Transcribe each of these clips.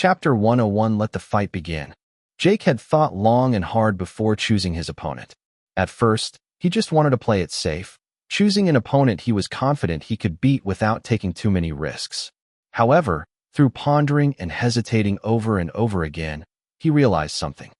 Chapter 101. Let the fight begin. Jake had thought long and hard before choosing his opponent. At first, he just wanted to play it safe, choosing an opponent he was confident he could beat without taking too many risks. However, through pondering and hesitating over and over again, he realized something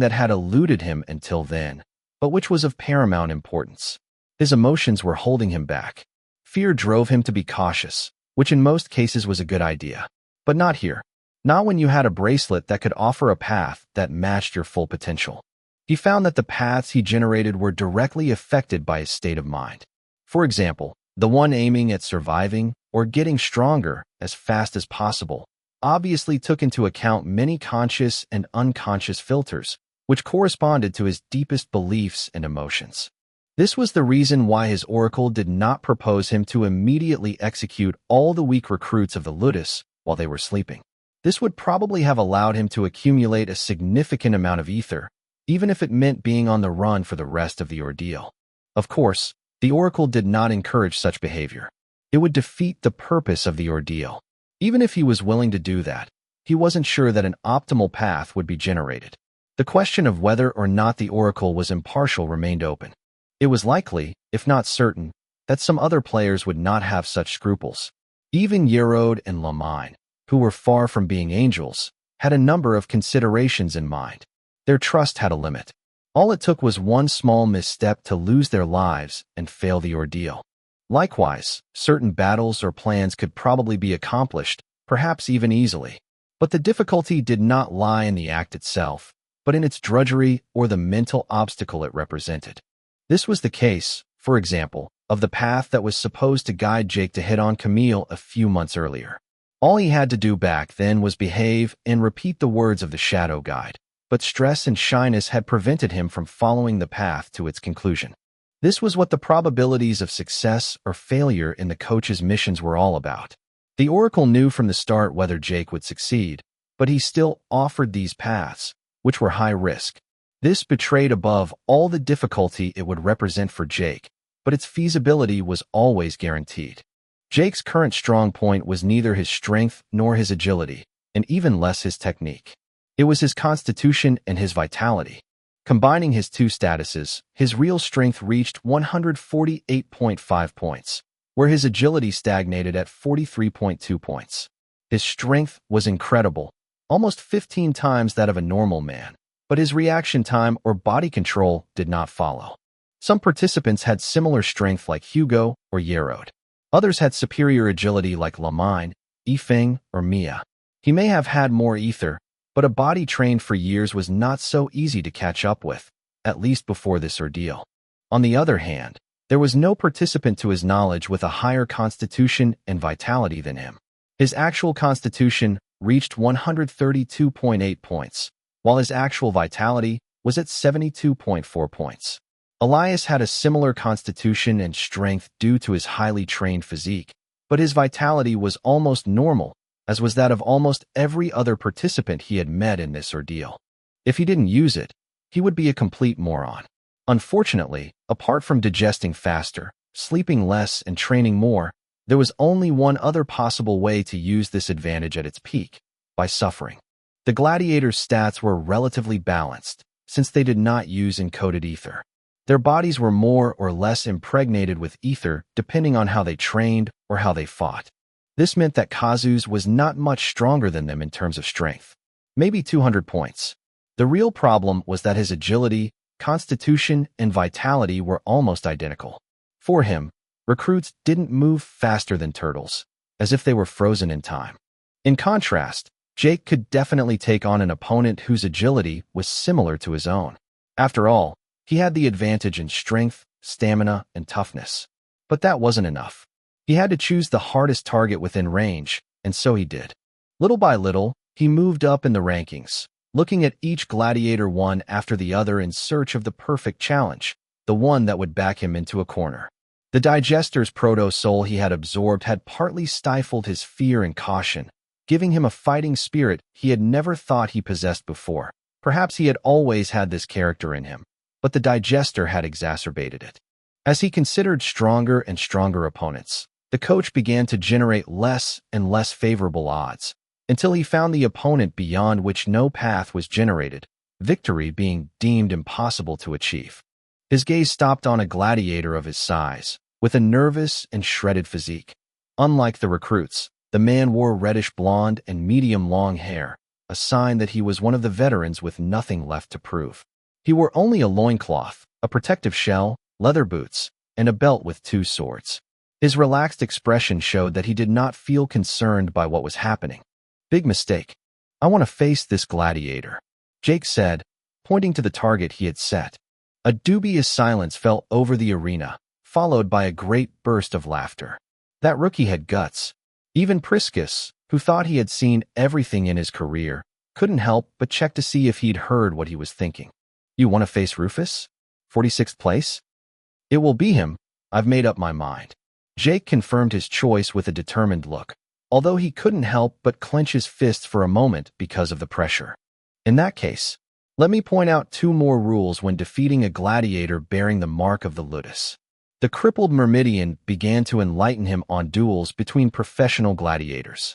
that had eluded him until then, but which was of paramount importance. His emotions were holding him back. Fear drove him to be cautious, which in most cases was a good idea. But not here. Not when you had a bracelet that could offer a path that matched your full potential. He found that the paths he generated were directly affected by his state of mind. For example, the one aiming at surviving or getting stronger as fast as possible obviously took into account many conscious and unconscious filters, which corresponded to his deepest beliefs and emotions. This was the reason why his oracle did not propose him to immediately execute all the weak recruits of the ludus while they were sleeping. This would probably have allowed him to accumulate a significant amount of ether, even if it meant being on the run for the rest of the ordeal. Of course, the oracle did not encourage such behavior. It would defeat the purpose of the ordeal. Even if he was willing to do that, he wasn't sure that an optimal path would be generated. The question of whether or not the oracle was impartial remained open. It was likely, if not certain, that some other players would not have such scruples. Even Yerode and Lamine, who were far from being angels, had a number of considerations in mind. Their trust had a limit. All it took was one small misstep to lose their lives and fail the ordeal. Likewise, certain battles or plans could probably be accomplished, perhaps even easily. But the difficulty did not lie in the act itself, but in its drudgery or the mental obstacle it represented. This was the case, for example, of the path that was supposed to guide Jake to hit on Camille a few months earlier. All he had to do back then was behave and repeat the words of the shadow guide, but stress and shyness had prevented him from following the path to its conclusion. This was what the probabilities of success or failure in the coach's missions were all about. The oracle knew from the start whether Jake would succeed, but he still offered these paths, which were high risk. This betrayed above all the difficulty it would represent for Jake, but its feasibility was always guaranteed. Jake's current strong point was neither his strength nor his agility, and even less his technique. It was his constitution and his vitality. Combining his two statuses, his real strength reached 148.5 points, where his agility stagnated at 43.2 points. His strength was incredible, almost 15 times that of a normal man, but his reaction time or body control did not follow. Some participants had similar strength like Hugo or Yerode. Others had superior agility like Lamine, Yifeng, or Mia. He may have had more ether, but a body trained for years was not so easy to catch up with, at least before this ordeal. On the other hand, there was no participant to his knowledge with a higher constitution and vitality than him. His actual constitution reached 132.8 points, while his actual vitality was at 72.4 points. Elias had a similar constitution and strength due to his highly trained physique, but his vitality was almost normal, as was that of almost every other participant he had met in this ordeal. If he didn't use it, he would be a complete moron. Unfortunately, apart from digesting faster, sleeping less, and training more, there was only one other possible way to use this advantage at its peak: by suffering. The gladiators' stats were relatively balanced, since they did not use encoded ether. Their bodies were more or less impregnated with ether depending on how they trained or how they fought. This meant that Kazu's was not much stronger than them in terms of strength, maybe 200 points. The real problem was that his agility, constitution, and vitality were almost identical. For him, recruits didn't move faster than turtles, as if they were frozen in time. In contrast, Jake could definitely take on an opponent whose agility was similar to his own. After all, he had the advantage in strength, stamina, and toughness. But that wasn't enough. He had to choose the hardest target within range, and so he did. Little by little, he moved up in the rankings, looking at each gladiator one after the other in search of the perfect challenge, the one that would back him into a corner. The digester's proto-soul he had absorbed had partly stifled his fear and caution, giving him a fighting spirit he had never thought he possessed before. Perhaps he had always had this character in him, but the digester had exacerbated it. As he considered stronger and stronger opponents, the coach began to generate less and less favorable odds. until he found the opponent beyond which no path was generated, victory being deemed impossible to achieve. His gaze stopped on a gladiator of his size, with a nervous and shredded physique. Unlike the recruits, the man wore reddish blonde and medium long hair, a sign that he was one of the veterans with nothing left to prove. He wore only a loincloth, a protective shell, leather boots, and a belt with 2 swords. His relaxed expression showed that he did not feel concerned by what was happening. Big mistake. I want to face this gladiator, Jake said, pointing to the target he had set. A dubious silence fell over the arena, followed by a great burst of laughter. That rookie had guts. Even Priscus, who thought he had seen everything in his career, couldn't help but check to see if he'd heard what he was thinking. You want to face Rufus? 46th place? It will be him. I've made up my mind. Jake confirmed his choice with a determined look, although he couldn't help but clench his fists for a moment because of the pressure. In that case, let me point out 2 more rules when defeating a gladiator bearing the mark of the ludus. The crippled Myrmidian began to enlighten him on duels between professional gladiators.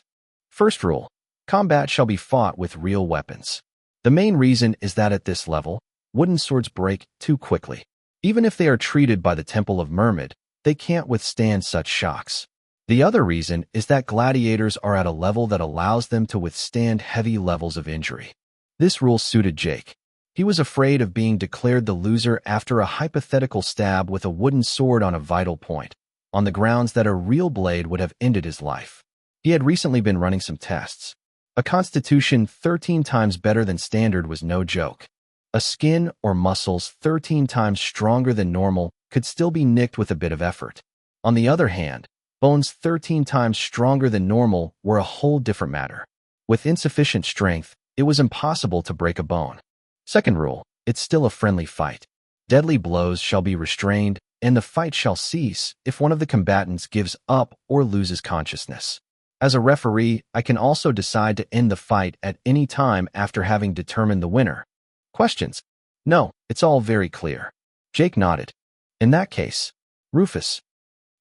First rule, combat shall be fought with real weapons. The main reason is that at this level, wooden swords break too quickly. Even if they are treated by the Temple of Myrmid, they can't withstand such shocks. The other reason is that gladiators are at a level that allows them to withstand heavy levels of injury. This rule suited Jake. He was afraid of being declared the loser after a hypothetical stab with a wooden sword on a vital point, on the grounds that a real blade would have ended his life. He had recently been running some tests. A constitution 13 times better than standard was no joke. A skin or muscles 13 times stronger than normal could still be nicked with a bit of effort. On the other hand, bones 13 times stronger than normal were a whole different matter. With insufficient strength, it was impossible to break a bone. Second rule, it's still a friendly fight. Deadly blows shall be restrained, and the fight shall cease if one of the combatants gives up or loses consciousness. As a referee, I can also decide to end the fight at any time after having determined the winner. Questions? No, it's all very clear. Jake nodded. In that case, Rufus.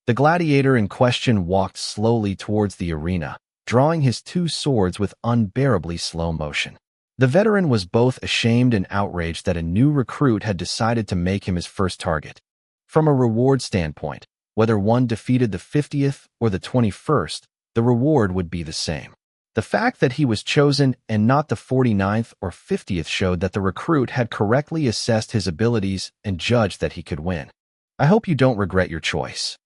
The gladiator in question walked slowly towards the arena, drawing his 2 swords with unbearably slow motion. The veteran was both ashamed and outraged that a new recruit had decided to make him his first target. From a reward standpoint, whether one defeated the 50th or the 21st, the reward would be the same. The fact that he was chosen and not the 49th or 50th showed that the recruit had correctly assessed his abilities and judged that he could win. I hope you don't regret your choice.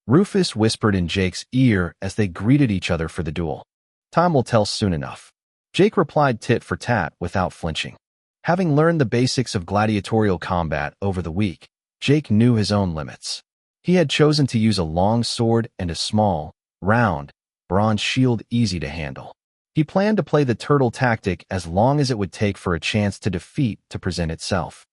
Rufus whispered in Jake's ear as they greeted each other for the duel. Time will tell soon enough. Jake replied tit for tat without flinching. Having learned the basics of gladiatorial combat over the week, Jake knew his own limits. He had chosen to use a long sword and a small, round, bronze shield easy to handle. He planned to play the turtle tactic as long as it would take for a chance to defeat to present itself.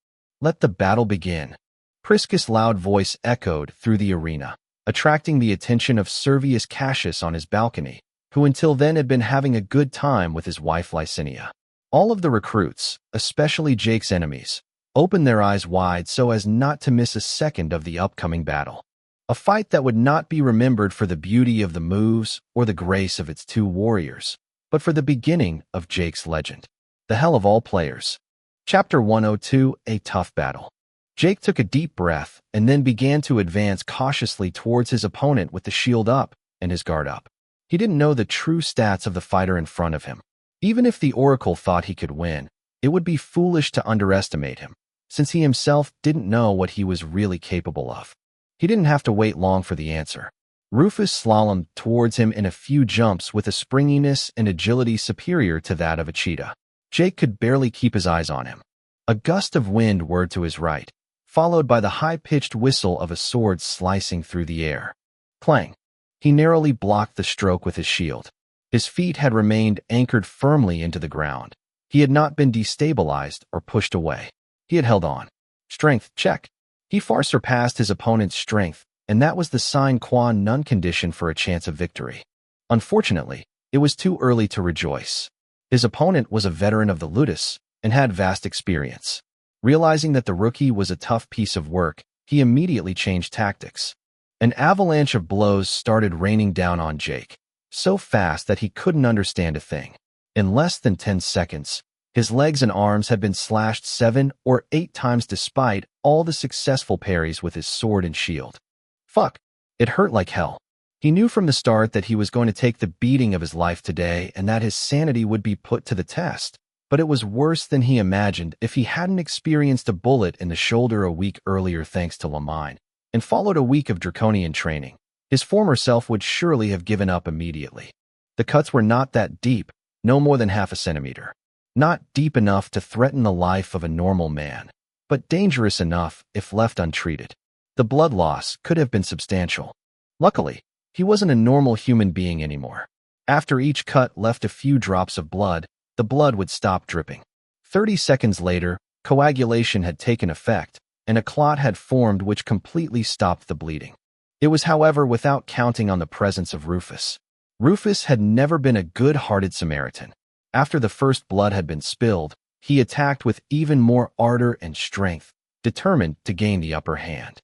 Let the battle begin. Priscus' loud voice echoed through the arena, attracting the attention of Servius Cassius on his balcony, who until then had been having a good time with his wife Licinia. All of the recruits, especially Jake's enemies, opened their eyes wide so as not to miss a second of the upcoming battle. A fight that would not be remembered for the beauty of the moves or the grace of its 2 warriors, but for the beginning of Jake's legend. The hell of all players. Chapter 102, A Tough Battle. Jake took a deep breath and then began to advance cautiously towards his opponent with the shield up and his guard up. He didn't know the true stats of the fighter in front of him. Even if the Oracle thought he could win, it would be foolish to underestimate him, since he himself didn't know what he was really capable of. He didn't have to wait long for the answer. Rufus slalomed towards him in a few jumps with a springiness and agility superior to that of a cheetah. Jake could barely keep his eyes on him. A gust of wind whirred to his right, followed by the high-pitched whistle of a sword slicing through the air. Clang! He narrowly blocked the stroke with his shield. His feet had remained anchored firmly into the ground. He had not been destabilized or pushed away. He had held on. Strength, check. He far surpassed his opponent's strength, and that was the sine qua non condition for a chance of victory. Unfortunately, it was too early to rejoice. His opponent was a veteran of the ludus and had vast experience. Realizing that the rookie was a tough piece of work, he immediately changed tactics. An avalanche of blows started raining down on Jake, so fast that he couldn't understand a thing. In less than 10 seconds, his legs and arms had been slashed 7 or 8 times despite all the successful parries with his sword and shield. Fuck, it hurt like hell. He knew from the start that he was going to take the beating of his life today and that his sanity would be put to the test. But it was worse than he imagined if he hadn't experienced a bullet in the shoulder a week earlier thanks to Lamine, and followed a week of draconian training. His former self would surely have given up immediately. The cuts were not that deep, no more than half a centimeter. Not deep enough to threaten the life of a normal man, but dangerous enough if left untreated. The blood loss could have been substantial. Luckily, he wasn't a normal human being anymore. After each cut left a few drops of blood, the blood would stop dripping. 30 seconds later, coagulation had taken effect, and a clot had formed which completely stopped the bleeding. It was, however, without counting on the presence of Rufus. Rufus had never been a good-hearted Samaritan. After the first blood had been spilled, he attacked with even more ardor and strength, determined to gain the upper hand.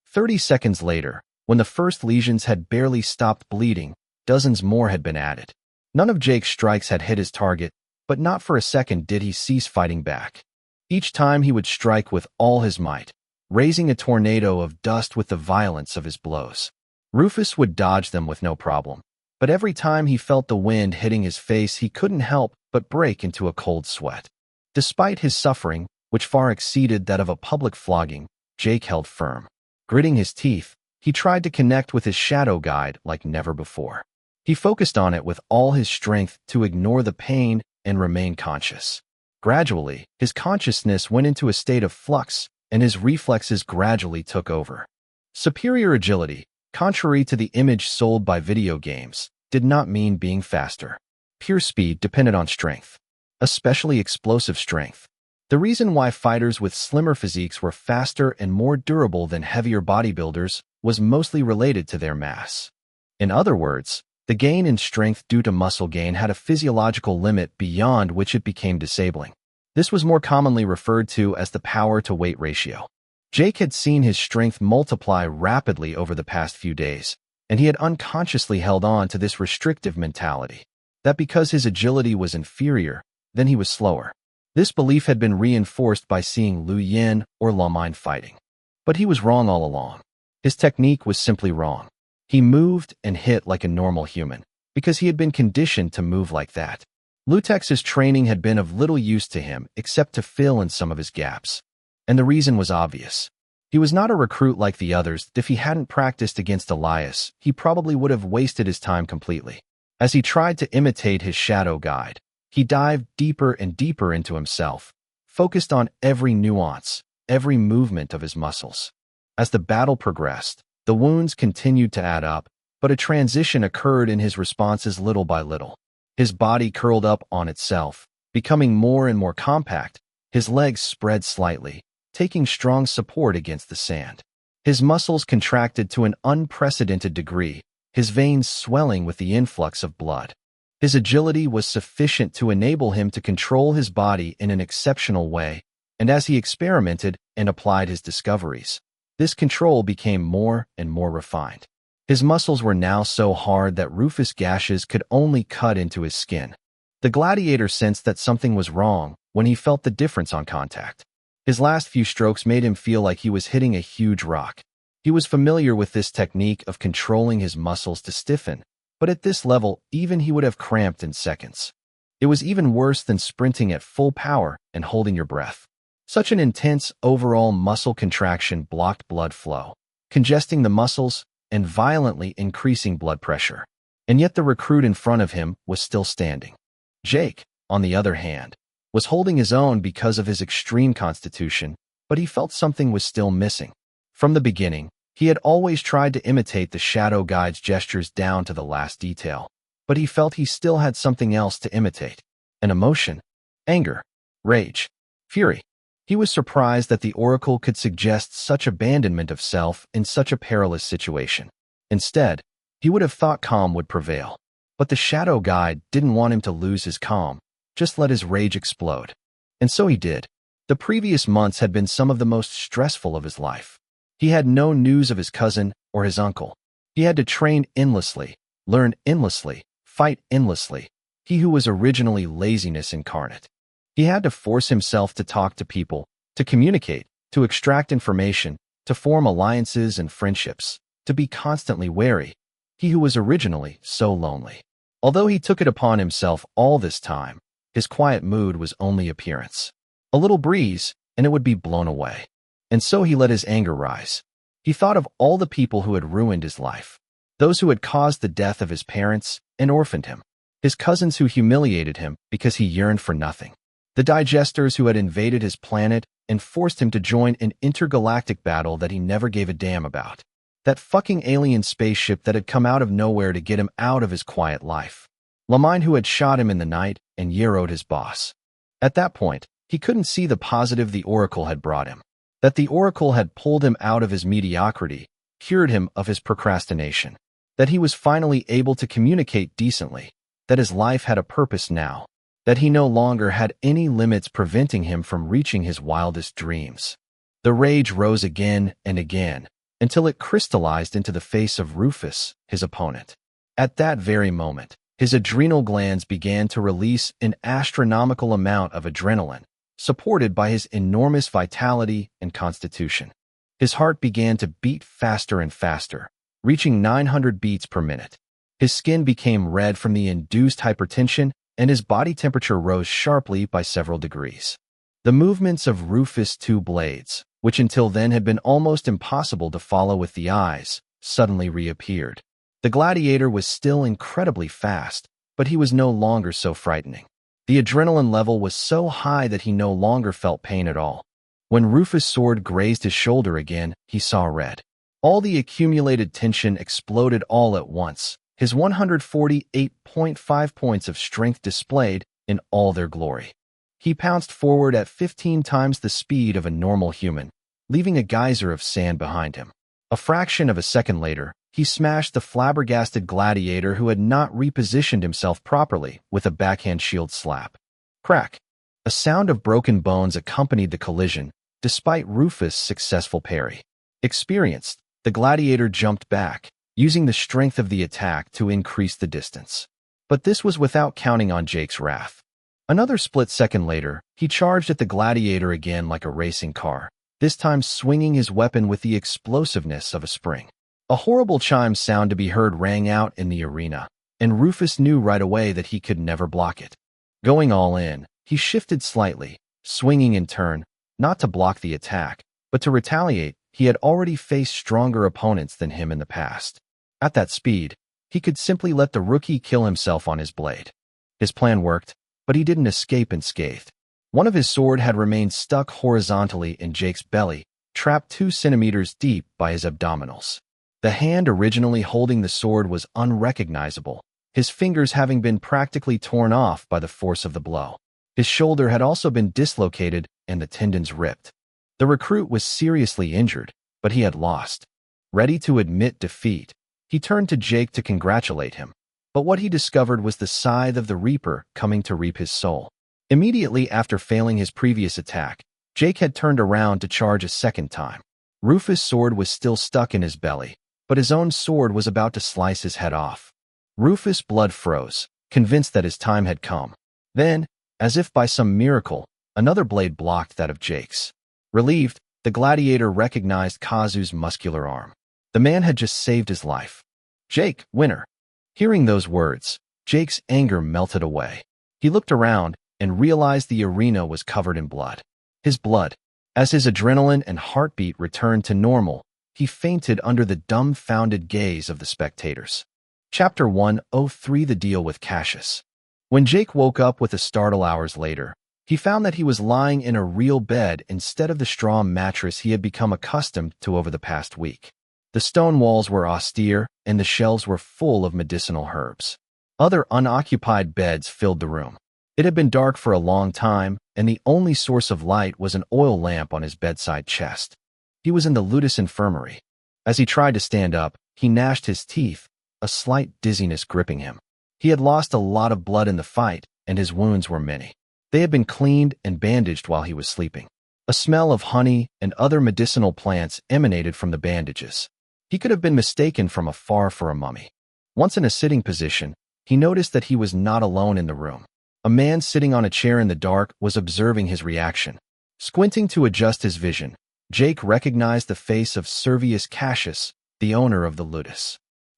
30 seconds later, when the first lesions had barely stopped bleeding, dozens more had been added. None of Jake's strikes had hit his target, but not for a second did he cease fighting back. Each time he would strike with all his might, raising a tornado of dust with the violence of his blows. Rufus would dodge them with no problem, but every time he felt the wind hitting his face, he couldn't help but break into a cold sweat. Despite his suffering, which far exceeded that of a public flogging, Jake held firm. Gritting his teeth, he tried to connect with his shadow guide like never before. He focused on it with all his strength to ignore the pain and remain conscious. Gradually, his consciousness went into a state of flux, and his reflexes gradually took over. Superior agility, contrary to the image sold by video games, did not mean being faster. Pure speed depended on strength, especially explosive strength. The reason why fighters with slimmer physiques were faster and more durable than heavier bodybuilders was mostly related to their mass. In other words, the gain in strength due to muscle gain had a physiological limit beyond which it became disabling. This was more commonly referred to as the power-to-weight ratio. Jake had seen his strength multiply rapidly over the past few days, and he had unconsciously held on to this restrictive mentality, that because his agility was inferior, then he was slower. This belief had been reinforced by seeing Liu Yin or Lamine fighting. But he was wrong all along. His technique was simply wrong. He moved and hit like a normal human, because he had been conditioned to move like that. Lutex's training had been of little use to him except to fill in some of his gaps. And the reason was obvious. He was not a recruit like the others. If he hadn't practiced against Elias, he probably would have wasted his time completely. As he tried to imitate his shadow guide, he dived deeper and deeper into himself, focused on every nuance, every movement of his muscles. As the battle progressed, the wounds continued to add up, but a transition occurred in his responses little by little. His body curled up on itself, becoming more and more compact. His legs spread slightly, taking strong support against the sand. His muscles contracted to an unprecedented degree, his veins swelling with the influx of blood. His agility was sufficient to enable him to control his body in an exceptional way, and as he experimented and applied his discoveries, this control became more and more refined. His muscles were now so hard that Rufus' gashes could only cut into his skin. The gladiator sensed that something was wrong when he felt the difference on contact. His last few strokes made him feel like he was hitting a huge rock. He was familiar with this technique of controlling his muscles to stiffen, but at this level, even he would have cramped in seconds. It was even worse than sprinting at full power and holding your breath. Such an intense overall muscle contraction blocked blood flow, congesting the muscles and violently increasing blood pressure. And yet the recruit in front of him was still standing. Jake, on the other hand, was holding his own because of his extreme constitution, but he felt something was still missing. From the beginning, he had always tried to imitate the shadow guide's gestures down to the last detail, but he felt he still had something else to imitate. An emotion, anger, rage, fury. He was surprised that the oracle could suggest such abandonment of self in such a perilous situation. Instead, he would have thought calm would prevail. But the shadow guide didn't want him to lose his calm, just let his rage explode. And so he did. The previous months had been some of the most stressful of his life. He had no news of his cousin or his uncle. He had to train endlessly, learn endlessly, fight endlessly. he who was originally laziness incarnate. He had to force himself to talk to people, to communicate, to extract information, to form alliances and friendships, to be constantly wary, he who was originally so lonely. Although he took it upon himself all this time, his quiet mood was only appearance. A little breeze, and it would be blown away. And so he let his anger rise. He thought of all the people who had ruined his life, those who had caused the death of his parents and orphaned him, his cousins who humiliated him because he yearned for nothing, the digesters who had invaded his planet and forced him to join an intergalactic battle that he never gave a damn about, that fucking alien spaceship that had come out of nowhere to get him out of his quiet life, Lamine who had shot him in the night, and Yerod his boss. At that point, he couldn't see the positive the Oracle had brought him, that the Oracle had pulled him out of his mediocrity, cured him of his procrastination, that he was finally able to communicate decently, that his life had a purpose now, that he no longer had any limits preventing him from reaching his wildest dreams. The rage rose again and again, until it crystallized into the face of Rufus, his opponent. At that very moment, his adrenal glands began to release an astronomical amount of adrenaline, supported by his enormous vitality and constitution. His heart began to beat faster and faster, reaching 900 beats per minute. His skin became red from the induced hypertension, and his body temperature rose sharply by several degrees. The movements of Rufus' two blades, which until then had been almost impossible to follow with the eyes, suddenly reappeared. The gladiator was still incredibly fast, but he was no longer so frightening. The adrenaline level was so high that he no longer felt pain at all. When Rufus' sword grazed his shoulder again, he saw red. All the accumulated tension exploded all at once, his 148.5 points of strength displayed in all their glory. He pounced forward at 15 times the speed of a normal human, leaving a geyser of sand behind him. A fraction of a second later, he smashed the flabbergasted gladiator who had not repositioned himself properly with a backhand shield slap. Crack! A sound of broken bones accompanied the collision, despite Rufus' successful parry. Experienced, the gladiator jumped back, using the strength of the attack to increase the distance. But this was without counting on Jake's wrath. Another split second later, he charged at the gladiator again like a racing car, this time swinging his weapon with the explosiveness of a spring. A horrible chime sound to be heard rang out in the arena, and Rufus knew right away that he could never block it. Going all in, he shifted slightly, swinging in turn, not to block the attack, but to retaliate. He had already faced stronger opponents than him in the past. At that speed, he could simply let the rookie kill himself on his blade. His plan worked, but he didn't escape unscathed. One of his sword had remained stuck horizontally in Jake's belly, trapped 2 centimeters deep by his abdominals. The hand originally holding the sword was unrecognizable, his fingers having been practically torn off by the force of the blow. His shoulder had also been dislocated and the tendons ripped. The recruit was seriously injured, but he had lost. Ready to admit defeat, he turned to Jake to congratulate him. But what he discovered was the scythe of the Reaper coming to reap his soul. Immediately after failing his previous attack, Jake had turned around to charge a second time. Rufus' sword was still stuck in his belly, but his own sword was about to slice his head off. Rufus' blood froze, convinced that his time had come. Then, as if by some miracle, another blade blocked that of Jake's. Relieved, the gladiator recognized Kazu's muscular arm. The man had just saved his life. Jake, winner. Hearing those words, Jake's anger melted away. He looked around and realized the arena was covered in blood. His blood. As his adrenaline and heartbeat returned to normal, he fainted under the dumbfounded gaze of the spectators. Chapter 103: The Deal with Cassius. When Jake woke up with a startle hours later, he found that he was lying in a real bed instead of the straw mattress he had become accustomed to over the past week. The stone walls were austere, and the shelves were full of medicinal herbs. Other unoccupied beds filled the room. It had been dark for a long time, and the only source of light was an oil lamp on his bedside chest. He was in the Ludus Infirmary. As he tried to stand up, he gnashed his teeth, a slight dizziness gripping him. He had lost a lot of blood in the fight, and his wounds were many. They had been cleaned and bandaged while he was sleeping. A smell of honey and other medicinal plants emanated from the bandages. He could have been mistaken from afar for a mummy. Once in a sitting position, he noticed that he was not alone in the room. A man sitting on a chair in the dark was observing his reaction. Squinting to adjust his vision, Jake recognized the face of Servius Cassius, the owner of the Ludus.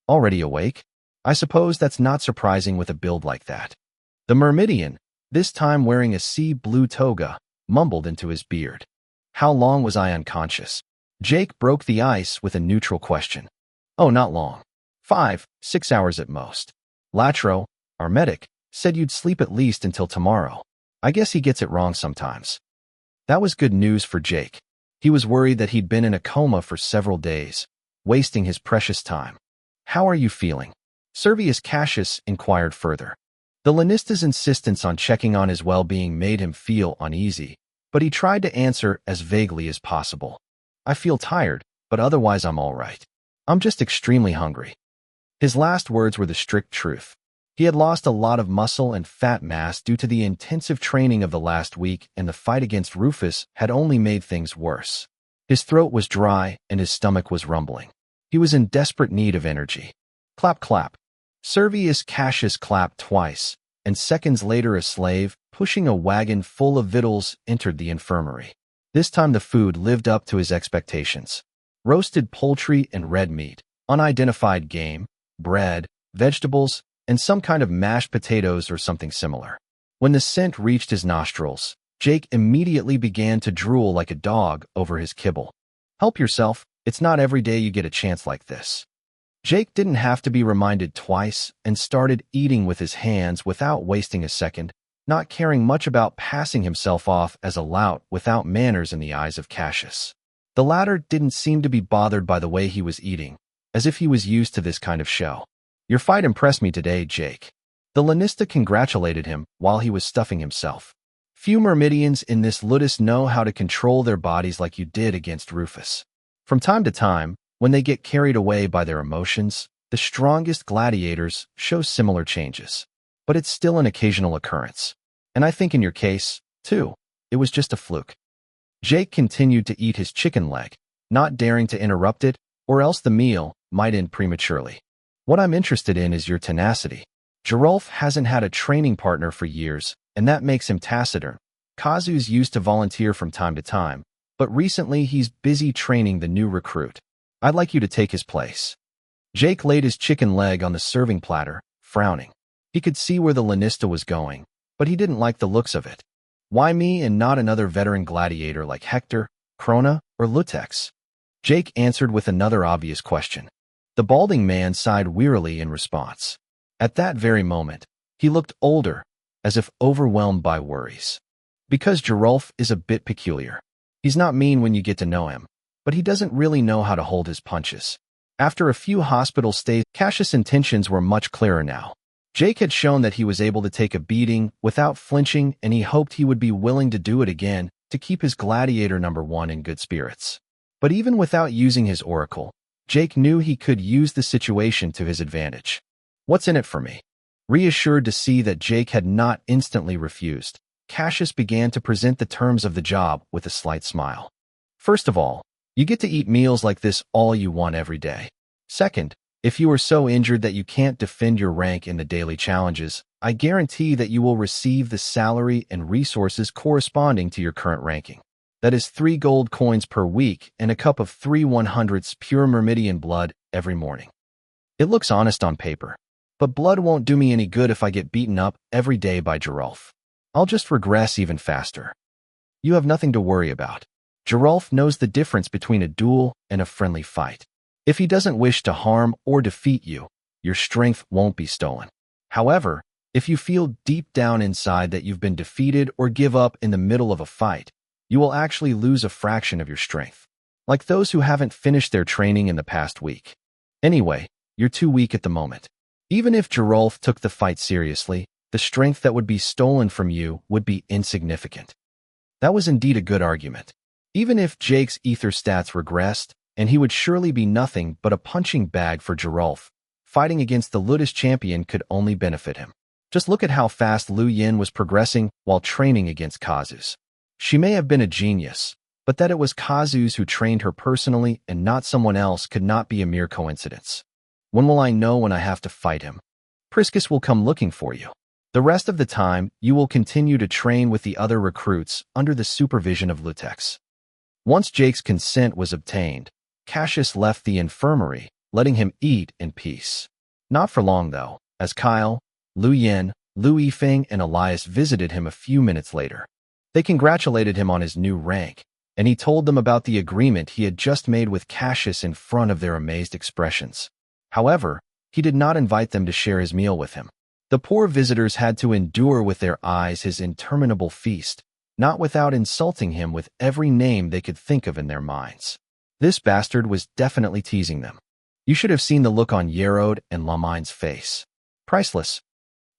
Already awake? I suppose that's not surprising with a build like that. The Myrmidian, this time wearing a sea blue toga, mumbled into his beard. How long was I unconscious? Jake broke the ice with a neutral question. Oh, not long. 5, 6 hours at most. Latro, our medic, said you'd sleep at least until tomorrow. I guess he gets it wrong sometimes. That was good news for Jake. He was worried that he'd been in a coma for several days, wasting his precious time. How are you feeling? Servius Cassius inquired further. The Lannista's insistence on checking on his well-being made him feel uneasy, but he tried to answer as vaguely as possible. I feel tired, but otherwise I'm all right. I'm just extremely hungry. His last words were the strict truth. He had lost a lot of muscle and fat mass due to the intensive training of the last week, and the fight against Rufus had only made things worse. His throat was dry and his stomach was rumbling. He was in desperate need of energy. Clap, clap. Servius Cassius clapped twice, and seconds later a slave, pushing a wagon full of victuals, entered the infirmary. This time the food lived up to his expectations. Roasted poultry and red meat, unidentified game, bread, vegetables, and some kind of mashed potatoes or something similar. When the scent reached his nostrils, Jake immediately began to drool like a dog over his kibble. Help yourself, it's not every day you get a chance like this. Jake didn't have to be reminded twice and started eating with his hands without wasting a second, not caring much about passing himself off as a lout without manners in the eyes of Cassius. The latter didn't seem to be bothered by the way he was eating, as if he was used to this kind of show. Your fight impressed me today, Jake. The Lanista congratulated him while he was stuffing himself. Few Myrmidians in this Ludus know how to control their bodies like you did against Rufus. From time to time, when they get carried away by their emotions, the strongest gladiators show similar changes. But it's still an occasional occurrence. And I think in your case, too, it was just a fluke. Jake continued to eat his chicken leg, not daring to interrupt it, or else the meal might end prematurely. What I'm interested in is your tenacity. Gerulf hasn't had a training partner for years, and that makes him taciturn. Kazu's used to volunteer from time to time, but recently he's busy training the new recruit. I'd like you to take his place. Jake laid his chicken leg on the serving platter, frowning. He could see where the Lanista was going, but he didn't like the looks of it. Why me and not another veteran gladiator like Hector, Krona, or Lutex? Jake answered with another obvious question. The balding man sighed wearily in response. At that very moment, he looked older, as if overwhelmed by worries. Because Gerulf is a bit peculiar. He's not mean when you get to know him, but he doesn't really know how to hold his punches. After a few hospital stays, Cassius' intentions were much clearer now. Jake had shown that he was able to take a beating without flinching, and he hoped he would be willing to do it again to keep his gladiator number one in good spirits. But even without using his oracle, Jake knew he could use the situation to his advantage. What's in it for me? Reassured to see that Jake had not instantly refused, Cassius began to present the terms of the job with a slight smile. First of all, you get to eat meals like this all you want every day. Second, if you are so injured that you can't defend your rank in the daily challenges, I guarantee that you will receive the salary and resources corresponding to your current ranking. That is 3 gold coins per week and a cup of 3 100ths pure Myrmidian blood every morning. It looks honest on paper, but blood won't do me any good if I get beaten up every day by Gerulf. I'll just regress even faster. You have nothing to worry about. Gerulf knows the difference between a duel and a friendly fight. If he doesn't wish to harm or defeat you, your strength won't be stolen. However, if you feel deep down inside that you've been defeated or give up in the middle of a fight, you will actually lose a fraction of your strength, like those who haven't finished their training in the past week. Anyway, you're too weak at the moment. Even if Gerulf took the fight seriously, the strength that would be stolen from you would be insignificant. That was indeed a good argument. Even if Jake's ether stats regressed, and he would surely be nothing but a punching bag for Gerulf, fighting against the Ludus champion could only benefit him. Just look at how fast Lu Yin was progressing while training against Kazus. She may have been a genius, but that it was Kazus who trained her personally and not someone else could not be a mere coincidence. When will I know when I have to fight him? Priscus will come looking for you. The rest of the time, you will continue to train with the other recruits under the supervision of Lutex. Once Jake's consent was obtained, Cassius left the infirmary, letting him eat in peace. Not for long, though, as Kyle, Lu Yin, Lu Yifeng, and Elias visited him a few minutes later. They congratulated him on his new rank, and he told them about the agreement he had just made with Cassius in front of their amazed expressions. However, he did not invite them to share his meal with him. The poor visitors had to endure with their eyes his interminable feast, not without insulting him with every name they could think of in their minds. This bastard was definitely teasing them. You should have seen the look on Yerode and Lamine's face. Priceless.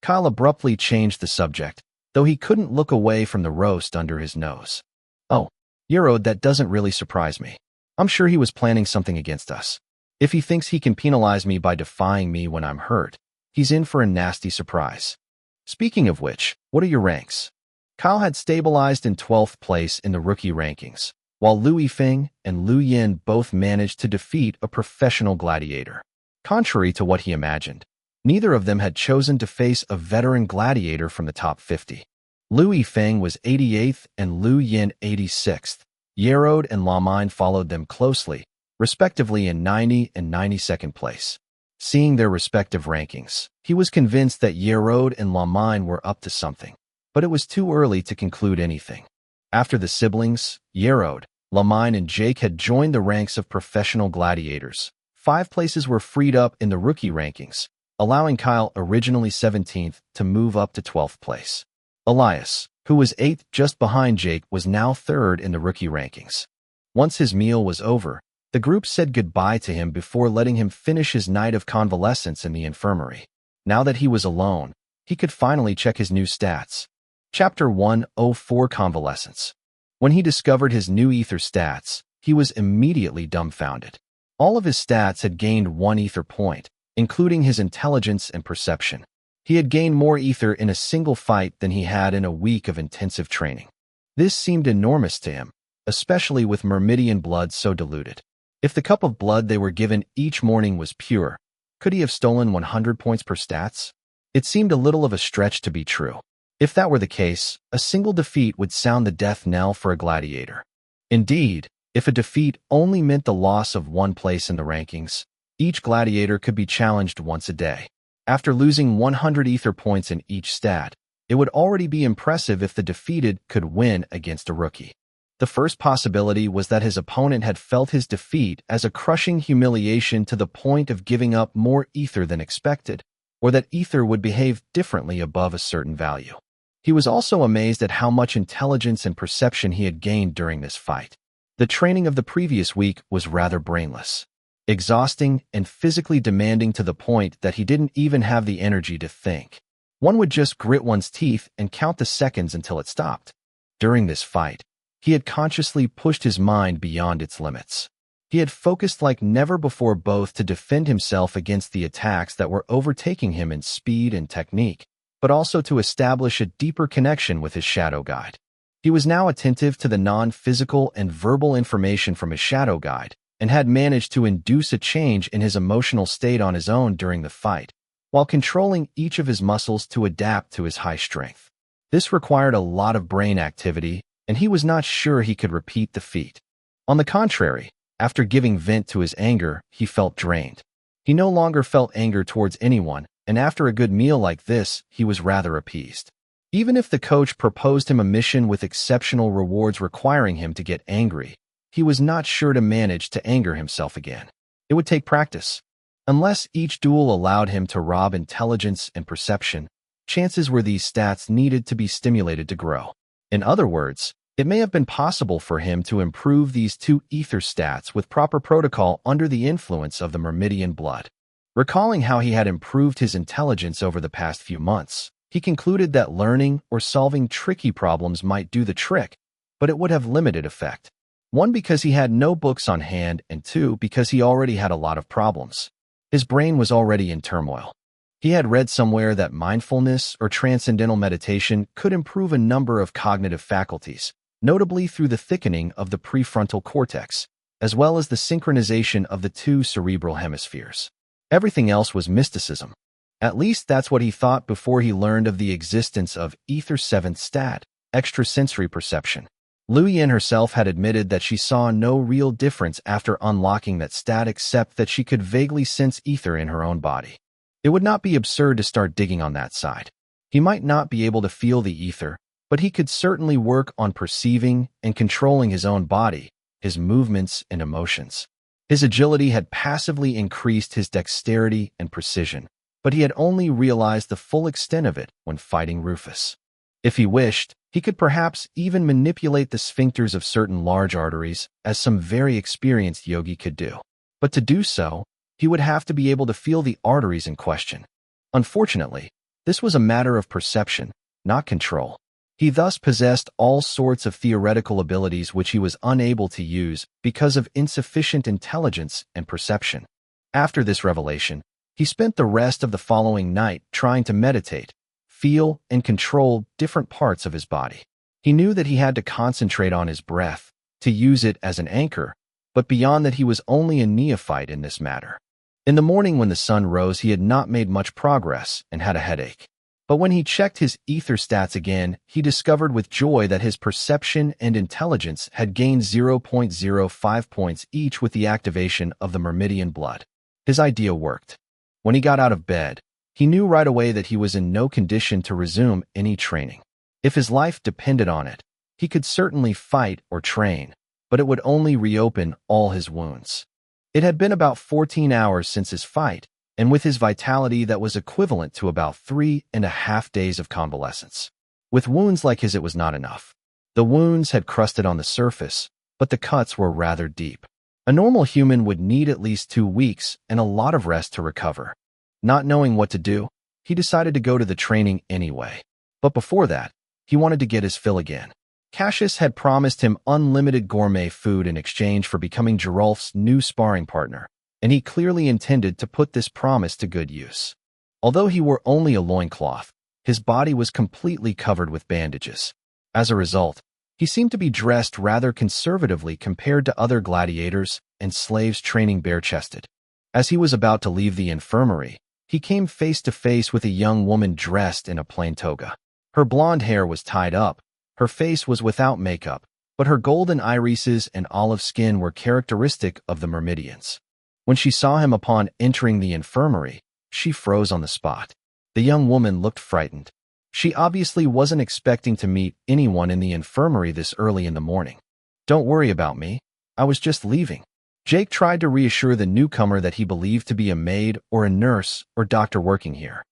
Kyle abruptly changed the subject, though he couldn't look away from the roast under his nose. Oh, Yerode, that doesn't really surprise me. I'm sure he was planning something against us. If he thinks he can penalize me by defying me when I'm hurt, he's in for a nasty surprise. Speaking of which, what are your ranks? Kyle had stabilized in 12th place in the rookie rankings, while Lu Yifeng and Lu Yin both managed to defeat a professional gladiator. Contrary to what he imagined, neither of them had chosen to face a veteran gladiator from the top 50. Lu Yifeng was 88th and Lu Yin 86th. Yerode and Lamine followed them closely, respectively in 90 and 92nd place. Seeing their respective rankings, he was convinced that Yerode and Lamine were up to something, but it was too early to conclude anything. After the siblings, Yerode, Lamine, and Jake had joined the ranks of professional gladiators, 5 places were freed up in the rookie rankings, allowing Kyle, originally 17th, to move up to 12th place. Elias, who was 8th just behind Jake, was now 3rd in the rookie rankings. Once his meal was over, the group said goodbye to him before letting him finish his night of convalescence in the infirmary. Now that he was alone, he could finally check his new stats. Chapter 104, Convalescence. When he discovered his new ether stats, he was immediately dumbfounded. All of his stats had gained 1 ether point, including his intelligence and perception. He had gained more ether in a single fight than he had in a week of intensive training. This seemed enormous to him, especially with Myrmidian blood so diluted. If the cup of blood they were given each morning was pure, could he have stolen 100 points per stats? It seemed a little of a stretch to be true. If that were the case, a single defeat would sound the death knell for a gladiator. Indeed, if a defeat only meant the loss of 1 place in the rankings, each gladiator could be challenged once a day. After losing 100 ether points in each stat, it would already be impressive if the defeated could win against a rookie. The first possibility was that his opponent had felt his defeat as a crushing humiliation to the point of giving up more ether than expected, or that ether would behave differently above a certain value. He was also amazed at how much intelligence and perception he had gained during this fight. The training of the previous week was rather brainless, exhausting, and physically demanding to the point that he didn't even have the energy to think. One would just grit one's teeth and count the seconds until it stopped. During this fight, he had consciously pushed his mind beyond its limits. He had focused like never before, both to defend himself against the attacks that were overtaking him in speed and technique, but also to establish a deeper connection with his shadow guide. He was now attentive to the non-physical and verbal information from his shadow guide, and had managed to induce a change in his emotional state on his own during the fight, while controlling each of his muscles to adapt to his high strength. This required a lot of brain activity, and he was not sure he could repeat the feat. On the contrary, after giving vent to his anger, he felt drained. He no longer felt anger towards anyone, and after a good meal like this, he was rather appeased. Even if the coach proposed him a mission with exceptional rewards requiring him to get angry, he was not sure to manage to anger himself again. It would take practice. Unless each duel allowed him to rob intelligence and perception, chances were these stats needed to be stimulated to grow. In other words, it may have been possible for him to improve these 2 ether stats with proper protocol under the influence of the Myrmidian blood. Recalling how he had improved his intelligence over the past few months, he concluded that learning or solving tricky problems might do the trick, but it would have limited effect. 1, because he had no books on hand, and 2, because he already had a lot of problems. His brain was already in turmoil. He had read somewhere that mindfulness or transcendental meditation could improve a number of cognitive faculties, notably through the thickening of the prefrontal cortex, as well as the synchronization of the 2 cerebral hemispheres. Everything else was mysticism. At least that's what he thought before he learned of the existence of Ether's seventh stat, extrasensory perception. Luyan herself had admitted that she saw no real difference after unlocking that stat except that she could vaguely sense ether in her own body. It would not be absurd to start digging on that side. He might not be able to feel the ether, but he could certainly work on perceiving and controlling his own body, his movements and emotions. His agility had passively increased his dexterity and precision, but he had only realized the full extent of it when fighting Rufus. If he wished, he could perhaps even manipulate the sphincters of certain large arteries, as some very experienced yogi could do. But to do so, he would have to be able to feel the arteries in question. Unfortunately, this was a matter of perception, not control. He thus possessed all sorts of theoretical abilities which he was unable to use because of insufficient intelligence and perception. After this revelation, he spent the rest of the following night trying to meditate, feel, and control different parts of his body. He knew that he had to concentrate on his breath, to use it as an anchor, but beyond that he was only a neophyte in this matter. In the morning when the sun rose, he had not made much progress and had a headache. But when he checked his ether stats again, he discovered with joy that his perception and intelligence had gained 0.05 points each with the activation of the Myrmidian blood. His idea worked. When he got out of bed, he knew right away that he was in no condition to resume any training. If his life depended on it, he could certainly fight or train, but it would only reopen all his wounds. It had been about 14 hours since his fight, and with his vitality that was equivalent to about 3.5 days of convalescence. With wounds like his, it was not enough. The wounds had crusted on the surface, but the cuts were rather deep. A normal human would need at least 2 weeks and a lot of rest to recover. Not knowing what to do, he decided to go to the training anyway. But before that, he wanted to get his fill again. Cassius had promised him unlimited gourmet food in exchange for becoming Geralf's new sparring partner, and he clearly intended to put this promise to good use. Although he wore only a loincloth, his body was completely covered with bandages. As a result, he seemed to be dressed rather conservatively compared to other gladiators and slaves training bare-chested. As he was about to leave the infirmary, he came face to face with a young woman dressed in a plain toga. Her blonde hair was tied up, her face was without makeup, but her golden irises and olive skin were characteristic of the Myrmidians. When she saw him upon entering the infirmary, she froze on the spot. The young woman looked frightened. She obviously wasn't expecting to meet anyone in the infirmary this early in the morning. "Don't worry about me. I was just leaving." Jake tried to reassure the newcomer that he believed to be a maid or a nurse or doctor working here.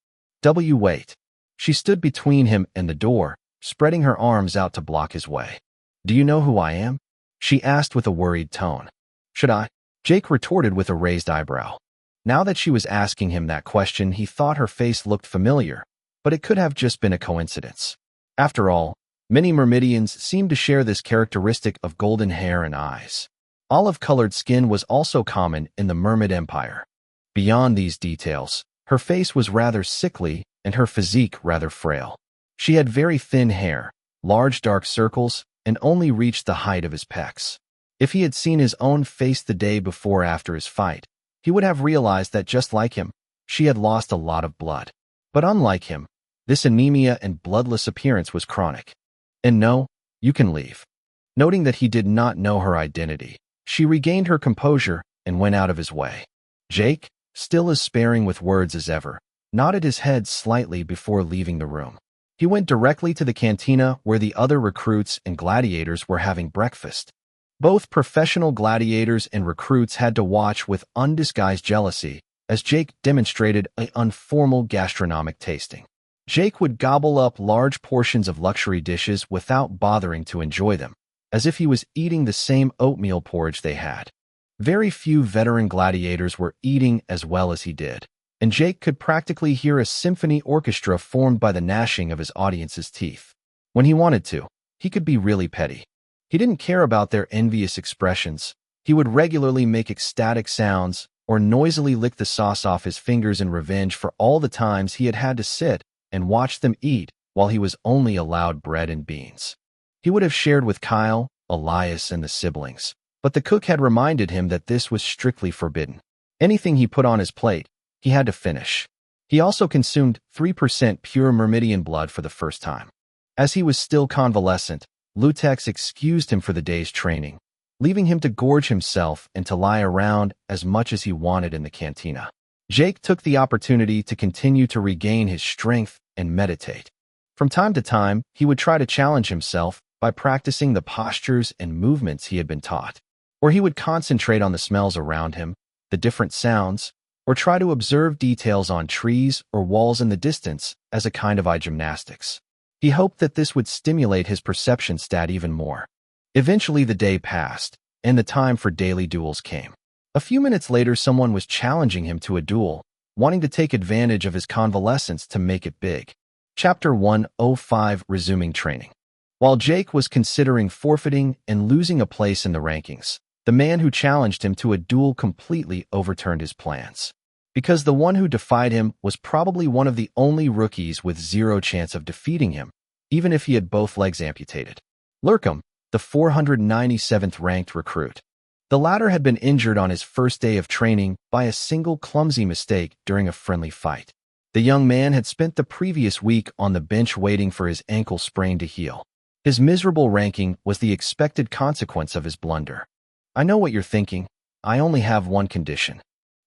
Wait. She stood between him and the door, spreading her arms out to block his way. "Do you know who I am?" she asked with a worried tone. "Should I?" Jake retorted with a raised eyebrow. Now that she was asking him that question, he thought her face looked familiar, but it could have just been a coincidence. After all, many Myrmidians seemed to share this characteristic of golden hair and eyes. Olive-colored skin was also common in the Myrmid Empire. Beyond these details, her face was rather sickly and her physique rather frail. She had very thin hair, large dark circles, and only reached the height of his pecs. If he had seen his own face the day before after his fight, he would have realized that just like him, she had lost a lot of blood. But unlike him, this anemia and bloodless appearance was chronic. "And no, you can leave." Noting that he did not know her identity, she regained her composure and went out of his way. Jake, still as sparing with words as ever, nodded his head slightly before leaving the room. He went directly to the cantina where the other recruits and gladiators were having breakfast. Both professional gladiators and recruits had to watch with undisguised jealousy as Jake demonstrated an informal gastronomic tasting. Jake would gobble up large portions of luxury dishes without bothering to enjoy them, as if he was eating the same oatmeal porridge they had. Very few veteran gladiators were eating as well as he did, and Jake could practically hear a symphony orchestra formed by the gnashing of his audience's teeth. When he wanted to, he could be really petty. He didn't care about their envious expressions. He would regularly make ecstatic sounds or noisily lick the sauce off his fingers in revenge for all the times he had had to sit and watch them eat while he was only allowed bread and beans. He would have shared with Kyle, Elias, and the siblings, but the cook had reminded him that this was strictly forbidden. Anything he put on his plate, he had to finish. He also consumed 3% pure Myrmidian blood for the first time. As he was still convalescent, Lutex excused him for the day's training, leaving him to gorge himself and to lie around as much as he wanted in the cantina. Jake took the opportunity to continue to regain his strength and meditate. From time to time, he would try to challenge himself by practicing the postures and movements he had been taught. Or he would concentrate on the smells around him, the different sounds, or try to observe details on trees or walls in the distance as a kind of eye gymnastics. He hoped that this would stimulate his perception stat even more. Eventually the day passed, and the time for daily duels came. A few minutes later, someone was challenging him to a duel, wanting to take advantage of his convalescence to make it big. Chapter 105: Resuming Training. While Jake was considering forfeiting and losing a place in the rankings, the man who challenged him to a duel completely overturned his plans. Because the one who defied him was probably one of the only rookies with zero chance of defeating him, even if he had both legs amputated. Lurkum, the 497th ranked recruit. The latter had been injured on his first day of training by a single clumsy mistake during a friendly fight. The young man had spent the previous week on the bench waiting for his ankle sprain to heal. His miserable ranking was the expected consequence of his blunder. "I know what you're thinking. I only have one condition,"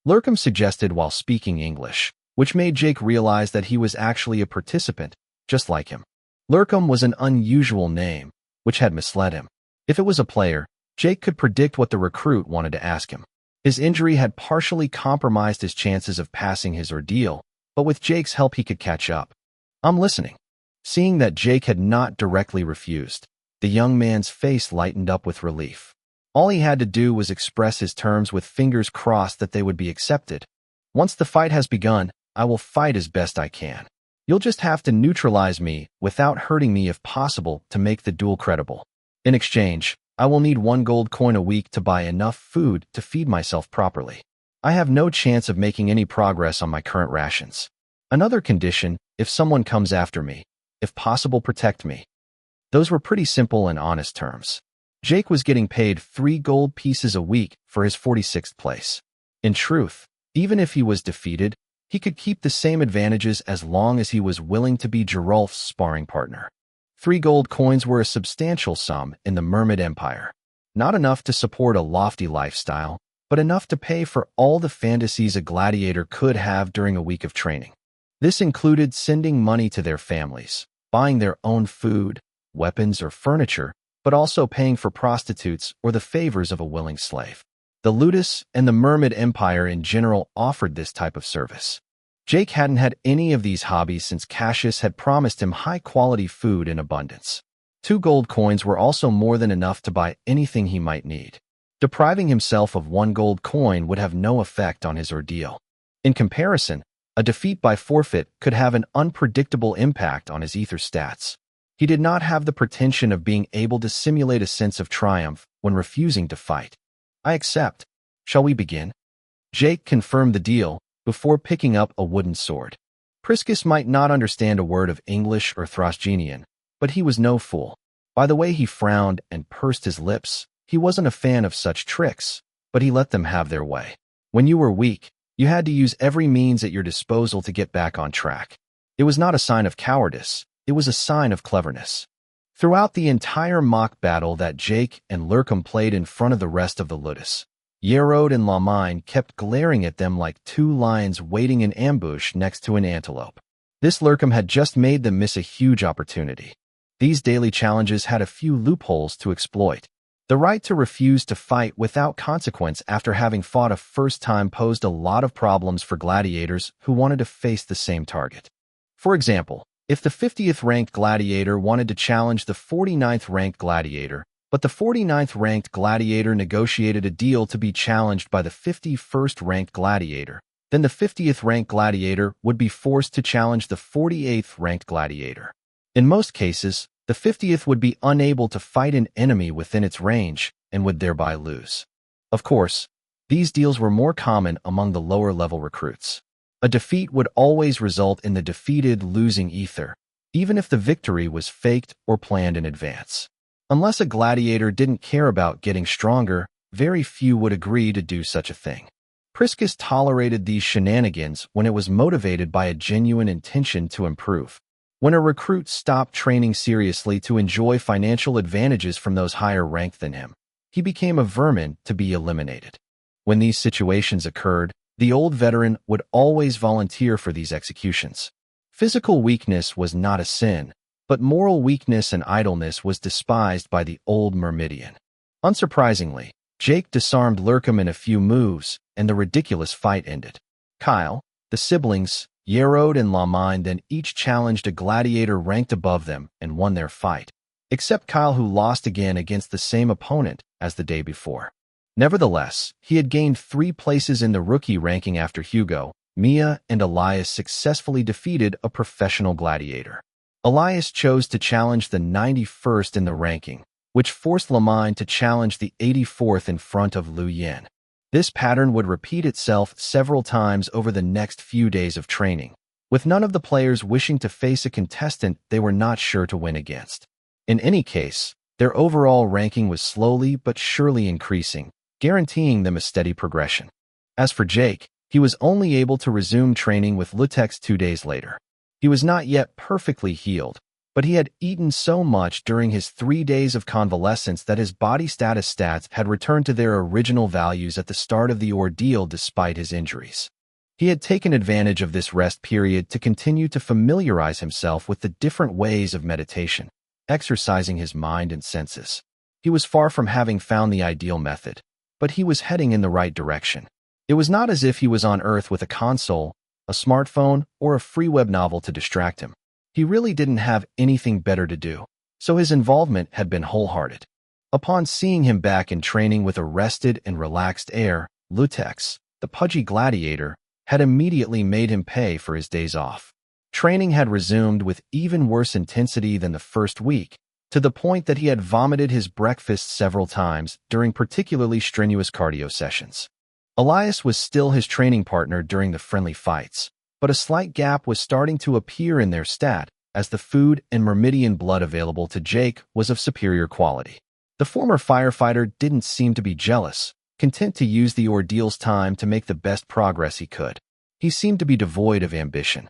Lurkum suggested while speaking English, which made Jake realize that he was actually a participant, just like him. Lurkum was an unusual name, which had misled him. If it was a player, Jake could predict what the recruit wanted to ask him. His injury had partially compromised his chances of passing his ordeal, but with Jake's help he could catch up. "I'm listening." Seeing that Jake had not directly refused, the young man's face lightened up with relief. All he had to do was express his terms with fingers crossed that they would be accepted. "Once the fight has begun, I will fight as best I can. You'll just have to neutralize me without hurting me if possible to make the duel credible. In exchange, I will need 1 gold coin a week to buy enough food to feed myself properly. I have no chance of making any progress on my current rations. Another condition, if someone comes after me, if possible protect me." Those were pretty simple and honest terms. Jake was getting paid 3 gold pieces a week for his 46th place. In truth, even if he was defeated, he could keep the same advantages as long as he was willing to be Geralf's sparring partner. 3 gold coins were a substantial sum in the Mermaid Empire. Not enough to support a lofty lifestyle, but enough to pay for all the fantasies a gladiator could have during a week of training. This included sending money to their families, buying their own food, weapons, or furniture, but also paying for prostitutes or the favors of a willing slave. The Ludus and the Mermaid Empire in general offered this type of service. Jake hadn't had any of these hobbies since Cassius had promised him high-quality food in abundance. 2 gold coins were also more than enough to buy anything he might need. Depriving himself of 1 gold coin would have no effect on his ordeal. In comparison, a defeat by forfeit could have an unpredictable impact on his ether stats. He did not have the pretension of being able to simulate a sense of triumph when refusing to fight. "I accept. Shall we begin?" Jake confirmed the deal before picking up a wooden sword. Priscus might not understand a word of English or Thrasgenian, but he was no fool. By the way he frowned and pursed his lips, he wasn't a fan of such tricks, but he let them have their way. When you were weak, you had to use every means at your disposal to get back on track. It was not a sign of cowardice. It was a sign of cleverness. Throughout the entire mock battle that Jake and Lurkum played in front of the rest of the Ludus, Yerode and Lamine kept glaring at them like 2 lions waiting in ambush next to an antelope. This Lurkum had just made them miss a huge opportunity. These daily challenges had a few loopholes to exploit. The right to refuse to fight without consequence after having fought a first time posed a lot of problems for gladiators who wanted to face the same target. For example, if the 50th ranked gladiator wanted to challenge the 49th ranked gladiator, but the 49th ranked gladiator negotiated a deal to be challenged by the 51st ranked gladiator, then the 50th ranked gladiator would be forced to challenge the 48th ranked gladiator. In most cases, the 50th would be unable to fight an enemy within its range and would thereby lose. Of course, these deals were more common among the lower-level recruits. A defeat would always result in the defeated losing ether, even if the victory was faked or planned in advance. Unless a gladiator didn't care about getting stronger, very few would agree to do such a thing. Priscus tolerated these shenanigans when it was motivated by a genuine intention to improve. When a recruit stopped training seriously to enjoy financial advantages from those higher ranked than him, he became a vermin to be eliminated. When these situations occurred, the old veteran would always volunteer for these executions. Physical weakness was not a sin, but moral weakness and idleness was despised by the old Myrmidian. Unsurprisingly, Jake disarmed Lurkum in a few moves, and the ridiculous fight ended. Kyle, the siblings, Yerode and Lamine then each challenged a gladiator ranked above them and won their fight, except Kyle, who lost again against the same opponent as the day before. Nevertheless, he had gained 3 places in the rookie ranking after Hugo, Mia, and Elias successfully defeated a professional gladiator. Elias chose to challenge the 91st in the ranking, which forced Lamine to challenge the 84th in front of Lu Yin. This pattern would repeat itself several times over the next few days of training, with none of the players wishing to face a contestant they were not sure to win against. In any case, their overall ranking was slowly but surely increasing, guaranteeing them a steady progression. As for Jake, he was only able to resume training with Lutex 2 days later. He was not yet perfectly healed, but he had eaten so much during his 3 days of convalescence that his body status stats had returned to their original values at the start of the ordeal despite his injuries. He had taken advantage of this rest period to continue to familiarize himself with the different ways of meditation, exercising his mind and senses. He was far from having found the ideal method, but he was heading in the right direction. It was not as if he was on Earth with a console, a smartphone, or a free web novel to distract him. He really didn't have anything better to do, so his involvement had been wholehearted. Upon seeing him back in training with a rested and relaxed air, Lutex, the pudgy gladiator, had immediately made him pay for his days off. Training had resumed with even worse intensity than the first week, to the point that he had vomited his breakfast several times during particularly strenuous cardio sessions. Elias was still his training partner during the friendly fights, but a slight gap was starting to appear in their stat as the food and Myrmidian blood available to Jake was of superior quality. The former firefighter didn't seem to be jealous, content to use the ordeal's time to make the best progress he could. He seemed to be devoid of ambition.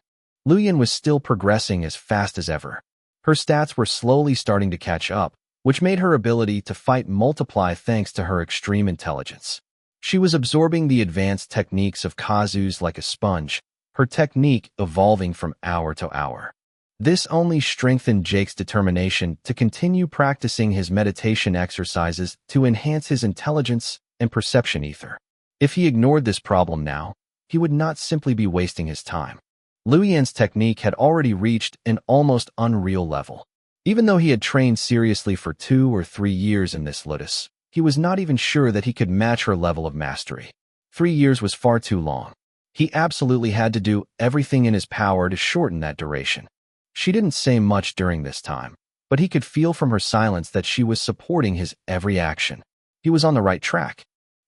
Luyan was still progressing as fast as ever. Her stats were slowly starting to catch up, which made her ability to fight multiply thanks to her extreme intelligence. She was absorbing the advanced techniques of Kazu's like a sponge, her technique evolving from hour to hour. This only strengthened Jake's determination to continue practicing his meditation exercises to enhance his intelligence and perception ether. If he ignored this problem now, he would not simply be wasting his time. Luyan's technique had already reached an almost unreal level. Even though he had trained seriously for 2 or 3 years in this lotus, he was not even sure that he could match her level of mastery. 3 years was far too long. He absolutely had to do everything in his power to shorten that duration. She didn't say much during this time, but he could feel from her silence that she was supporting his every action. He was on the right track.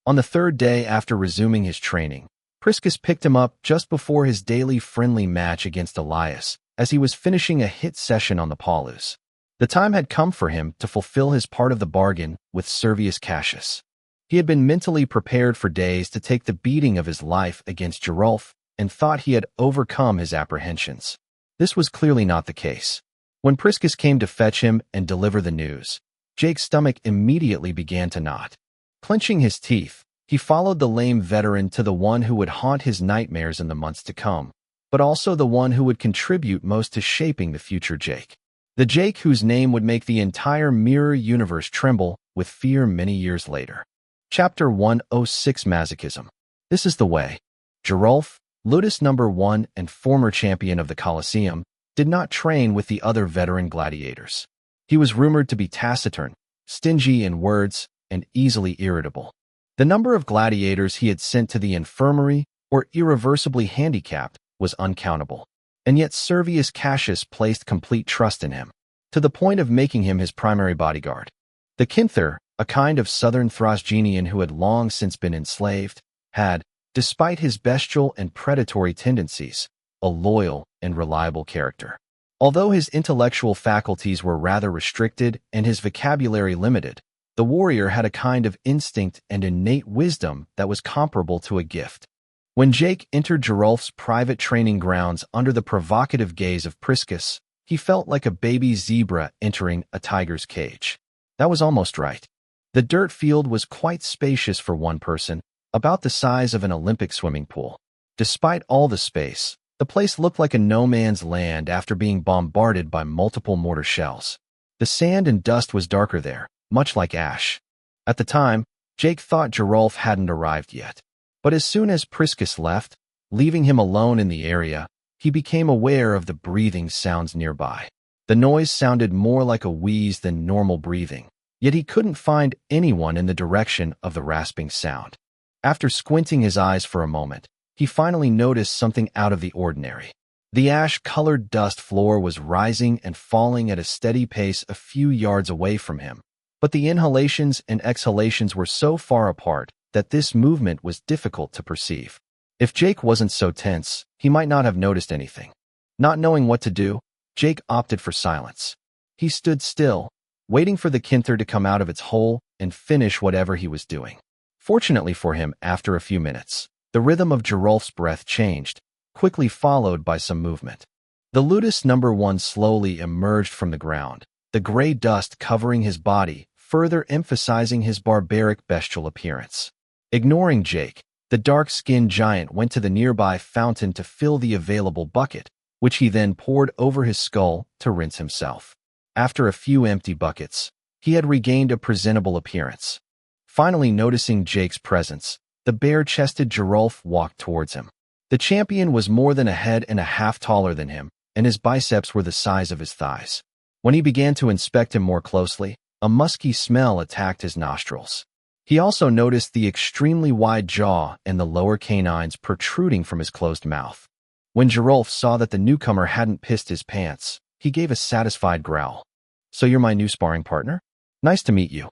On the 3rd day after resuming his training, Priscus picked him up just before his daily friendly match against Elias, as he was finishing a hit session on the Paulus. The time had come for him to fulfill his part of the bargain with Servius Cassius. He had been mentally prepared for days to take the beating of his life against Gerulf and thought he had overcome his apprehensions. This was clearly not the case. When Priscus came to fetch him and deliver the news, Jake's stomach immediately began to knot. Clenching his teeth, he followed the lame veteran to the one who would haunt his nightmares in the months to come, but also the one who would contribute most to shaping the future Jake. The Jake whose name would make the entire mirror universe tremble with fear many years later. Chapter 106 Masochism. This is the way. Gerulf, Ludus number 1 and former champion of the Colosseum, did not train with the other veteran gladiators. He was rumored to be taciturn, stingy in words, and easily irritable. The number of gladiators he had sent to the infirmary or irreversibly handicapped was uncountable. And yet Servius Cassius placed complete trust in him, to the point of making him his primary bodyguard. The Kinther, a kind of southern Thrasgenian who had long since been enslaved, had, despite his bestial and predatory tendencies, a loyal and reliable character. Although his intellectual faculties were rather restricted and his vocabulary limited, the warrior had a kind of instinct and innate wisdom that was comparable to a gift. When Jake entered Geralf's private training grounds under the provocative gaze of Priscus, he felt like a baby zebra entering a tiger's cage. That was almost right. The dirt field was quite spacious for one person, about the size of an Olympic swimming pool. Despite all the space, the place looked like a no-man's land after being bombarded by multiple mortar shells. The sand and dust was darker there, much like ash. At the time, Jake thought Geralf hadn't arrived yet. But as soon as Priscus left, leaving him alone in the area, he became aware of the breathing sounds nearby. The noise sounded more like a wheeze than normal breathing, yet he couldn't find anyone in the direction of the rasping sound. After squinting his eyes for a moment, he finally noticed something out of the ordinary. The ash-colored dust floor was rising and falling at a steady pace a few yards away from him, but the inhalations and exhalations were so far apart that this movement was difficult to perceive. If Jake wasn't so tense, he might not have noticed anything. Not knowing what to do, Jake opted for silence. He stood still, waiting for the kinther to come out of its hole and finish whatever he was doing. Fortunately for him, after a few minutes, the rhythm of Geralf's breath changed, quickly followed by some movement. The Ludus number 1 slowly emerged from the ground, the gray dust covering his body, further emphasizing his barbaric bestial appearance. Ignoring Jake, the dark-skinned giant went to the nearby fountain to fill the available bucket, which he then poured over his skull to rinse himself. After a few empty buckets, he had regained a presentable appearance. Finally noticing Jake's presence, the bare-chested Geralf walked towards him. The champion was more than a head and a half taller than him, and his biceps were the size of his thighs. When he began to inspect him more closely, a musky smell attacked his nostrils. He also noticed the extremely wide jaw and the lower canines protruding from his closed mouth. When Geralf saw that the newcomer hadn't pissed his pants, he gave a satisfied growl. "So you're my new sparring partner? Nice to meet you."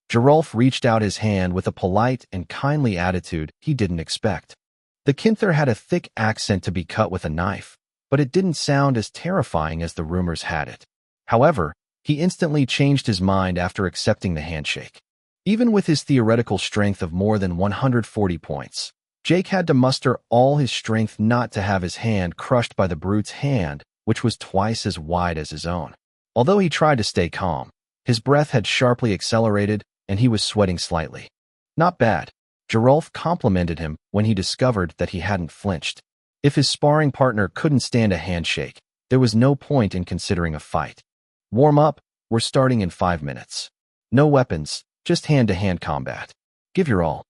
Geralf reached out his hand with a polite and kindly attitude he didn't expect. The kinther had a thick accent to be cut with a knife, but it didn't sound as terrifying as the rumors had it. However, he instantly changed his mind after accepting the handshake. Even with his theoretical strength of more than 140 points, Jake had to muster all his strength not to have his hand crushed by the brute's hand, which was twice as wide as his own. Although he tried to stay calm, his breath had sharply accelerated and he was sweating slightly. Not bad. Geralf complimented him when he discovered that he hadn't flinched. If his sparring partner couldn't stand a handshake, there was no point in considering a fight. "Warm up, we're starting in 5 minutes. No weapons, just hand-to-hand combat. Give your all,"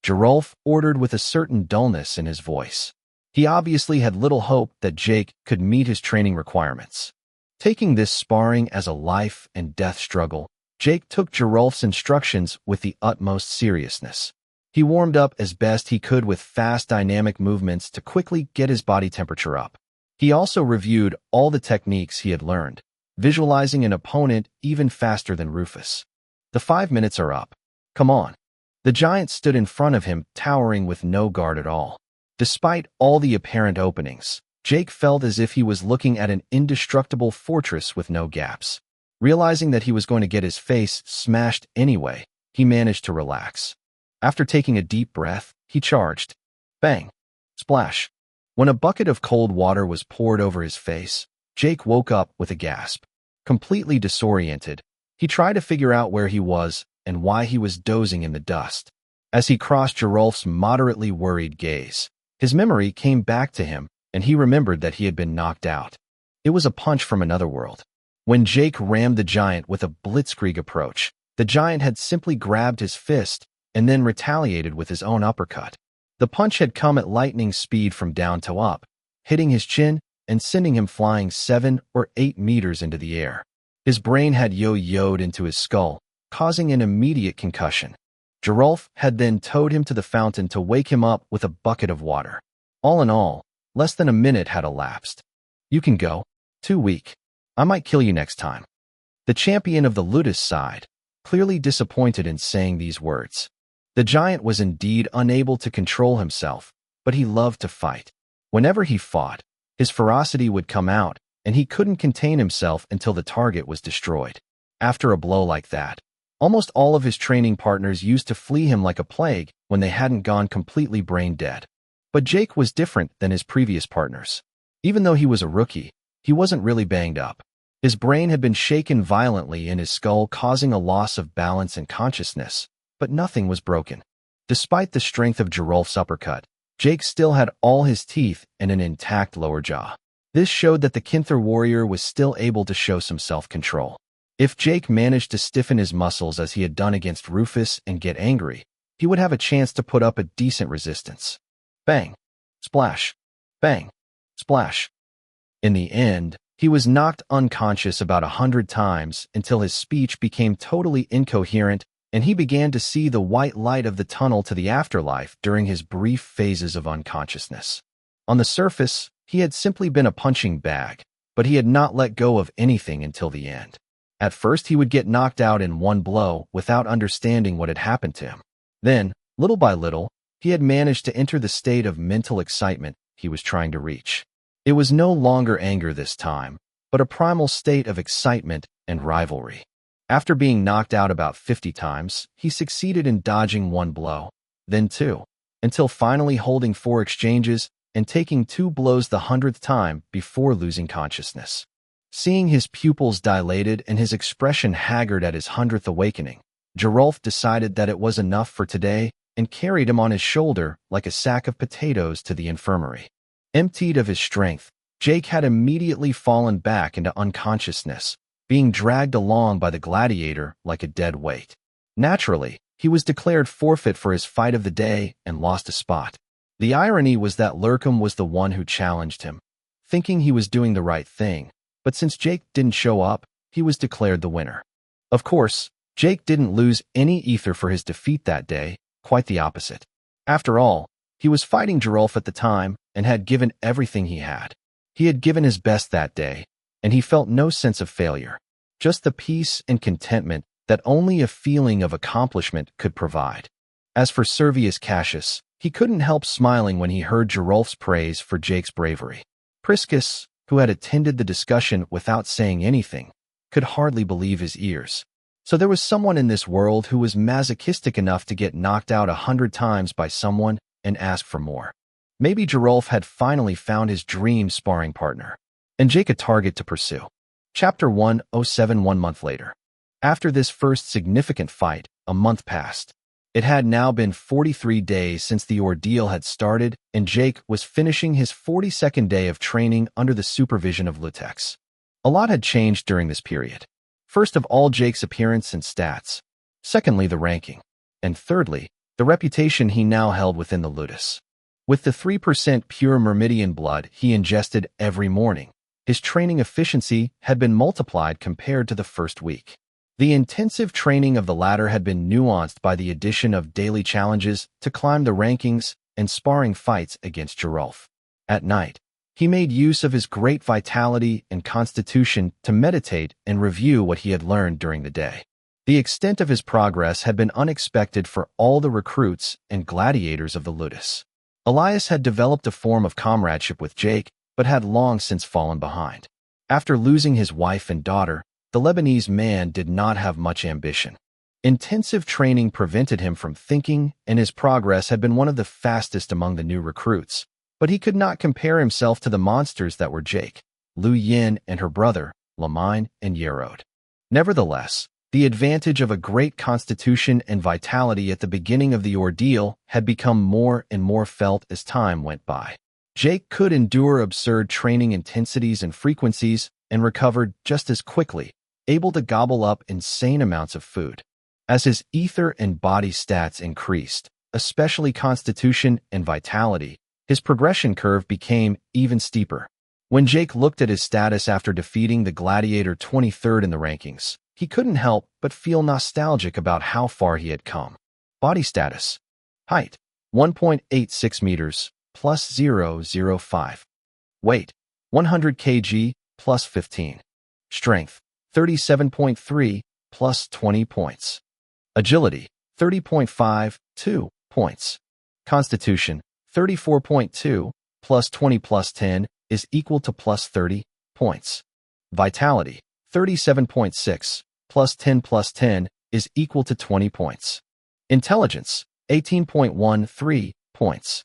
Geralf ordered with a certain dullness in his voice. He obviously had little hope that Jake could meet his training requirements. Taking this sparring as a life-and-death struggle, Jake took Geralf's instructions with the utmost seriousness. He warmed up as best he could with fast dynamic movements to quickly get his body temperature up. He also reviewed all the techniques he had learned, visualizing an opponent even faster than Rufus. "The 5 minutes are up. Come on." The giant stood in front of him, towering with no guard at all. Despite all the apparent openings, Jake felt as if he was looking at an indestructible fortress with no gaps. Realizing that he was going to get his face smashed anyway, he managed to relax. After taking a deep breath, he charged. Bang! Splash! When a bucket of cold water was poured over his face, Jake woke up with a gasp. Completely disoriented, he tried to figure out where he was and why he was dozing in the dust. As he crossed Geralf's moderately worried gaze, his memory came back to him, and he remembered that he had been knocked out. It was a punch from another world. When Jake rammed the giant with a blitzkrieg approach, the giant had simply grabbed his fist and then retaliated with his own uppercut. The punch had come at lightning speed from down to up, hitting his chin and sending him flying 7 or 8 meters into the air. His brain had yo-yoed into his skull, causing an immediate concussion. Geralf had then towed him to the fountain to wake him up with a bucket of water. All in all, less than a minute had elapsed. "You can go. Too weak. I might kill you next time." The champion of the Ludus sighed, clearly disappointed in saying these words. The giant was indeed unable to control himself, but he loved to fight. Whenever he fought, his ferocity would come out, and he couldn't contain himself until the target was destroyed. After a blow like that, almost all of his training partners used to flee him like a plague when they hadn't gone completely brain dead. But Jake was different than his previous partners. Even though he was a rookie, he wasn't really banged up. His brain had been shaken violently in his skull, causing a loss of balance and consciousness, but nothing was broken. Despite the strength of Gerolf's uppercut, Jake still had all his teeth and an intact lower jaw. This showed that the Kinther warrior was still able to show some self-control. If Jake managed to stiffen his muscles as he had done against Rufus and get angry, he would have a chance to put up a decent resistance. Bang! Splash! Bang! Splash! In the end, he was knocked unconscious about 100 times until his speech became totally incoherent and he began to see the white light of the tunnel to the afterlife during his brief phases of unconsciousness. On the surface, he had simply been a punching bag, but he had not let go of anything until the end. At first, he would get knocked out in one blow without understanding what had happened to him. Then, little by little, he had managed to enter the state of mental excitement he was trying to reach. It was no longer anger this time, but a primal state of excitement and rivalry. After being knocked out about 50 times, he succeeded in dodging one blow, then two, until finally holding 4 exchanges and taking 2 blows the 100th time before losing consciousness. Seeing his pupils dilated and his expression haggard at his 100th awakening, Gerolf decided that it was enough for today and carried him on his shoulder like a sack of potatoes to the infirmary. Emptied of his strength, Jake had immediately fallen back into unconsciousness, being dragged along by the gladiator like a dead weight. Naturally, he was declared forfeit for his fight of the day and lost a spot. The irony was that Lurkum was the one who challenged him, thinking he was doing the right thing, but since Jake didn't show up, he was declared the winner. Of course, Jake didn't lose any ether for his defeat that day, quite the opposite. After all, he was fighting Gerolf at the time and had given everything he had. He had given his best that day, and he felt no sense of failure, just the peace and contentment that only a feeling of accomplishment could provide. As for Servius Cassius, he couldn't help smiling when he heard Gerolf's praise for Jake's bravery. Priscus, who had attended the discussion without saying anything, could hardly believe his ears. So there was someone in this world who was masochistic enough to get knocked out 100 times by someone and ask for more. Maybe Gerolf had finally found his dream sparring partner, and Jake a target to pursue. Chapter 107. 1 month later. After this first significant fight, a month passed. It had now been 43 days since the ordeal had started, and Jake was finishing his 42nd day of training under the supervision of Lutex. A lot had changed during this period. First of all, Jake's appearance and stats. Secondly, the ranking. And thirdly, the reputation he now held within the Ludus. With the 3% pure Myrmidian blood he ingested every morning, his training efficiency had been multiplied compared to the first week. The intensive training of the latter had been nuanced by the addition of daily challenges to climb the rankings and sparring fights against Gerolf. At night, he made use of his great vitality and constitution to meditate and review what he had learned during the day. The extent of his progress had been unexpected for all the recruits and gladiators of the Ludus. Elias had developed a form of comradeship with Jake, but had long since fallen behind. After losing his wife and daughter, the Lebanese man did not have much ambition. Intensive training prevented him from thinking, and his progress had been one of the fastest among the new recruits. But he could not compare himself to the monsters that were Jake, Lu Yin and her brother, Lamine and Yerod. Nevertheless, the advantage of a great constitution and vitality at the beginning of the ordeal had become more and more felt as time went by. Jake could endure absurd training intensities and frequencies and recovered just as quickly, able to gobble up insane amounts of food. As his ether and body stats increased, especially constitution and vitality, his progression curve became even steeper. When Jake looked at his status after defeating the gladiator 23rd in the rankings, he couldn't help but feel nostalgic about how far he had come. Body status. Height, 1.86 meters, plus 0.05. Weight, 100 kg, plus 15. Strength, 37.3, plus 20 points. Agility, 30.5, 2 points. Constitution, 34.2, plus 20 plus 10 is equal to plus 30 points. Vitality, 37.6, plus 10 plus 10 is equal to 20 points. Intelligence, 18.13 points.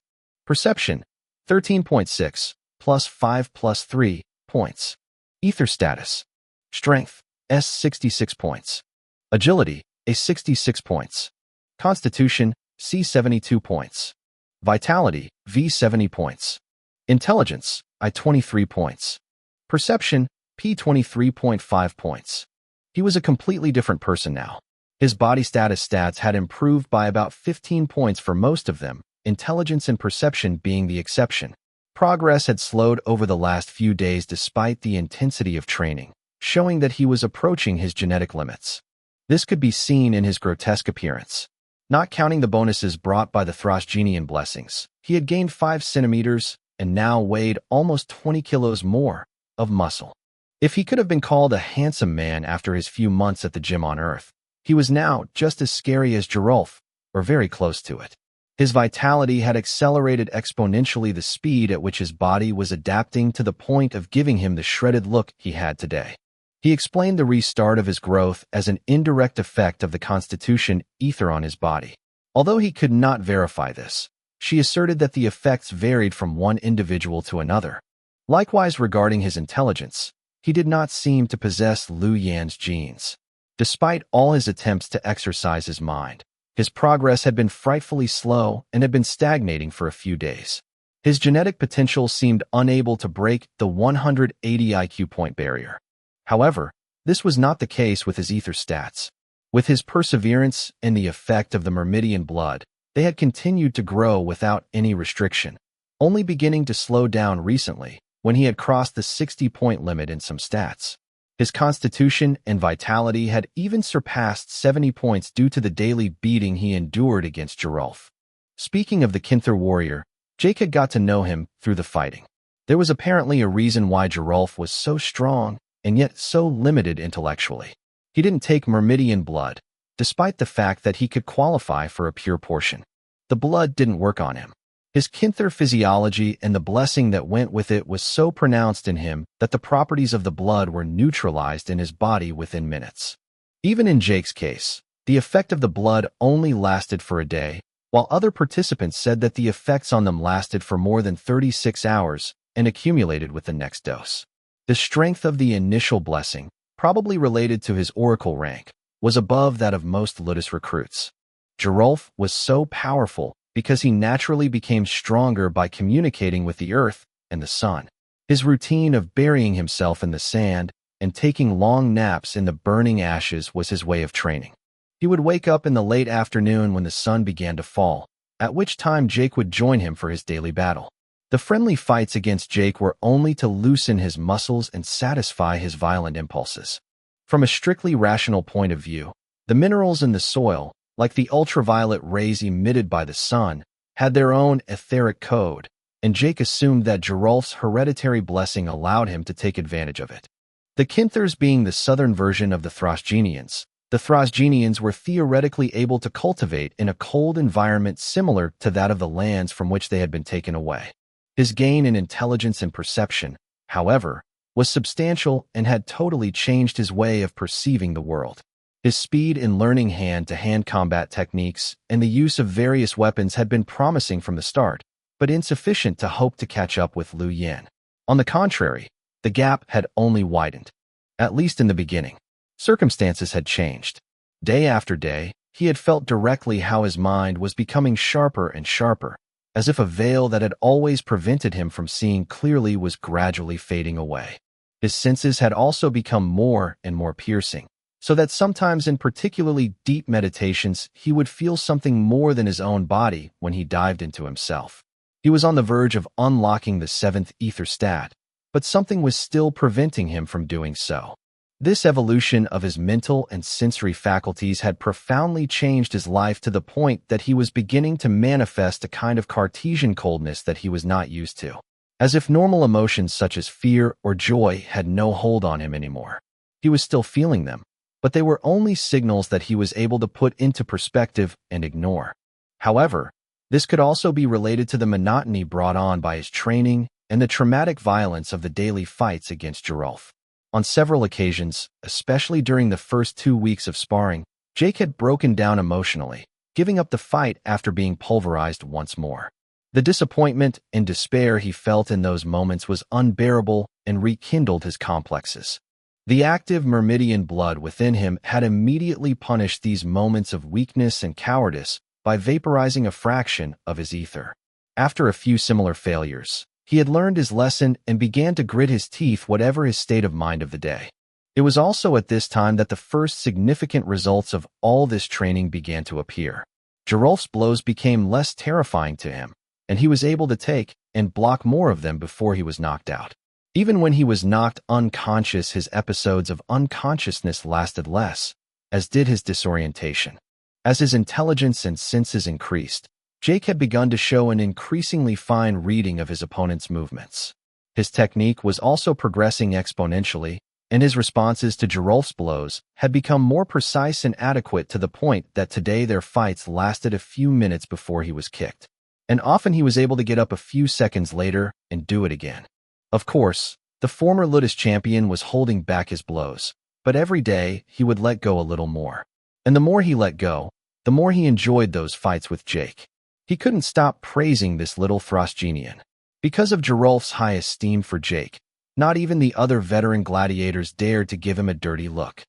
Perception, 13.6, plus 5 plus 3 points. Ether status, strength, S 66 points. Agility, A 66 points. Constitution, C 72 points. Vitality, V 70 points. Intelligence, I 23 points. Perception, P 23.5 points. He was a completely different person now. His body status stats had improved by about 15 points for most of them, intelligence and perception being the exception. Progress had slowed over the last few days despite the intensity of training, showing that he was approaching his genetic limits. This could be seen in his grotesque appearance. Not counting the bonuses brought by the Thrasgenian blessings, he had gained 5 centimeters and now weighed almost 20 kilos more of muscle. If he could have been called a handsome man after his few months at the gym on Earth, he was now just as scary as Gerolf, or very close to it. His vitality had accelerated exponentially the speed at which his body was adapting to the point of giving him the shredded look he had today. He explained the restart of his growth as an indirect effect of the Constitution ether on his body. Although he could not verify this, she asserted that the effects varied from one individual to another. Likewise, regarding his intelligence, he did not seem to possess Lu Yan's genes. Despite all his attempts to exercise his mind, his progress had been frightfully slow and had been stagnating for a few days. His genetic potential seemed unable to break the 180 IQ point barrier. However, this was not the case with his ether stats. With his perseverance and the effect of the Myrmidian blood, they had continued to grow without any restriction, only beginning to slow down recently when he had crossed the 60-point limit in some stats. His constitution and vitality had even surpassed 70 points due to the daily beating he endured against Gerolf. Speaking of the Kinther warrior, Jake had got to know him through the fighting. There was apparently a reason why Gerolf was so strong and yet so limited intellectually. He didn't take Myrmidian blood, despite the fact that he could qualify for a pure portion. The blood didn't work on him. His Kinther physiology and the blessing that went with it was so pronounced in him that the properties of the blood were neutralized in his body within minutes. Even in Jake's case, the effect of the blood only lasted for a day, while other participants said that the effects on them lasted for more than 36 hours and accumulated with the next dose. The strength of the initial blessing, probably related to his oracle rank, was above that of most Ludus recruits. Gerolf was so powerful because he naturally became stronger by communicating with the earth and the sun. His routine of burying himself in the sand and taking long naps in the burning ashes was his way of training. He would wake up in the late afternoon when the sun began to fall, at which time Jake would join him for his daily battle. The friendly fights against Jake were only to loosen his muscles and satisfy his violent impulses. From a strictly rational point of view, the minerals in the soil, like the ultraviolet rays emitted by the sun, had their own etheric code, and Jake assumed that Gerolf's hereditary blessing allowed him to take advantage of it. The Kinthers being the southern version of the Thrasgenians were theoretically able to cultivate in a cold environment similar to that of the lands from which they had been taken away. His gain in intelligence and perception, however, was substantial and had totally changed his way of perceiving the world. His speed in learning hand-to-hand combat techniques and the use of various weapons had been promising from the start, but insufficient to hope to catch up with Lu Yan. On the contrary, the gap had only widened, at least in the beginning. Circumstances had changed. Day after day, he had felt directly how his mind was becoming sharper and sharper, as if a veil that had always prevented him from seeing clearly was gradually fading away. His senses had also become more and more piercing, so that sometimes in particularly deep meditations he would feel something more than his own body when he dived into himself. He was on the verge of unlocking the 7th ether stat, but something was still preventing him from doing so. This evolution of his mental and sensory faculties had profoundly changed his life to the point that he was beginning to manifest a kind of Cartesian coldness that he was not used to, as if normal emotions such as fear or joy had no hold on him anymore. He was still feeling them, but they were only signals that he was able to put into perspective and ignore. However, this could also be related to the monotony brought on by his training and the traumatic violence of the daily fights against Gerolf. On several occasions, especially during the first 2 weeks of sparring, Jake had broken down emotionally, giving up the fight after being pulverized once more. The disappointment and despair he felt in those moments was unbearable and rekindled his complexes. The active Myrmidian blood within him had immediately punished these moments of weakness and cowardice by vaporizing a fraction of his ether. After a few similar failures, he had learned his lesson and began to grit his teeth whatever his state of mind of the day. It was also at this time that the first significant results of all this training began to appear. Gerolf's blows became less terrifying to him, and he was able to take and block more of them before he was knocked out. Even when he was knocked unconscious, his episodes of unconsciousness lasted less, as did his disorientation. As his intelligence and senses increased, Jake had begun to show an increasingly fine reading of his opponent's movements. His technique was also progressing exponentially, and his responses to Gerolf's blows had become more precise and adequate to the point that today their fights lasted a few minutes before he was kicked. And often he was able to get up a few seconds later and do it again. Of course, the former Ludus champion was holding back his blows, but every day he would let go a little more. And the more he let go, the more he enjoyed those fights with Jake. He couldn't stop praising this little Throstgenian. Because of Gerolf's high esteem for Jake, not even the other veteran gladiators dared to give him a dirty look.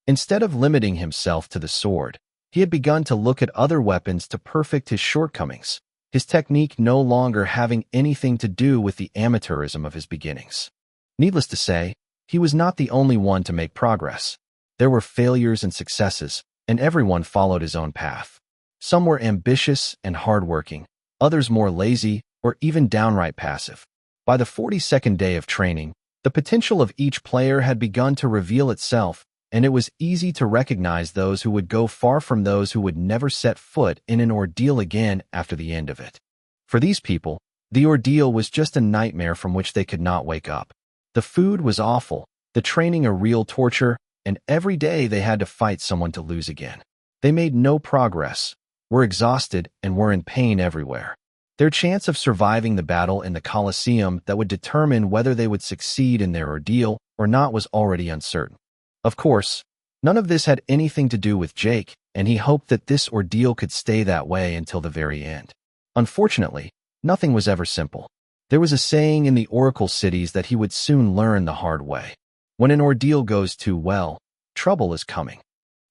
Instead of limiting himself to the sword, he had begun to look at other weapons to perfect his shortcomings, his technique no longer having anything to do with the amateurism of his beginnings. Needless to say, he was not the only one to make progress. There were failures and successes, and everyone followed his own path. Some were ambitious and hardworking, others more lazy or even downright passive. By the 42nd day of training, the potential of each player had begun to reveal itself, and it was easy to recognize those who would go far from those who would never set foot in an ordeal again after the end of it. For these people, the ordeal was just a nightmare from which they could not wake up. The food was awful, the training a real torture, and every day they had to fight someone to lose again. They made no progress, were exhausted, and were in pain everywhere. Their chance of surviving the battle in the Colosseum that would determine whether they would succeed in their ordeal or not was already uncertain. Of course, none of this had anything to do with Jake, and he hoped that this ordeal could stay that way until the very end. Unfortunately, nothing was ever simple. There was a saying in the Oracle cities that he would soon learn the hard way. When an ordeal goes too well, trouble is coming.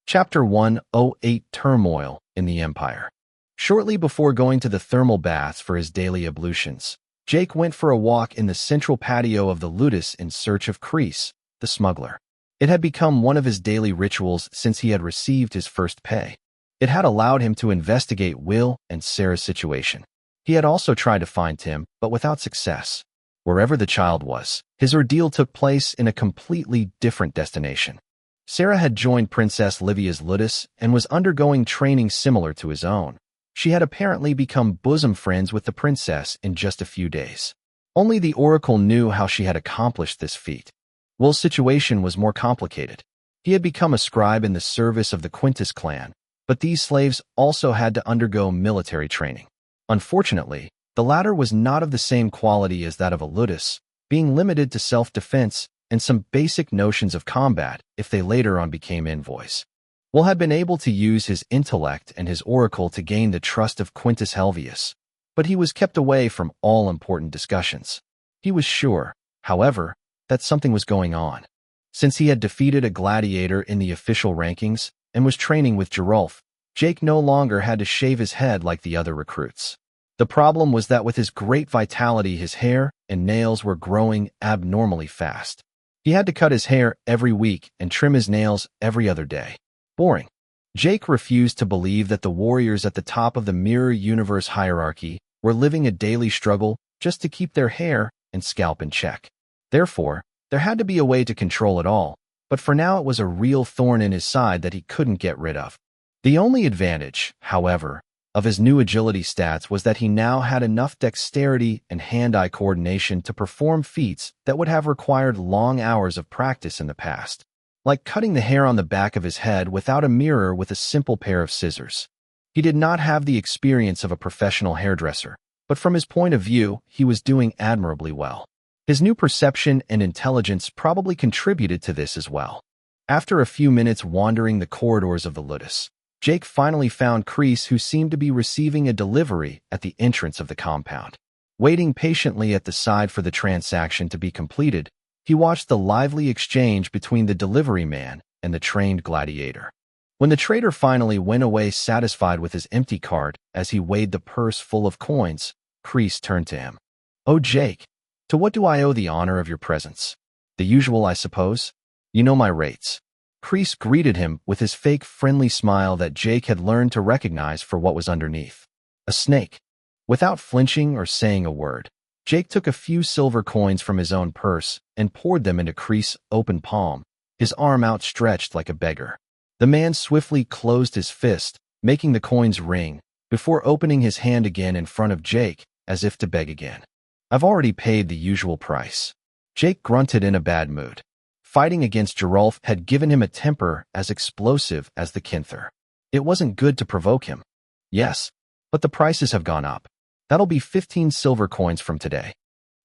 Chapter 108: Turmoil in the Empire. Shortly before going to the thermal baths for his daily ablutions, Jake went for a walk in the central patio of the Ludus in search of Kreese, the smuggler. It had become one of his daily rituals since he had received his first pay. It had allowed him to investigate Will and Sarah's situation. He had also tried to find Tim, but without success. Wherever the child was, his ordeal took place in a completely different destination. Sarah had joined Princess Livia's Ludus and was undergoing training similar to his own. She had apparently become bosom friends with the princess in just a few days. Only the Oracle knew how she had accomplished this feat. Will's situation was more complicated. He had become a scribe in the service of the Quintus clan, but these slaves also had to undergo military training. Unfortunately, the latter was not of the same quality as that of a Ludus, being limited to self-defense and some basic notions of combat if they later on became envoys. Will had been able to use his intellect and his oracle to gain the trust of Quintus Helvius, but he was kept away from all important discussions. He was sure, however, that something was going on. Since he had defeated a gladiator in the official rankings and was training with Gerolf, Jake no longer had to shave his head like the other recruits. The problem was that with his great vitality, his hair and nails were growing abnormally fast. He had to cut his hair every week and trim his nails every other day. Boring. Jake refused to believe that the warriors at the top of the mirror universe hierarchy were living a daily struggle just to keep their hair and scalp in check. Therefore, there had to be a way to control it all, but for now it was a real thorn in his side that he couldn't get rid of. The only advantage, however, of his new agility stats was that he now had enough dexterity and hand-eye coordination to perform feats that would have required long hours of practice in the past, like cutting the hair on the back of his head without a mirror with a simple pair of scissors. He did not have the experience of a professional hairdresser, but from his point of view, he was doing admirably well. His new perception and intelligence probably contributed to this as well. After a few minutes wandering the corridors of the Ludus, Jake finally found Kreese, who seemed to be receiving a delivery at the entrance of the compound. Waiting patiently at the side for the transaction to be completed, he watched the lively exchange between the delivery man and the trained gladiator. When the trader finally went away satisfied with his empty cart as he weighed the purse full of coins, Kreese turned to him. "Oh, Jake, to what do I owe the honor of your presence? The usual, I suppose? You know my rates." Kreese greeted him with his fake friendly smile that Jake had learned to recognize for what was underneath. A snake. Without flinching or saying a word, Jake took a few silver coins from his own purse and poured them into Kreese's open palm, his arm outstretched like a beggar. The man swiftly closed his fist, making the coins ring, before opening his hand again in front of Jake, as if to beg again. "I've already paid the usual price." Jake grunted in a bad mood. Fighting against Geralf had given him a temper as explosive as the Kinther. It wasn't good to provoke him. "Yes, but the prices have gone up. That'll be 15 silver coins from today."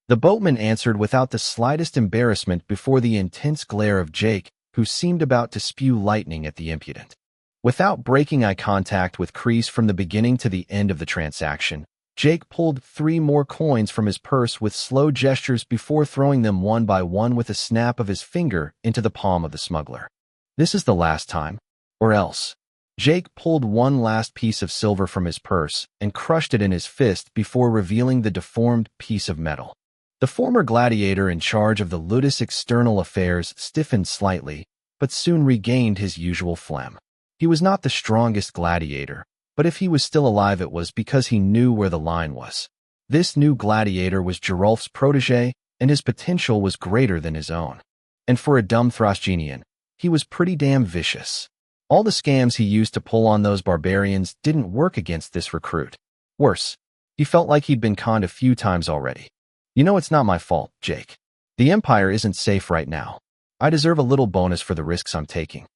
The boatman answered without the slightest embarrassment before the intense glare of Jake, who seemed about to spew lightning at the impudent. Without breaking eye contact with Kreese from the beginning to the end of the transaction, Jake pulled 3 more coins from his purse with slow gestures before throwing them one by one with a snap of his finger into the palm of the smuggler. "This is the last time, or else." Jake pulled one last piece of silver from his purse and crushed it in his fist before revealing the deformed piece of metal. The former gladiator in charge of the Ludus external affairs stiffened slightly, but soon regained his usual phlegm. He was not the strongest gladiator, but if he was still alive it was because he knew where the line was. This new gladiator was Geralf's protege, and his potential was greater than his own. And for a dumb Thrasgenian, he was pretty damn vicious. All the scams he used to pull on those barbarians didn't work against this recruit. Worse, he felt like he'd been conned a few times already. "You know it's not my fault, Jake. The Empire isn't safe right now. I deserve a little bonus for the risks I'm taking.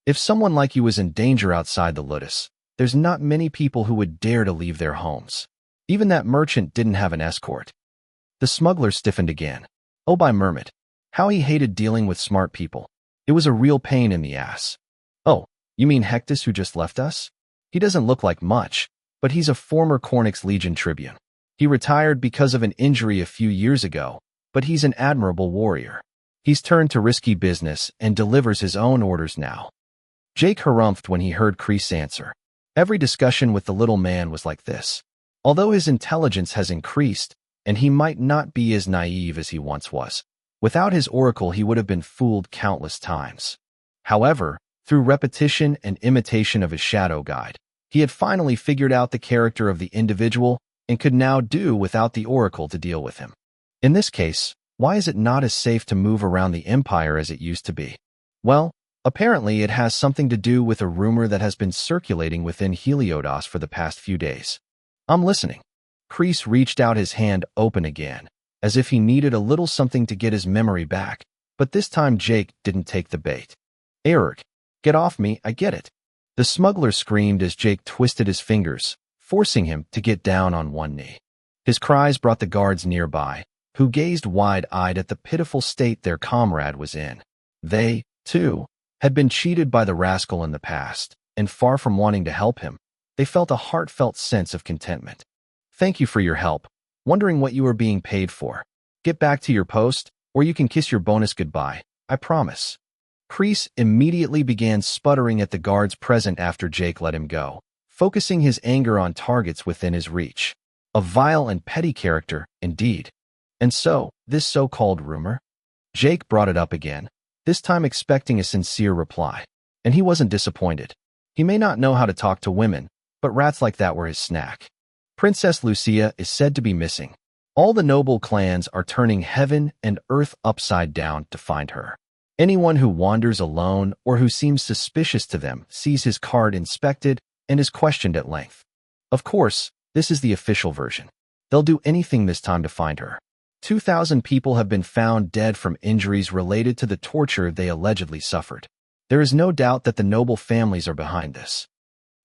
If someone like you was in danger outside the Ludus, there's not many people who would dare to leave their homes. Even that merchant didn't have an escort." The smuggler stiffened again. Oh, by Mermit, how he hated dealing with smart people. It was a real pain in the ass. "Oh, you mean Hectus who just left us? He doesn't look like much, but he's a former Cornyx Legion tribune. He retired because of an injury a few years ago, but he's an admirable warrior. He's turned to risky business and delivers his own orders now." Jake harumphed when he heard Kreese's answer. Every discussion with the little man was like this. Although his intelligence has increased, and he might not be as naive as he once was, without his oracle he would have been fooled countless times. However, through repetition and imitation of his shadow guide, he had finally figured out the character of the individual and could now do without the oracle to deal with him. In this case, why is it not as safe to move around the Empire as it used to be? Well, apparently it has something to do with a rumor that has been circulating within Heliodus for the past few days. "I'm listening." Kreese reached out his hand open again, as if he needed a little something to get his memory back, but this time Jake didn't take the bait. "Eric, get off me, I get it." The smuggler screamed as Jake twisted his fingers, forcing him to get down on one knee. His cries brought the guards nearby, who gazed wide-eyed at the pitiful state their comrade was in. They, too, had been cheated by the rascal in the past, and far from wanting to help him, they felt a heartfelt sense of contentment. "Thank you for your help. Wondering what you are being paid for. Get back to your post, or you can kiss your bonus goodbye, I promise." Kreese immediately began sputtering at the guards present after Jake let him go, focusing his anger on targets within his reach. A vile and petty character, indeed. And so, this so-called rumor? Jake brought it up again, this time expecting a sincere reply. And he wasn't disappointed. He may not know how to talk to women, but rats like that were his snack. Princess Lucia is said to be missing. All the noble clans are turning heaven and earth upside down to find her. Anyone who wanders alone or who seems suspicious to them sees his card inspected and is questioned at length. Of course, this is the official version. They'll do anything this time to find her. 2,000 people have been found dead from injuries related to the torture they allegedly suffered. There is no doubt that the noble families are behind this.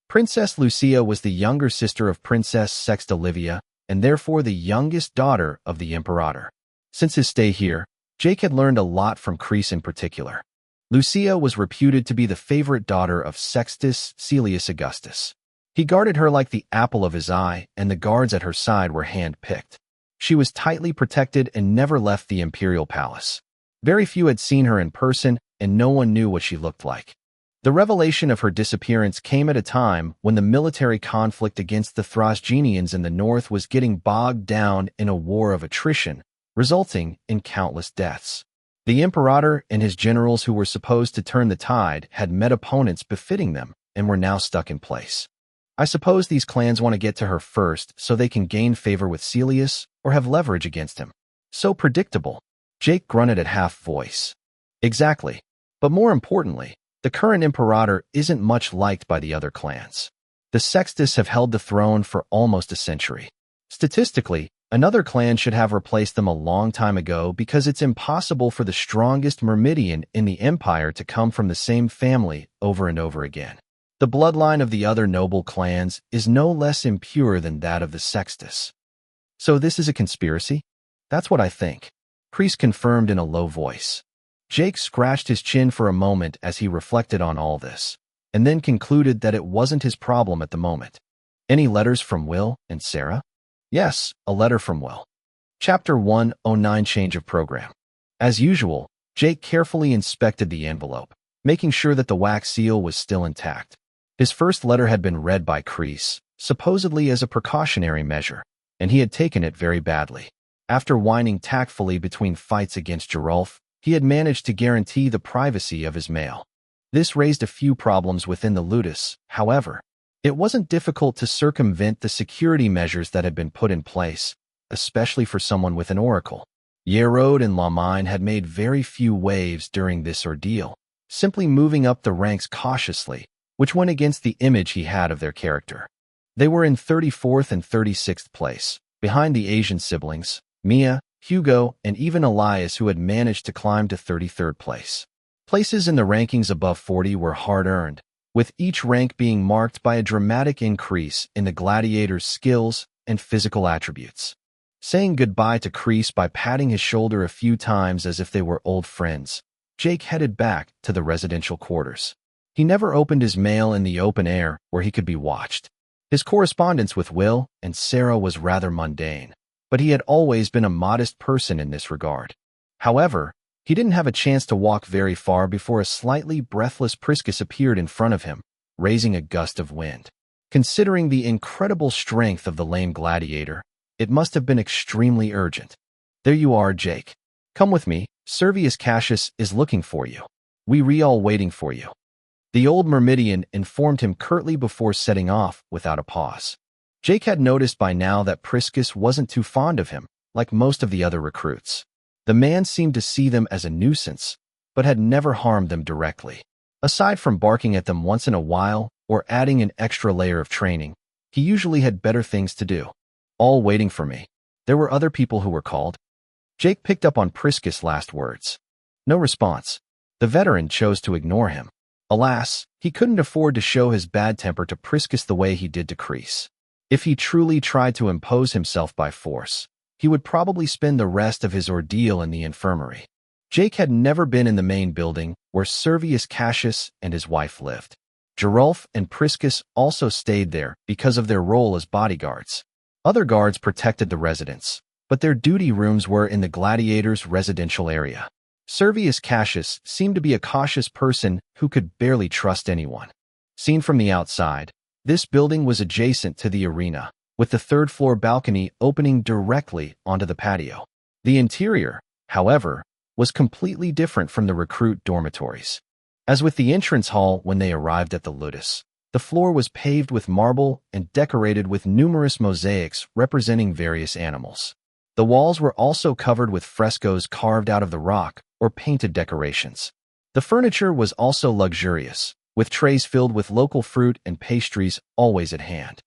Princess Lucia was the younger sister of Princess Sexta Livia, and therefore the youngest daughter of the Imperator. Since his stay here, Jake had learned a lot from Kreese in particular. Lucia was reputed to be the favorite daughter of Sextus Caelius Augustus. He guarded her like the apple of his eye, and the guards at her side were hand-picked. She was tightly protected and never left the imperial palace. Very few had seen her in person, and no one knew what she looked like. The revelation of her disappearance came at a time when the military conflict against the Thrasgenians in the north was getting bogged down in a war of attrition, resulting in countless deaths. The Imperator and his generals who were supposed to turn the tide had met opponents befitting them and were now stuck in place. I suppose these clans want to get to her first so they can gain favor with Caelius or have leverage against him. So predictable. Jake grunted at half voice. Exactly. But more importantly, the current Imperator isn't much liked by the other clans. The Sextus have held the throne for almost a century. Statistically, another clan should have replaced them a long time ago because it's impossible for the strongest Myrmidian in the empire to come from the same family over and over again. The bloodline of the other noble clans is no less impure than that of the Sextus. So this is a conspiracy? That's what I think. Priest confirmed in a low voice. Jake scratched his chin for a moment as he reflected on all this, and then concluded that it wasn't his problem at the moment. Any letters from Will and Sarah? Yes, a letter from Will. Chapter 109 Change of Program. As usual, Jake carefully inspected the envelope, making sure that the wax seal was still intact. His first letter had been read by Kreese, supposedly as a precautionary measure, and he had taken it very badly. After whining tactfully between fights against Gerulf, he had managed to guarantee the privacy of his mail. This raised a few problems within the Ludus, however. It wasn't difficult to circumvent the security measures that had been put in place, especially for someone with an oracle. Yerode and Lamine had made very few waves during this ordeal, simply moving up the ranks cautiously, which went against the image he had of their character. They were in 34th and 36th place, behind the Asian siblings, Mia, Hugo, and even Elias, who had managed to climb to 33rd place. Places in the rankings above 40 were hard-earned, with each rank being marked by a dramatic increase in the gladiator's skills and physical attributes. Saying goodbye to Kreese by patting his shoulder a few times as if they were old friends, Jake headed back to the residential quarters. He never opened his mail in the open air where he could be watched. His correspondence with Will and Sarah was rather mundane, but he had always been a modest person in this regard. However, he didn't have a chance to walk very far before a slightly breathless Priscus appeared in front of him, raising a gust of wind. Considering the incredible strength of the lame gladiator, it must have been extremely urgent. There you are, Jake. Come with me. Servius Cassius is looking for you. We're all waiting for you. The old Myrmidian informed him curtly before setting off without a pause. Jake had noticed by now that Priscus wasn't too fond of him, like most of the other recruits. The man seemed to see them as a nuisance, but had never harmed them directly. Aside from barking at them once in a while or adding an extra layer of training, he usually had better things to do. All waiting for me. There were other people who were called. Jake picked up on Priscus' last words. No response. The veteran chose to ignore him. Alas, he couldn't afford to show his bad temper to Priscus the way he did to Kreese. If he truly tried to impose himself by force, he would probably spend the rest of his ordeal in the infirmary. Jake had never been in the main building where Servius Cassius and his wife lived. Gerulf and Priscus also stayed there because of their role as bodyguards. Other guards protected the residents, but their duty rooms were in the gladiators' residential area. Servius Cassius seemed to be a cautious person who could barely trust anyone. Seen from the outside, this building was adjacent to the arena, with the third-floor balcony opening directly onto the patio. The interior, however, was completely different from the recruit dormitories. As with the entrance hall when they arrived at the Ludus, the floor was paved with marble and decorated with numerous mosaics representing various animals. The walls were also covered with frescoes carved out of the rock or painted decorations. The furniture was also luxurious, with trays filled with local fruit and pastries always at hand.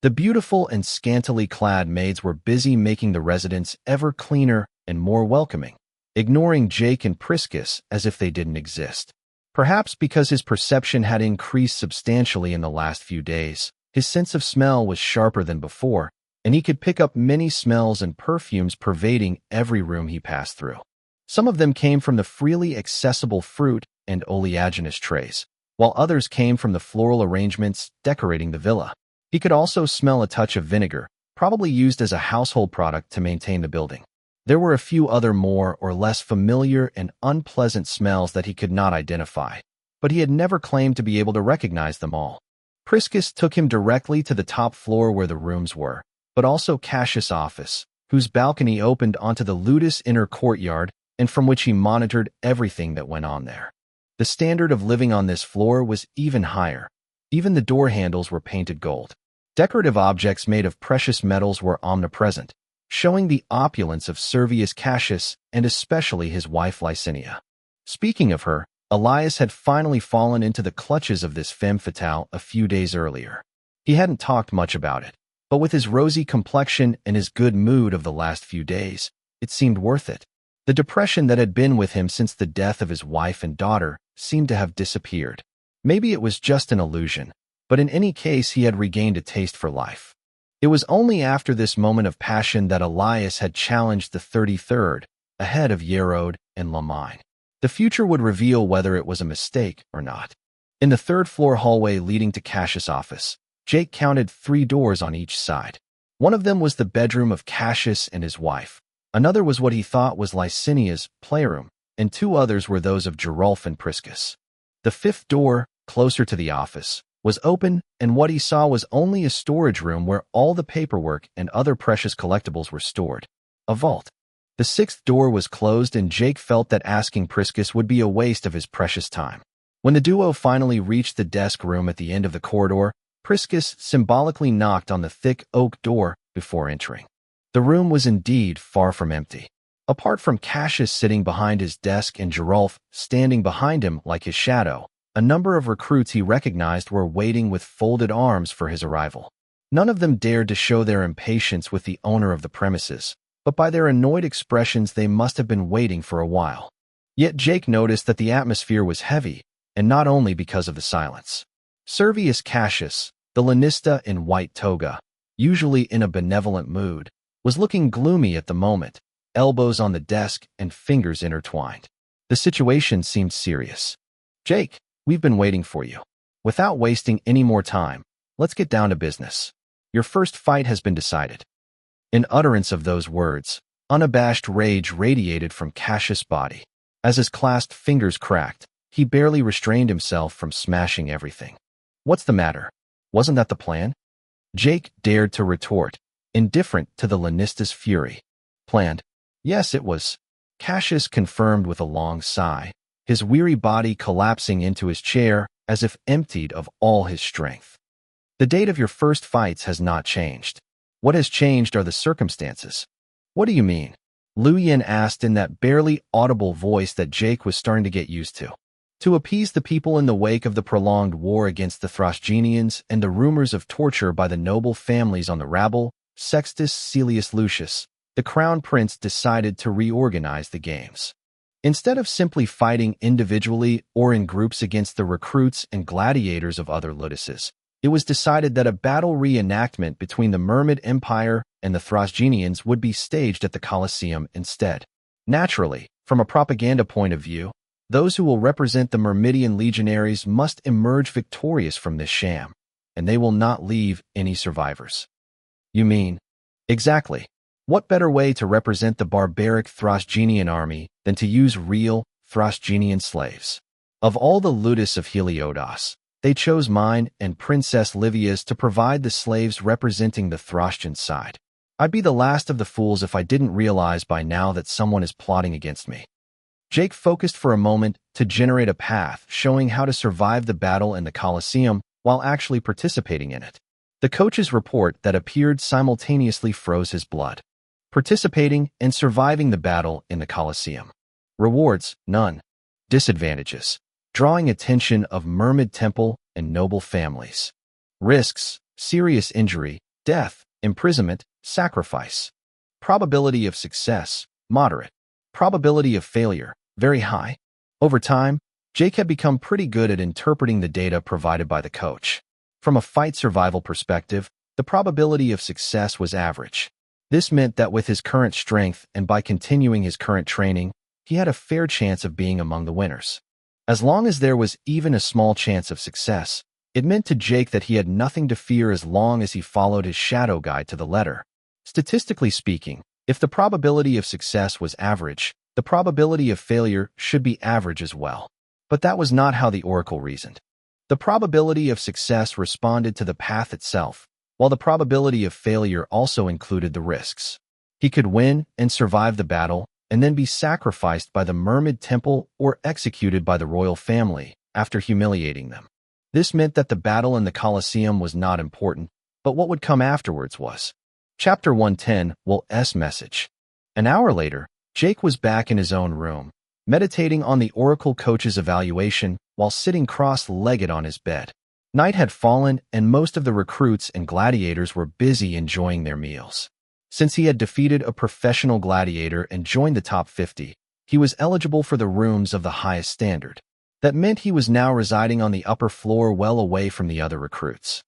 The beautiful and scantily clad maids were busy making the residence ever cleaner and more welcoming, ignoring Jake and Priscus as if they didn't exist. Perhaps because his perception had increased substantially in the last few days, his sense of smell was sharper than before, and he could pick up many smells and perfumes pervading every room he passed through. Some of them came from the freely accessible fruit and oleaginous trays, while others came from the floral arrangements decorating the villa. He could also smell a touch of vinegar, probably used as a household product to maintain the building. There were a few other more or less familiar and unpleasant smells that he could not identify, but he had never claimed to be able to recognize them all. Priscus took him directly to the top floor where the rooms were, but also Cassius' office, whose balcony opened onto the Ludus inner courtyard and from which he monitored everything that went on there. The standard of living on this floor was even higher. Even the door handles were painted gold. Decorative objects made of precious metals were omnipresent, showing the opulence of Servius Cassius and especially his wife Licinia. Speaking of her, Elias had finally fallen into the clutches of this femme fatale a few days earlier. He hadn't talked much about it, but with his rosy complexion and his good mood of the last few days, it seemed worth it. The depression that had been with him since the death of his wife and daughter seemed to have disappeared. Maybe it was just an illusion, but in any case he had regained a taste for life. It was only after this moment of passion that Elias had challenged the 33rd, ahead of Yerode and Lamine. The future would reveal whether it was a mistake or not. In the third-floor hallway leading to Cassius' office, Jake counted 3 doors on each side. One of them was the bedroom of Cassius and his wife. Another was what he thought was Licinia's playroom, and 2 others were those of Gerulf and Priscus. The 5th door, closer to the office, was open, and what he saw was only a storage room where all the paperwork and other precious collectibles were stored. A vault. The 6th door was closed, and Jake felt that asking Priscus would be a waste of his precious time. When the duo finally reached the desk room at the end of the corridor, Priscus symbolically knocked on the thick oak door before entering. The room was indeed far from empty. Apart from Cassius sitting behind his desk and Gerulf standing behind him like his shadow, a number of recruits he recognized were waiting with folded arms for his arrival. None of them dared to show their impatience with the owner of the premises, but by their annoyed expressions they must have been waiting for a while. Yet Jake noticed that the atmosphere was heavy, and not only because of the silence. Servius Cassius, the lanista in white toga, usually in a benevolent mood, was looking gloomy at the moment, elbows on the desk and fingers intertwined. The situation seemed serious. "Jake, we've been waiting for you. Without wasting any more time, let's get down to business. Your first fight has been decided." In utterance of those words, unabashed rage radiated from Cassius' body. As his clasped fingers cracked, he barely restrained himself from smashing everything. "What's the matter? Wasn't that the plan?" Jake dared to retort, indifferent to the Lanista's fury. "Planned? Yes, it was," Cassius confirmed with a long sigh, his weary body collapsing into his chair as if emptied of all his strength. "The date of your first fights has not changed. What has changed are the circumstances." "What do you mean?" Lu Yin asked in that barely audible voice that Jake was starting to get used to. To appease the people in the wake of the prolonged war against the Thrasgenians and the rumors of torture by the noble families on the rabble, Sextus Caelius Lucius, the crown prince decided to reorganize the games. Instead of simply fighting individually or in groups against the recruits and gladiators of other Luduses, it was decided that a battle reenactment between the Mermid Empire and the Thrasgenians would be staged at the Colosseum instead. Naturally, from a propaganda point of view, those who will represent the Myrmidian legionaries must emerge victorious from this sham, and they will not leave any survivors. "You mean?" "Exactly. What better way to represent the barbaric Thrasgenian army than to use real Thrasgenian slaves? Of all the Ludus of Heliodos, they chose mine and Princess Livia's to provide the slaves representing the Thracian side. I'd be the last of the fools if I didn't realize by now that someone is plotting against me." Jake focused for a moment to generate a path showing how to survive the battle in the Colosseum while actually participating in it. The coach's report that appeared simultaneously froze his blood. Participating and surviving the battle in the Colosseum. Rewards, none. Disadvantages, drawing attention of Mermid temple and noble families. Risks, serious injury, death, imprisonment, sacrifice. Probability of success, moderate. Probability of failure, very high. Over time, Jake had become pretty good at interpreting the data provided by the coach. From a fight survival perspective, the probability of success was average. This meant that with his current strength and by continuing his current training, he had a fair chance of being among the winners. As long as there was even a small chance of success, it meant to Jake that he had nothing to fear as long as he followed his shadow guide to the letter. Statistically speaking, if the probability of success was average, the probability of failure should be average as well. But that was not how the oracle reasoned. The probability of success responded to the path itself, while the probability of failure also included the risks. He could win and survive the battle, and then be sacrificed by the Mermaid Temple or executed by the royal family after humiliating them. This meant that the battle in the Colosseum was not important, but what would come afterwards was. Chapter 110, Will's Message. An hour later, Jake was back in his own room, meditating on the Oracle coach's evaluation while sitting cross-legged on his bed. Night had fallen, and most of the recruits and gladiators were busy enjoying their meals. Since he had defeated a professional gladiator and joined the top 50, he was eligible for the rooms of the highest standard. That meant he was now residing on the upper floor well away from the other recruits.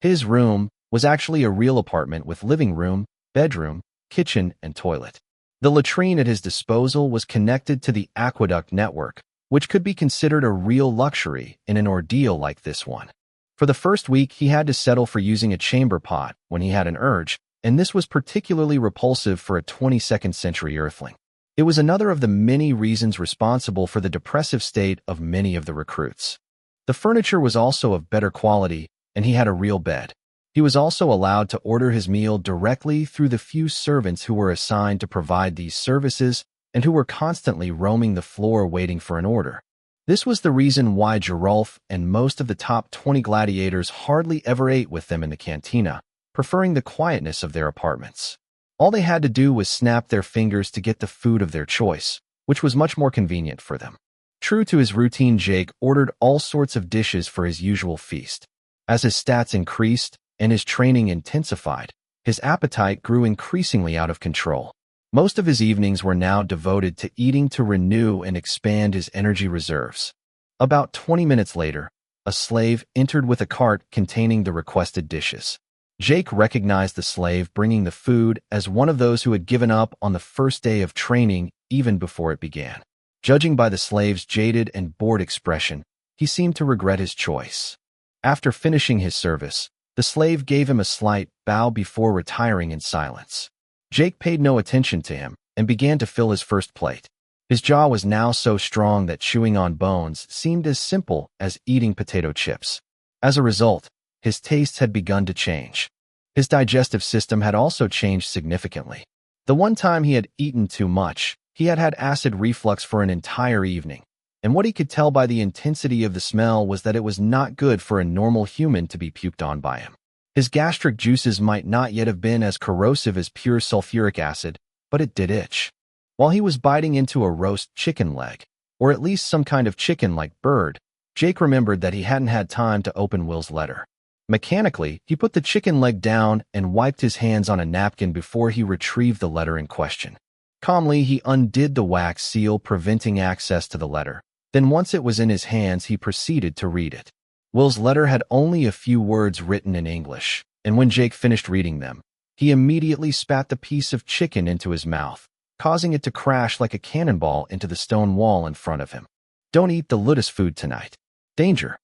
His room was actually a real apartment with living room, bedroom, kitchen, and toilet. The latrine at his disposal was connected to the aqueduct network, which could be considered a real luxury in an ordeal like this one. For the first week, he had to settle for using a chamber pot when he had an urge, and this was particularly repulsive for a 22nd century earthling. It was another of the many reasons responsible for the depressive state of many of the recruits. The furniture was also of better quality, and he had a real bed. He was also allowed to order his meal directly through the few servants who were assigned to provide these services and who were constantly roaming the floor waiting for an order. This was the reason why Geralf and most of the top 20 gladiators hardly ever ate with them in the cantina, preferring the quietness of their apartments. All they had to do was snap their fingers to get the food of their choice, which was much more convenient for them. True to his routine, Jake ordered all sorts of dishes for his usual feast. As his stats increased and his training intensified, his appetite grew increasingly out of control. Most of his evenings were now devoted to eating to renew and expand his energy reserves. About 20 minutes later, a slave entered with a cart containing the requested dishes. Jake recognized the slave bringing the food as one of those who had given up on the first day of training even before it began. Judging by the slave's jaded and bored expression, he seemed to regret his choice. After finishing his service, the slave gave him a slight bow before retiring in silence. Jake paid no attention to him and began to fill his first plate. His jaw was now so strong that chewing on bones seemed as simple as eating potato chips. As a result, his tastes had begun to change. His digestive system had also changed significantly. The one time he had eaten too much, he had had acid reflux for an entire evening, and what he could tell by the intensity of the smell was that it was not good for a normal human to be puked on by him. His gastric juices might not yet have been as corrosive as pure sulfuric acid, but it did itch. While he was biting into a roast chicken leg, or at least some kind of chicken-like bird, Jake remembered that he hadn't had time to open Will's letter. Mechanically, he put the chicken leg down and wiped his hands on a napkin before he retrieved the letter in question. Calmly, he undid the wax seal preventing access to the letter. Then once it was in his hands, he proceeded to read it. Will's letter had only a few words written in English, and when Jake finished reading them, he immediately spat the piece of chicken into his mouth, causing it to crash like a cannonball into the stone wall in front of him. Don't eat the lotus food tonight. Danger.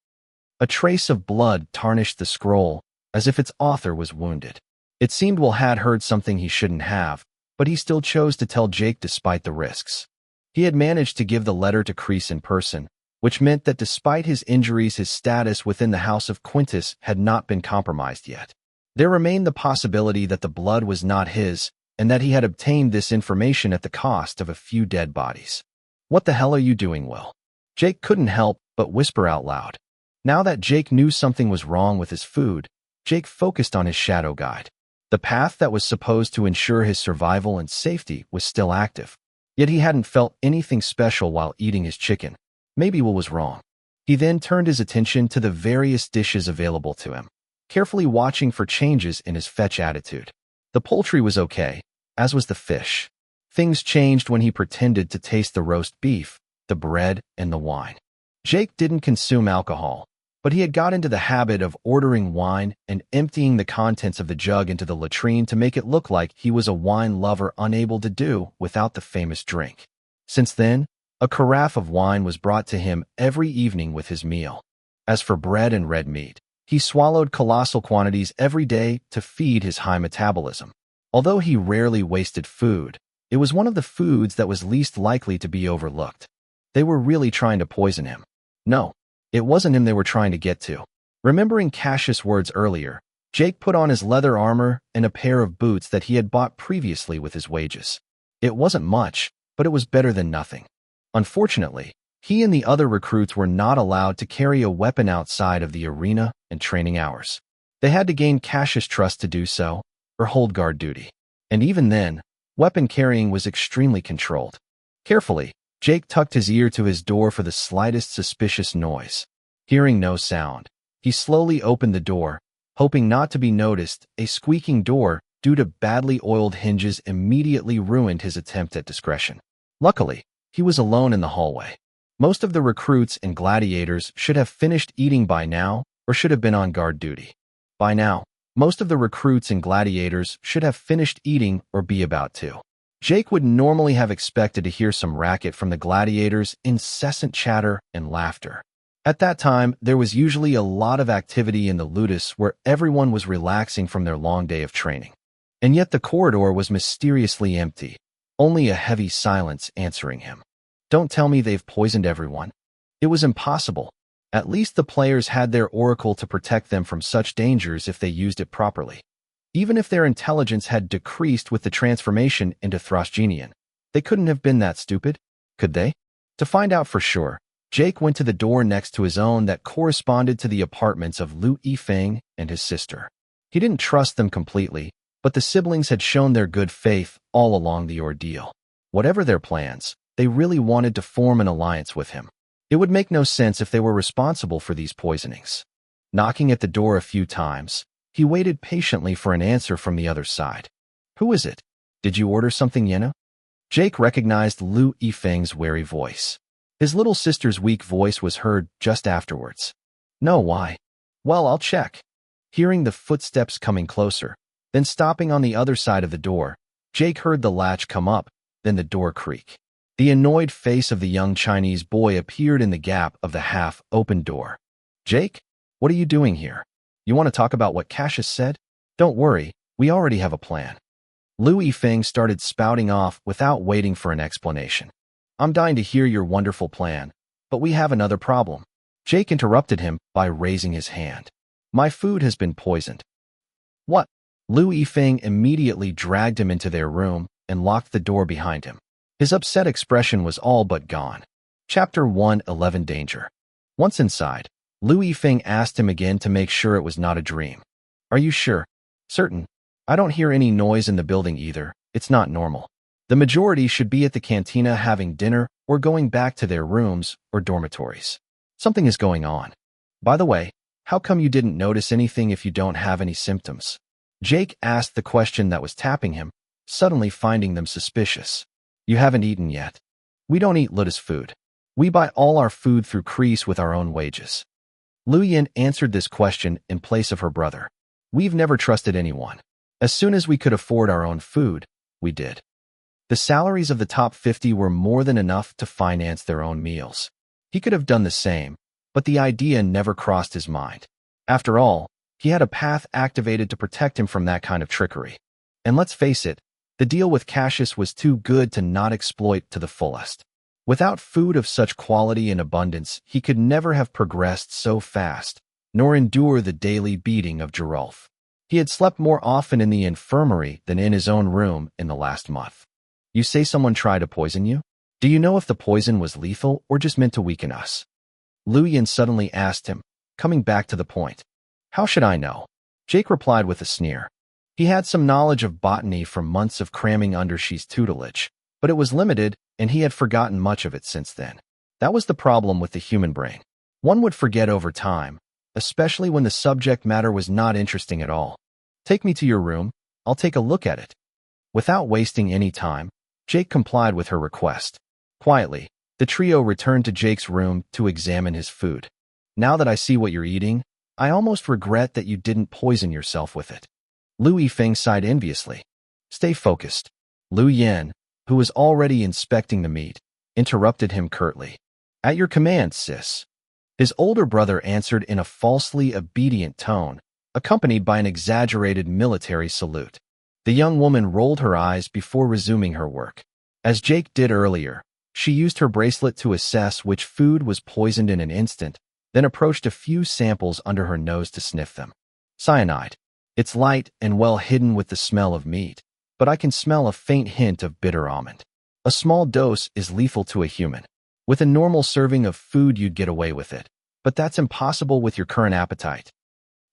A trace of blood tarnished the scroll, as if its author was wounded. It seemed Will had heard something he shouldn't have, but he still chose to tell Jake despite the risks. He had managed to give the letter to Kreese in person, which meant that despite his injuries, his status within the House of Quintus had not been compromised yet. There remained the possibility that the blood was not his, and that he had obtained this information at the cost of a few dead bodies. What the hell are you doing, Will? Jake couldn't help but whisper out loud. Now that Jake knew something was wrong with his food, Jake focused on his shadow guide. The path that was supposed to ensure his survival and safety was still active, yet he hadn't felt anything special while eating his chicken. Maybe Will was wrong. He then turned his attention to the various dishes available to him, carefully watching for changes in his fetch attitude. The poultry was okay, as was the fish. Things changed when he pretended to taste the roast beef, the bread, and the wine. Jake didn't consume alcohol, but he had got into the habit of ordering wine and emptying the contents of the jug into the latrine to make it look like he was a wine lover unable to do without the famous drink. Since then, a carafe of wine was brought to him every evening with his meal. As for bread and red meat, he swallowed colossal quantities every day to feed his high metabolism. Although he rarely wasted food, it was one of the foods that was least likely to be overlooked. They were really trying to poison him. No, it wasn't him they were trying to get to. Remembering Cassius' words earlier, Jake put on his leather armor and a pair of boots that he had bought previously with his wages. It wasn't much, but it was better than nothing. Unfortunately, he and the other recruits were not allowed to carry a weapon outside of the arena and training hours. They had to gain Cassius' trust to do so, or hold guard duty. And even then, weapon carrying was extremely controlled. Carefully, Jake tucked his ear to his door for the slightest suspicious noise. Hearing no sound, he slowly opened the door, hoping not to be noticed. A squeaking door, due to badly oiled hinges, immediately ruined his attempt at discretion. Luckily, he was alone in the hallway. Most of the recruits and gladiators should have finished eating by now, or should have been on guard duty. By now, most of the recruits and gladiators should have finished eating or be about to. Jake would normally have expected to hear some racket from the gladiators' incessant chatter and laughter. At that time, there was usually a lot of activity in the ludus where everyone was relaxing from their long day of training. And yet the corridor was mysteriously empty, only a heavy silence answering him. Don't tell me they've poisoned everyone. It was impossible. At least the players had their oracle to protect them from such dangers if they used it properly. Even if their intelligence had decreased with the transformation into Throstgenian, they couldn't have been that stupid, could they? To find out for sure, Jake went to the door next to his own that corresponded to the apartments of Lu Yifeng and his sister. He didn't trust them completely, but the siblings had shown their good faith all along the ordeal. Whatever their plans, they really wanted to form an alliance with him. It would make no sense if they were responsible for these poisonings. Knocking at the door a few times, he waited patiently for an answer from the other side. Who is it? Did you order something, Yena? Jake recognized Lu Yifeng's wary voice. His little sister's weak voice was heard just afterwards. No, why? Well, I'll check. Hearing the footsteps coming closer, then stopping on the other side of the door, Jake heard the latch come up, then the door creak. The annoyed face of the young Chinese boy appeared in the gap of the half-open door. Jake, what are you doing here? You want to talk about what Cassius said? Don't worry, we already have a plan. Lu Yifeng started spouting off without waiting for an explanation. I'm dying to hear your wonderful plan, but we have another problem. Jake interrupted him by raising his hand. My food has been poisoned. What? Lu Yifeng immediately dragged him into their room and locked the door behind him. His upset expression was all but gone. Chapter 111 Danger. Once inside, Lu Yifeng asked him again to make sure it was not a dream. Are you sure? Certain. I don't hear any noise in the building either. It's not normal. The majority should be at the cantina having dinner or going back to their rooms or dormitories. Something is going on. By the way, how come you didn't notice anything if you don't have any symptoms? Jake asked the question that was tapping him, suddenly finding them suspicious. You haven't eaten yet. We don't eat ludus food. We buy all our food through Crease with our own wages. Lu Yin answered this question in place of her brother. We've never trusted anyone. As soon as we could afford our own food, we did. The salaries of the top 50 were more than enough to finance their own meals. He could have done the same, but the idea never crossed his mind. After all, he had a path activated to protect him from that kind of trickery. And let's face it, the deal with Cassius was too good to not exploit to the fullest. Without food of such quality and abundance, he could never have progressed so fast, nor endure the daily beating of Gerolf. He had slept more often in the infirmary than in his own room in the last month. You say someone tried to poison you? Do you know if the poison was lethal or just meant to weaken us? Lu Yin suddenly asked him, coming back to the point. How should I know? Jake replied with a sneer. He had some knowledge of botany from months of cramming under Shi's tutelage, but it was limited, and he had forgotten much of it since then. That was the problem with the human brain. One would forget over time, especially when the subject matter was not interesting at all. Take me to your room, I'll take a look at it. Without wasting any time, Jake complied with her request. Quietly, the trio returned to Jake's room to examine his food. Now that I see what you're eating, I almost regret that you didn't poison yourself with it. Lu Yifeng sighed enviously. Stay focused. Lu Yin, who was already inspecting the meat, interrupted him curtly. At your command, sis. His older brother answered in a falsely obedient tone, accompanied by an exaggerated military salute. The young woman rolled her eyes before resuming her work. As Jake did earlier, she used her bracelet to assess which food was poisoned in an instant, then approached a few samples under her nose to sniff them. Cyanide. It's light and well hidden with the smell of meat, but I can smell a faint hint of bitter almond. A small dose is lethal to a human. With a normal serving of food, you'd get away with it, but that's impossible with your current appetite.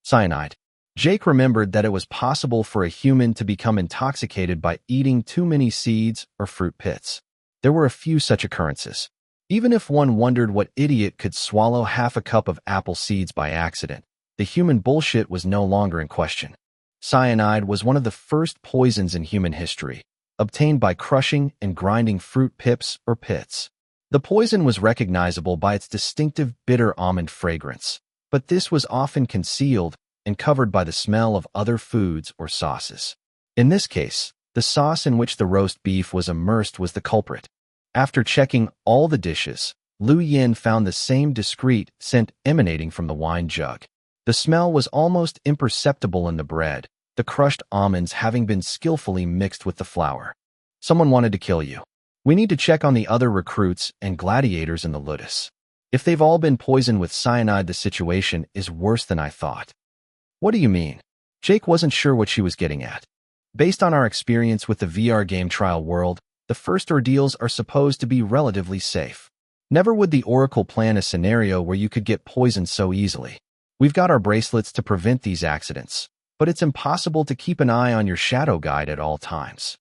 Cyanide. Jake remembered that it was possible for a human to become intoxicated by eating too many seeds or fruit pits. There were a few such occurrences. Even if one wondered what idiot could swallow half a cup of apple seeds by accident, the human bullshit was no longer in question. Cyanide was one of the first poisons in human history, obtained by crushing and grinding fruit pips or pits. The poison was recognizable by its distinctive bitter almond fragrance, but this was often concealed and covered by the smell of other foods or sauces. In this case, the sauce in which the roast beef was immersed was the culprit. After checking all the dishes, Lu Yin found the same discreet scent emanating from the wine jug. The smell was almost imperceptible in the bread, the crushed almonds having been skillfully mixed with the flour. Someone wanted to kill you. We need to check on the other recruits and gladiators in the Ludus. If they've all been poisoned with cyanide, the situation is worse than I thought. What do you mean? Jake wasn't sure what she was getting at. Based on our experience with the VR game trial world, the first ordeals are supposed to be relatively safe. Never would the Oracle plan a scenario where you could get poisoned so easily. We've got our bracelets to prevent these accidents, but it's impossible to keep an eye on your shadow guide at all times.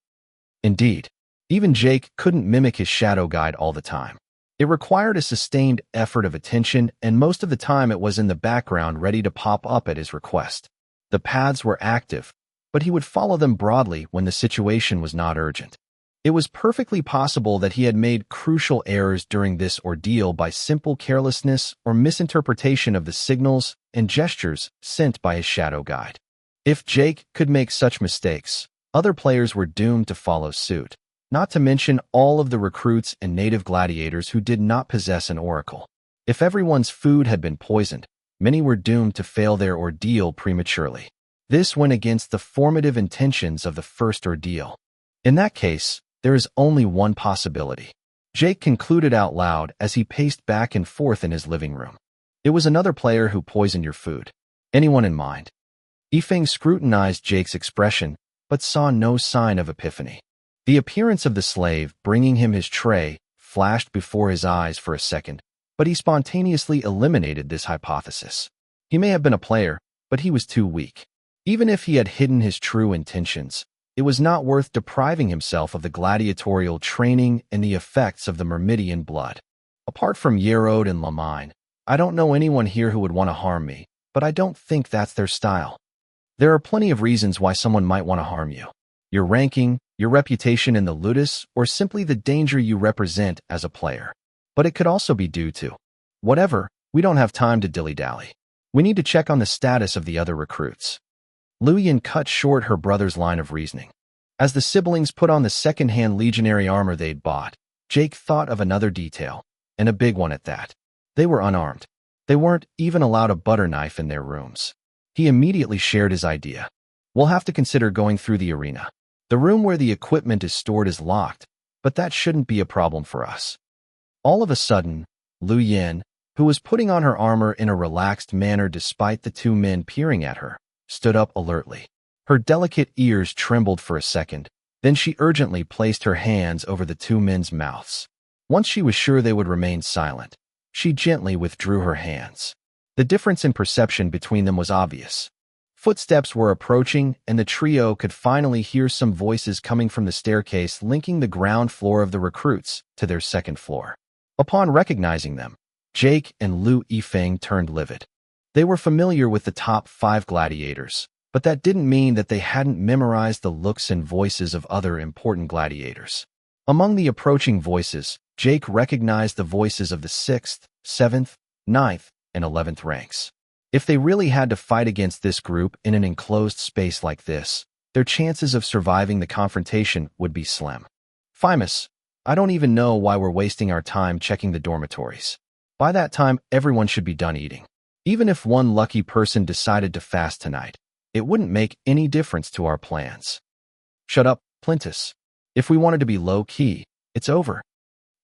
Indeed, even Jake couldn't mimic his shadow guide all the time. It required a sustained effort of attention, and most of the time it was in the background ready to pop up at his request. The paths were active, but he would follow them broadly when the situation was not urgent. It was perfectly possible that he had made crucial errors during this ordeal by simple carelessness or misinterpretation of the signals and gestures sent by his shadow guide. If Jake could make such mistakes, other players were doomed to follow suit, not to mention all of the recruits and native gladiators who did not possess an oracle. If everyone's food had been poisoned, many were doomed to fail their ordeal prematurely. This went against the formative intentions of the first ordeal. In that case, there is only one possibility. Jake concluded out loud as he paced back and forth in his living room. It was another player who poisoned your food. Anyone in mind? Yifeng scrutinized Jake's expression, but saw no sign of epiphany. The appearance of the slave bringing him his tray flashed before his eyes for a second, but he spontaneously eliminated this hypothesis. He may have been a player, but he was too weak. Even if he had hidden his true intentions, it was not worth depriving himself of the gladiatorial training and the effects of the Myrmidian blood. Apart from Yerode and Lamine, I don't know anyone here who would want to harm me, but I don't think that's their style. There are plenty of reasons why someone might want to harm you. Your ranking, your reputation in the Ludus, or simply the danger you represent as a player. But it could also be due to whatever. We don't have time to dilly-dally. We need to check on the status of the other recruits. Lu Yin cut short her brother's line of reasoning. As the siblings put on the second-hand legionary armor they'd bought, Jake thought of another detail, and a big one at that. They were unarmed. They weren't even allowed a butter knife in their rooms. He immediately shared his idea. We'll have to consider going through the arena. The room where the equipment is stored is locked, but that shouldn't be a problem for us. All of a sudden, Lu Yin, who was putting on her armor in a relaxed manner despite the two men peering at her, stood up alertly. Her delicate ears trembled for a second, then she urgently placed her hands over the two men's mouths. Once she was sure they would remain silent, she gently withdrew her hands. The difference in perception between them was obvious. Footsteps were approaching, and the trio could finally hear some voices coming from the staircase linking the ground floor of the recruits to their second floor. Upon recognizing them, Jake and Lu Yifeng turned livid. They were familiar with the top 5 gladiators, but that didn't mean that they hadn't memorized the looks and voices of other important gladiators. Among the approaching voices, Jake recognized the voices of the 6th, 7th, 9th, and 11th ranks. If they really had to fight against this group in an enclosed space like this, their chances of surviving the confrontation would be slim. Fimus, I don't even know why we're wasting our time checking the dormitories. By that time, everyone should be done eating. Even if one lucky person decided to fast tonight, it wouldn't make any difference to our plans. Shut up, Plintus. If we wanted to be low-key, it's over.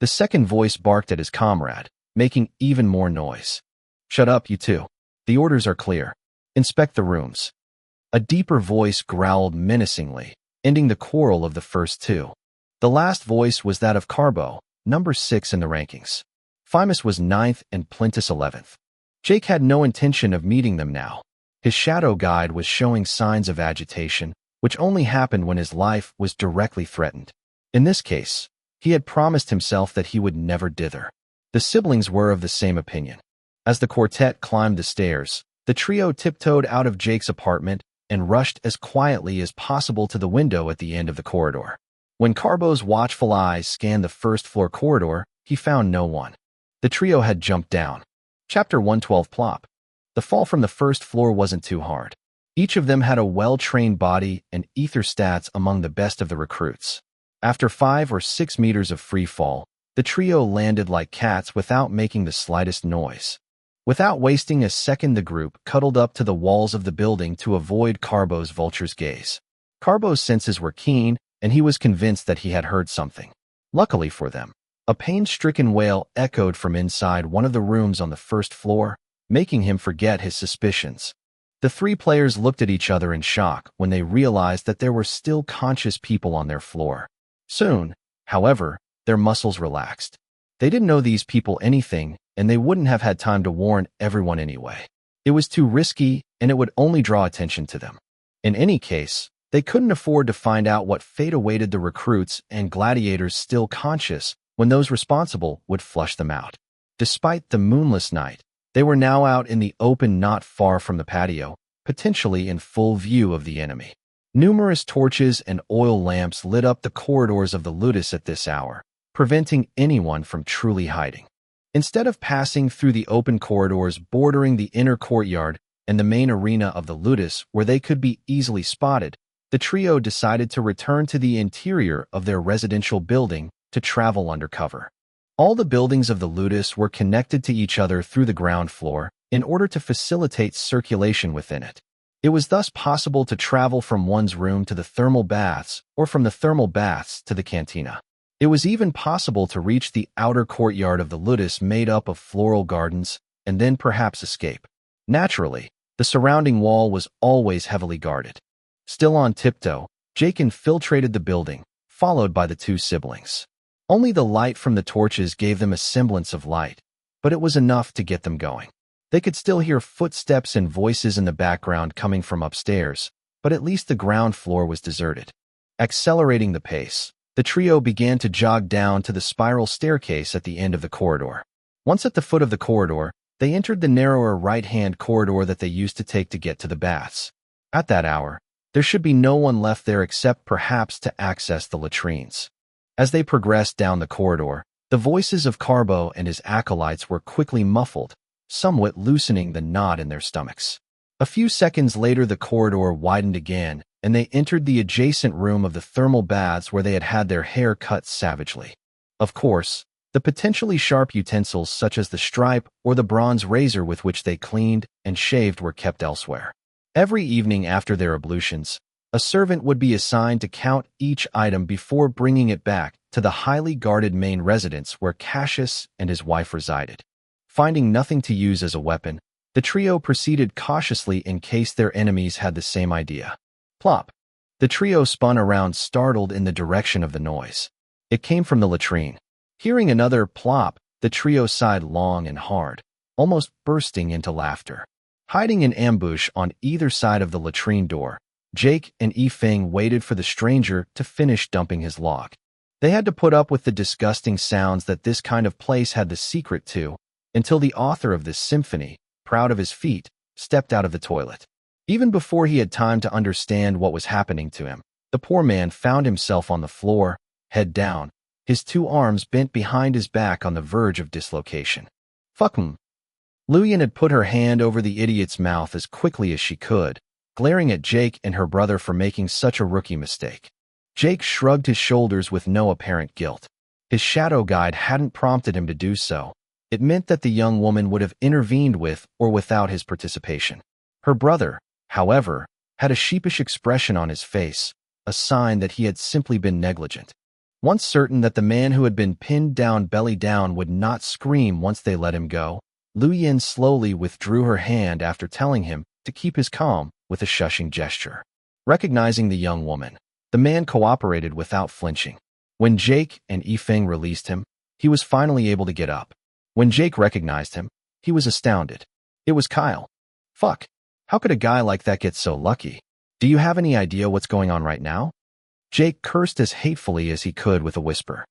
The second voice barked at his comrade, making even more noise. Shut up, you two. The orders are clear. Inspect the rooms. A deeper voice growled menacingly, ending the quarrel of the first two. The last voice was that of Carbo, number 6 in the rankings. Fimus was 9th and Plintus 11th. Jake had no intention of meeting them now. His shadow guide was showing signs of agitation, which only happened when his life was directly threatened. In this case, he had promised himself that he would never dither. The siblings were of the same opinion. As the quartet climbed the stairs, the trio tiptoed out of Jake's apartment and rushed as quietly as possible to the window at the end of the corridor. When Carbo's watchful eyes scanned the first-floor corridor, he found no one. The trio had jumped down. Chapter 112 Plop. The fall from the first floor wasn't too hard. Each of them had a well-trained body and ether stats among the best of the recruits. After 5 or 6 meters of free fall, the trio landed like cats without making the slightest noise. Without wasting a second, the group cuddled up to the walls of the building to avoid Carbo's vulture's gaze. Carbo's senses were keen, and he was convinced that he had heard something. Luckily for them, a pain-stricken wail echoed from inside one of the rooms on the first floor, making him forget his suspicions. The 3 players looked at each other in shock when they realized that there were still conscious people on their floor. Soon, however, their muscles relaxed. They didn't know these people anything, and they wouldn't have had time to warn everyone anyway. It was too risky, and it would only draw attention to them. In any case, they couldn't afford to find out what fate awaited the recruits and gladiators still conscious when those responsible would flush them out. Despite the moonless night, they were now out in the open not far from the patio, potentially in full view of the enemy. Numerous torches and oil lamps lit up the corridors of the Ludus at this hour, preventing anyone from truly hiding. Instead of passing through the open corridors bordering the inner courtyard and the main arena of the Ludus where they could be easily spotted, the trio decided to return to the interior of their residential building to travel undercover. All the buildings of the Ludus were connected to each other through the ground floor in order to facilitate circulation within it. It was thus possible to travel from one's room to the thermal baths or from the thermal baths to the cantina. It was even possible to reach the outer courtyard of the Ludus made up of floral gardens and then perhaps escape. Naturally, the surrounding wall was always heavily guarded. Still on tiptoe, Jake infiltrated the building, followed by the 2 siblings. Only the light from the torches gave them a semblance of light, but it was enough to get them going. They could still hear footsteps and voices in the background coming from upstairs, but at least the ground floor was deserted. Accelerating the pace, the trio began to jog down to the spiral staircase at the end of the corridor. Once at the foot of the corridor, they entered the narrower right-hand corridor that they used to take to get to the baths. At that hour, there should be no one left there except perhaps to access the latrines. As they progressed down the corridor, the voices of Carbo and his acolytes were quickly muffled, somewhat loosening the knot in their stomachs. A few seconds later, the corridor widened again, and they entered the adjacent room of the thermal baths where they had had their hair cut savagely. Of course, the potentially sharp utensils such as the stripe or the bronze razor with which they cleaned and shaved were kept elsewhere. Every evening after their ablutions, a servant would be assigned to count each item before bringing it back to the highly guarded main residence where Cassius and his wife resided. Finding nothing to use as a weapon, the trio proceeded cautiously in case their enemies had the same idea. Plop! The trio spun around, startled in the direction of the noise. It came from the latrine. Hearing another plop, the trio sighed long and hard, almost bursting into laughter. Hiding in ambush on either side of the latrine door, Jake and Yifeng waited for the stranger to finish dumping his log. They had to put up with the disgusting sounds that this kind of place had the secret to, until the author of this symphony, proud of his feat, stepped out of the toilet. Even before he had time to understand what was happening to him, the poor man found himself on the floor, head down, his 2 arms bent behind his back on the verge of dislocation. Fuck him. Luyan had put her hand over the idiot's mouth as quickly as she could, glaring at Jake and her brother for making such a rookie mistake. Jake shrugged his shoulders with no apparent guilt. His shadow guide hadn't prompted him to do so. It meant that the young woman would have intervened with or without his participation. Her brother, however, had a sheepish expression on his face, a sign that he had simply been negligent. Once certain that the man who had been pinned down belly down would not scream once they let him go, Lu Yin slowly withdrew her hand after telling him to keep his calm with a shushing gesture. Recognizing the young woman, the man cooperated without flinching. When Jake and Yifeng released him, he was finally able to get up. When Jake recognized him, he was astounded. It was Kyle. Fuck. How could a guy like that get so lucky? Do you have any idea what's going on right now? Jake cursed as hatefully as he could with a whisper.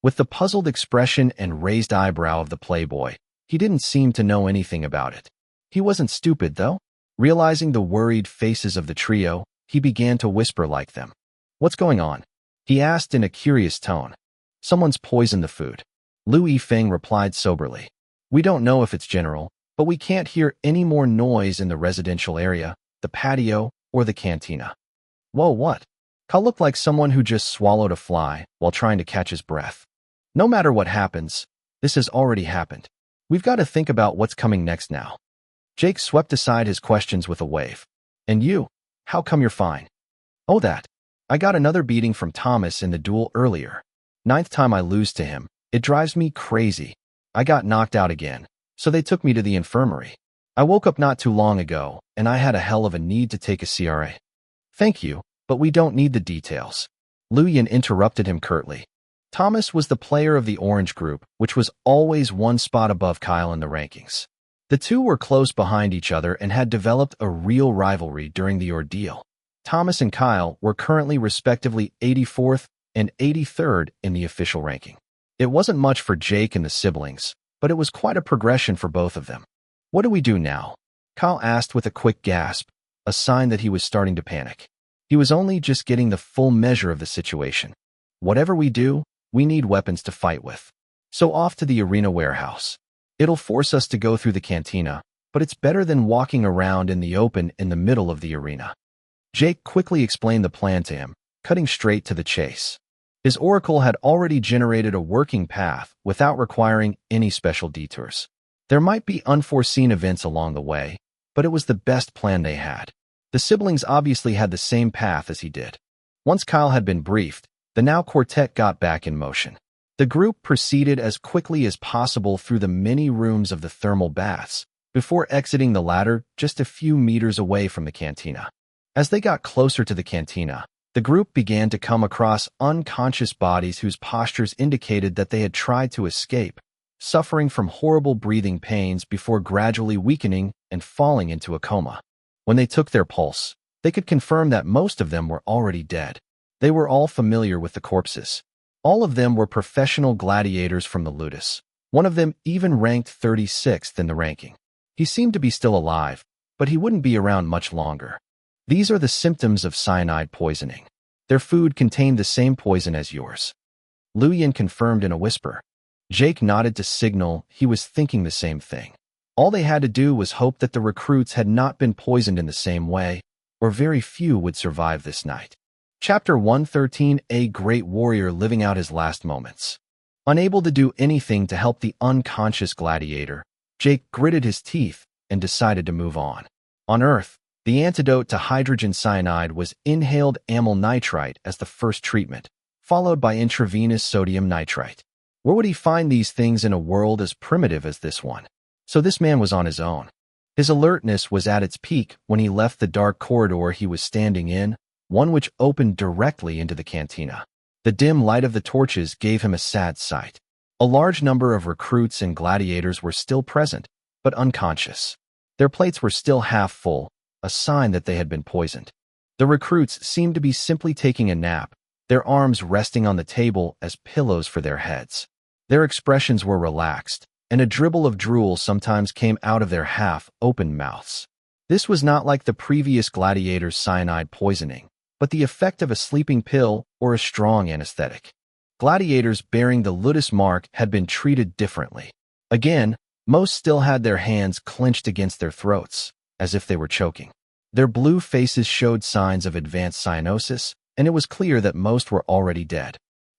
With the puzzled expression and raised eyebrow of the playboy, he didn't seem to know anything about it. He wasn't stupid, though. Realizing the worried faces of the trio, he began to whisper like them. What's going on? He asked in a curious tone. Someone's poisoned the food. Lu Yifeng replied soberly. We don't know if it's general, but we can't hear any more noise in the residential area, the patio, or the cantina. Whoa, what? Kyle looked like someone who just swallowed a fly while trying to catch his breath. No matter what happens, this has already happened. We've got to think about what's coming next now. Jake swept aside his questions with a wave. And you? How come you're fine? Oh, that. I got another beating from Thomas in the duel earlier. 9th time I lose to him. It drives me crazy. I got knocked out again, so they took me to the infirmary. I woke up not too long ago, and I had a hell of a need to take a CRA. Thank you, but we don't need the details. Lu Yin interrupted him curtly. Thomas was the player of the orange group, which was always one spot above Kyle in the rankings. The two were close behind each other and had developed a real rivalry during the ordeal. Thomas and Kyle were currently respectively 84th and 83rd in the official ranking. It wasn't much for Jake and the siblings, but it was quite a progression for both of them. What do we do now? Kyle asked with a quick gasp, a sign that he was starting to panic. He was only just getting the full measure of the situation. Whatever we do, we need weapons to fight with. So off to the arena warehouse. It'll force us to go through the cantina, but it's better than walking around in the open in the middle of the arena. Jake quickly explained the plan to him, cutting straight to the chase. His oracle had already generated a working path without requiring any special detours. There might be unforeseen events along the way, but it was the best plan they had. The siblings obviously had the same path as he did. Once Kyle had been briefed, the now quartet got back in motion. The group proceeded as quickly as possible through the many rooms of the thermal baths, before exiting the latter just a few meters away from the cantina. As they got closer to the cantina, the group began to come across unconscious bodies whose postures indicated that they had tried to escape, suffering from horrible breathing pains before gradually weakening and falling into a coma. When they took their pulse, they could confirm that most of them were already dead. They were all familiar with the corpses. All of them were professional gladiators from the Ludus. One of them even ranked 36th in the ranking. He seemed to be still alive, but he wouldn't be around much longer. These are the symptoms of cyanide poisoning. Their food contained the same poison as yours. Lu Yin confirmed in a whisper. Jake nodded to signal he was thinking the same thing. All they had to do was hope that the recruits had not been poisoned in the same way, or very few would survive this night. Chapter 113: A Great Warrior Living Out His Last Moments. Unable to do anything to help the unconscious gladiator, Jake gritted his teeth and decided to move on. On Earth, the antidote to hydrogen cyanide was inhaled amyl nitrite as the first treatment, followed by intravenous sodium nitrite. Where would he find these things in a world as primitive as this one? So this man was on his own. His alertness was at its peak when he left the dark corridor he was standing in, one which opened directly into the cantina. The dim light of the torches gave him a sad sight. A large number of recruits and gladiators were still present, but unconscious. Their plates were still half full, a sign that they had been poisoned. The recruits seemed to be simply taking a nap, their arms resting on the table as pillows for their heads. Their expressions were relaxed, and a dribble of drool sometimes came out of their half-open mouths. This was not like the previous gladiators' cyanide poisoning, but the effect of a sleeping pill or a strong anesthetic. Gladiators bearing the Ludus mark had been treated differently. Again, most still had their hands clenched against their throats, as if they were choking. Their blue faces showed signs of advanced cyanosis, and it was clear that most were already dead.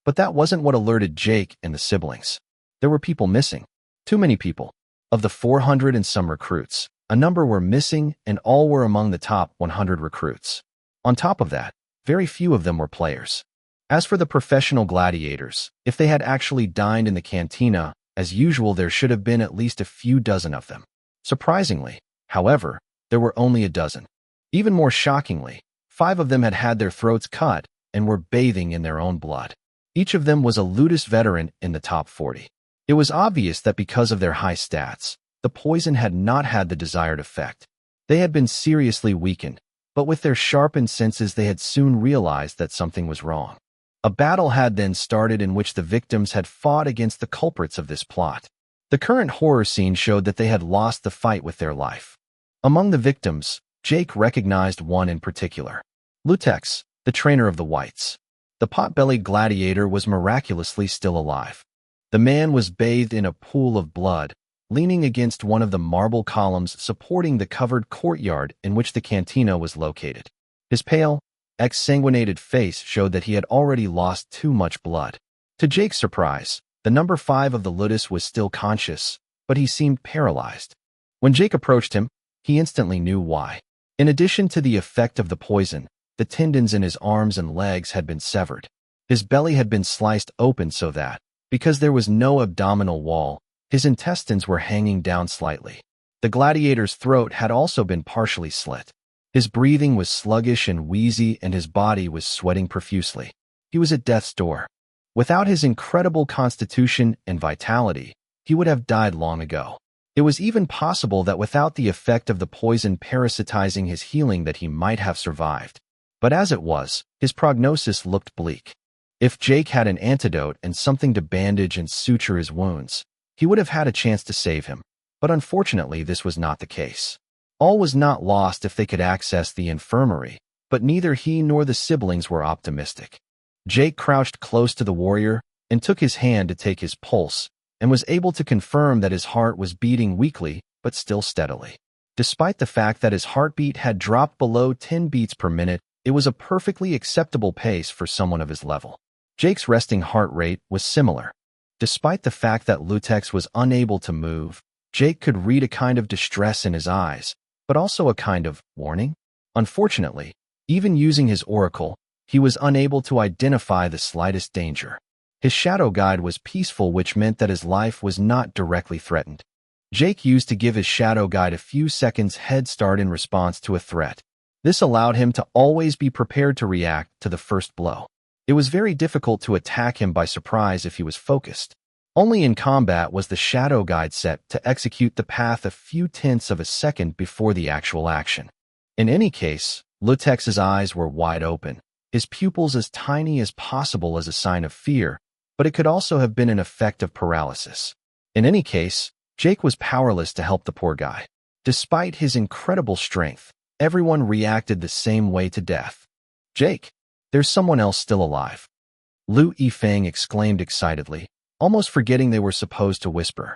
But that wasn't what alerted Jake and the siblings. There were people missing. Too many people. Of the 400 and some recruits, a number were missing and all were among the top 100 recruits. On top of that, very few of them were players. As for the professional gladiators, if they had actually dined in the cantina, as usual there should have been at least a few dozen of them. Surprisingly, however, there were only a dozen. Even more shockingly, 5 of them had had their throats cut and were bathing in their own blood. Each of them was a Ludus veteran in the top 40. It was obvious that because of their high stats, the poison had not had the desired effect. They had been seriously weakened, but with their sharpened senses they had soon realized that something was wrong. A battle had then started in which the victims had fought against the culprits of this plot. The current horror scene showed that they had lost the fight with their life. Among the victims, Jake recognized one in particular. Lutex, the trainer of the Whites. The pot-bellied gladiator was miraculously still alive. The man was bathed in a pool of blood, leaning against one of the marble columns supporting the covered courtyard in which the cantina was located. His pale, exsanguinated face showed that he had already lost too much blood. To Jake's surprise, the number 5 of the Ludus was still conscious, but he seemed paralyzed. When Jake approached him, he instantly knew why. In addition to the effect of the poison, the tendons in his arms and legs had been severed. His belly had been sliced open so that, because there was no abdominal wall, his intestines were hanging down slightly. The gladiator's throat had also been partially slit. His breathing was sluggish and wheezy and his body was sweating profusely. He was at death's door. Without his incredible constitution and vitality, he would have died long ago. It was even possible that without the effect of the poison parasitizing his healing that he might have survived. But as it was, his prognosis looked bleak. If Jake had an antidote and something to bandage and suture his wounds, he would have had a chance to save him. But unfortunately, this was not the case. All was not lost if they could access the infirmary, but neither he nor the siblings were optimistic. Jake crouched close to the warrior and took his hand to take his pulse, and was able to confirm that his heart was beating weakly but still steadily. Despite the fact that his heartbeat had dropped below 10 beats per minute, it was a perfectly acceptable pace for someone of his level. Jake's resting heart rate was similar. Despite the fact that Lutex was unable to move, Jake could read a kind of distress in his eyes, but also a kind of warning. Unfortunately, even using his oracle, he was unable to identify the slightest danger. His shadow guide was peaceful, which meant that his life was not directly threatened. Jake used to give his shadow guide a few seconds head start in response to a threat. This allowed him to always be prepared to react to the first blow. It was very difficult to attack him by surprise if he was focused. Only in combat was the shadow guide set to execute the path a few tenths of a second before the actual action. In any case, Lutex's eyes were wide open, his pupils as tiny as possible as a sign of fear, but it could also have been an effect of paralysis. In any case, Jake was powerless to help the poor guy. Despite his incredible strength, everyone reacted the same way to death. "Jake, there's someone else still alive," Lu Yifeng exclaimed excitedly, almost forgetting they were supposed to whisper.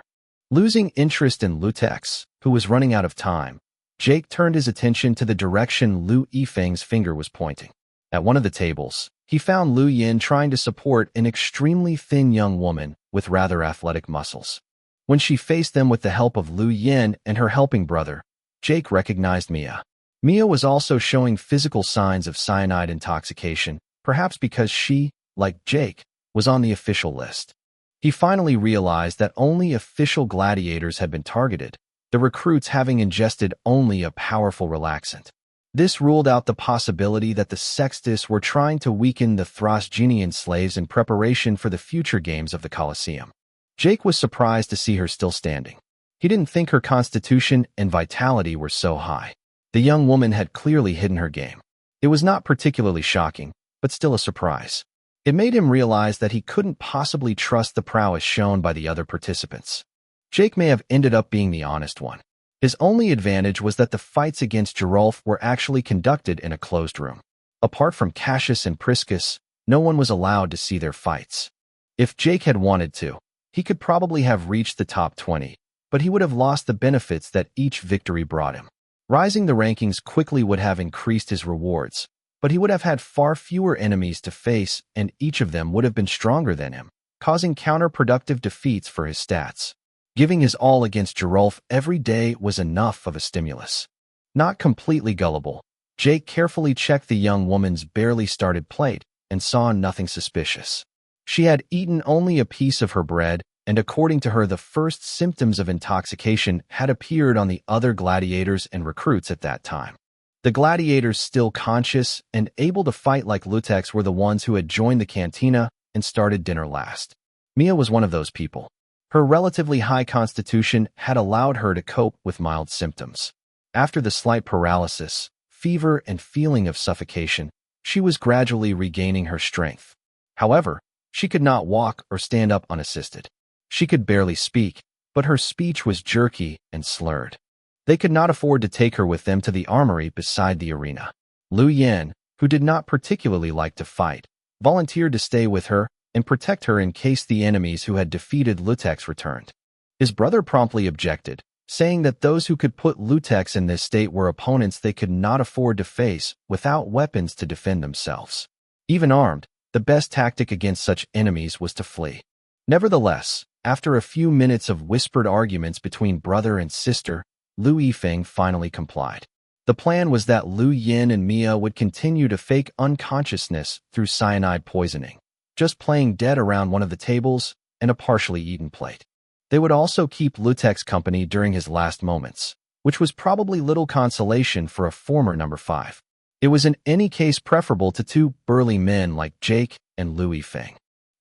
Losing interest in Lutex, who was running out of time, Jake turned his attention to the direction Lu Yifeng's finger was pointing. At one of the tables, he found Lu Yin trying to support an extremely thin young woman with rather athletic muscles. When she faced them with the help of Lu Yin and her helping brother, Jake recognized Mia. Mia was also showing physical signs of cyanide intoxication, perhaps because she, like Jake, was on the official list. He finally realized that only official gladiators had been targeted, the recruits having ingested only a powerful relaxant. This ruled out the possibility that the Sextus were trying to weaken the Thrasgenian slaves in preparation for the future games of the Colosseum. Jake was surprised to see her still standing. He didn't think her constitution and vitality were so high. The young woman had clearly hidden her game. It was not particularly shocking, but still a surprise. It made him realize that he couldn't possibly trust the prowess shown by the other participants. Jake may have ended up being the honest one. His only advantage was that the fights against Gerolf were actually conducted in a closed room. Apart from Cassius and Priscus, no one was allowed to see their fights. If Jake had wanted to, he could probably have reached the top 20, but he would have lost the benefits that each victory brought him. Rising the rankings quickly would have increased his rewards, but he would have had far fewer enemies to face, and each of them would have been stronger than him, causing counterproductive defeats for his stats. Giving his all against Gerolf every day was enough of a stimulus. Not completely gullible, Jake carefully checked the young woman's barely started plate and saw nothing suspicious. She had eaten only a piece of her bread, and according to her, the first symptoms of intoxication had appeared on the other gladiators and recruits at that time. The gladiators still conscious and able to fight like Lutex were the ones who had joined the cantina and started dinner last. Mia was one of those people. Her relatively high constitution had allowed her to cope with mild symptoms. After the slight paralysis, fever, and feeling of suffocation, she was gradually regaining her strength. However, she could not walk or stand up unassisted. She could barely speak, but her speech was jerky and slurred. They could not afford to take her with them to the armory beside the arena. Lu Yan, who did not particularly like to fight, volunteered to stay with her and protect her in case the enemies who had defeated Lutex returned. His brother promptly objected, saying that those who could put Lutex in this state were opponents they could not afford to face without weapons to defend themselves. Even armed, the best tactic against such enemies was to flee. Nevertheless, after a few minutes of whispered arguments between brother and sister, Lu Yifeng finally complied. The plan was that Lu Yin and Mia would continue to fake unconsciousness through cyanide poisoning, just playing dead around one of the tables and a partially eaten plate. They would also keep Lutex company during his last moments, which was probably little consolation for a former number 5. It was in any case preferable to two burly men like Jake and Lu Yifeng.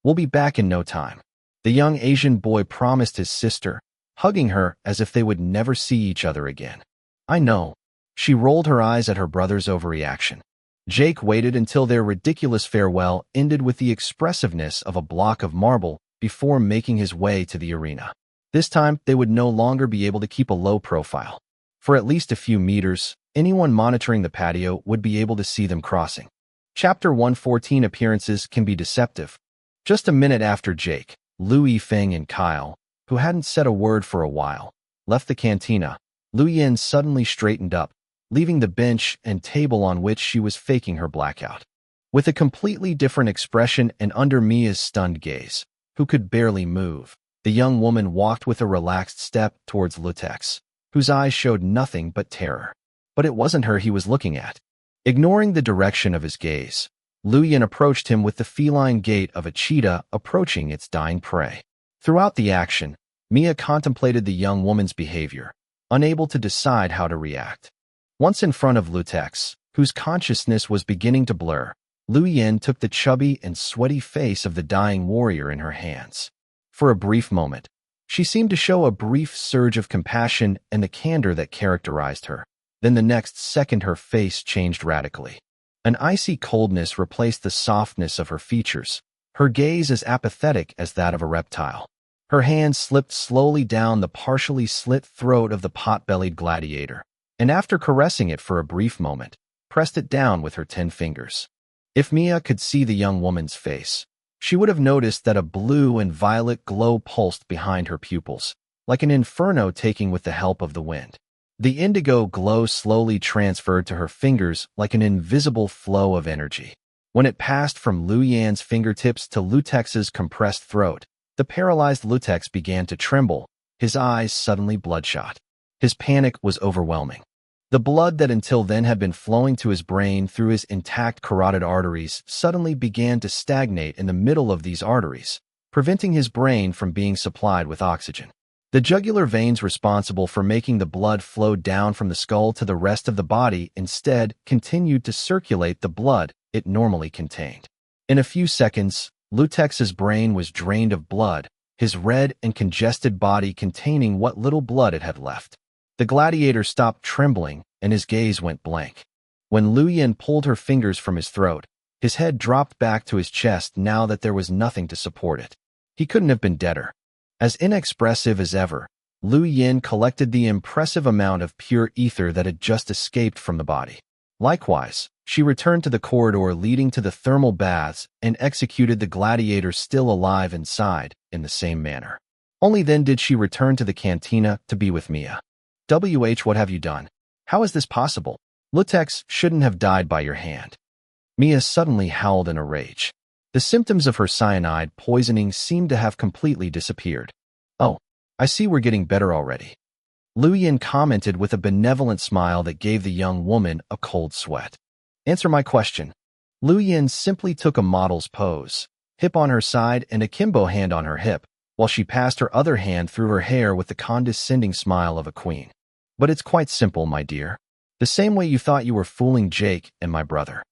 "We'll be back in no time," the young Asian boy promised his sister, hugging her as if they would never see each other again. "I know." She rolled her eyes at her brother's overreaction. Jake waited until their ridiculous farewell ended with the expressiveness of a block of marble before making his way to the arena. This time, they would no longer be able to keep a low profile. For at least a few meters, anyone monitoring the patio would be able to see them crossing. Chapter 114 Appearances can be deceptive. Just a minute after Jake, Lu Yifeng and Kyle, who hadn't said a word for a while, left the cantina, Lu Yin suddenly straightened up, leaving the bench and table on which she was faking her blackout. With a completely different expression and under Mia's stunned gaze, who could barely move, the young woman walked with a relaxed step towards Lutex, whose eyes showed nothing but terror. But it wasn't her he was looking at. Ignoring the direction of his gaze, Lu Yin approached him with the feline gait of a cheetah approaching its dying prey. Throughout the action, Mia contemplated the young woman's behavior, unable to decide how to react. Once in front of Lutex, whose consciousness was beginning to blur, Lu Yin took the chubby and sweaty face of the dying warrior in her hands. For a brief moment, she seemed to show a brief surge of compassion and the candor that characterized her. Then the next second her face changed radically. An icy coldness replaced the softness of her features, her gaze as apathetic as that of a reptile. Her hand slipped slowly down the partially slit throat of the pot-bellied gladiator, and after caressing it for a brief moment, pressed it down with her 10 fingers. If Mia could see the young woman's face, she would have noticed that a blue and violet glow pulsed behind her pupils, like an inferno taking with the help of the wind. The indigo glow slowly transferred to her fingers like an invisible flow of energy. When it passed from Lu Yan's fingertips to Lutex's compressed throat, the paralyzed Lutex began to tremble, his eyes suddenly bloodshot. His panic was overwhelming. The blood that until then had been flowing to his brain through his intact carotid arteries suddenly began to stagnate in the middle of these arteries, preventing his brain from being supplied with oxygen. The jugular veins responsible for making the blood flow down from the skull to the rest of the body instead continued to circulate the blood it normally contained. In a few seconds, Lutex's brain was drained of blood, his red and congested body containing what little blood it had left. The gladiator stopped trembling, and his gaze went blank. When Lu Yin pulled her fingers from his throat, his head dropped back to his chest now that there was nothing to support it. He couldn't have been deader. As inexpressive as ever, Lu Yin collected the impressive amount of pure ether that had just escaped from the body. Likewise, she returned to the corridor leading to the thermal baths and executed the gladiator still alive inside in the same manner. Only then did she return to the cantina to be with Mia. "What have you done? How is this possible? Lutex shouldn't have died by your hand." Mia suddenly howled in a rage. The symptoms of her cyanide poisoning seemed to have completely disappeared. "Oh, I see we're getting better already," Lu Yin commented with a benevolent smile that gave the young woman a cold sweat. "Answer my question." Lu Yin simply took a model's pose, hip on her side and akimbo hand on her hip, while she passed her other hand through her hair with the condescending smile of a queen. "But it's quite simple, my dear. The same way you thought you were fooling Jake and my brother."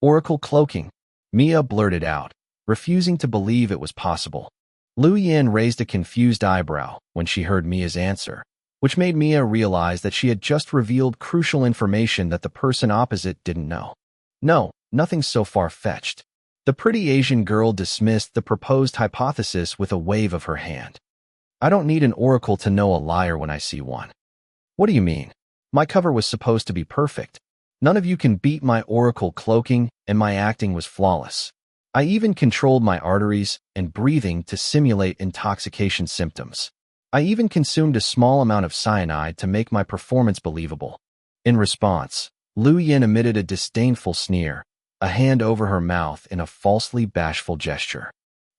"Oracle cloaking," Mia blurted out, refusing to believe it was possible. Lu Yin raised a confused eyebrow when she heard Mia's answer, which made Mia realize that she had just revealed crucial information that the person opposite didn't know. "No, nothing so far-fetched." The pretty Asian girl dismissed the proposed hypothesis with a wave of her hand. "I don't need an oracle to know a liar when I see one." "What do you mean? My cover was supposed to be perfect. None of you can beat my oracle cloaking, and my acting was flawless. I even controlled my arteries and breathing to simulate intoxication symptoms. I even consumed a small amount of cyanide to make my performance believable." In response, Lu Yin emitted a disdainful sneer, a hand over her mouth in a falsely bashful gesture.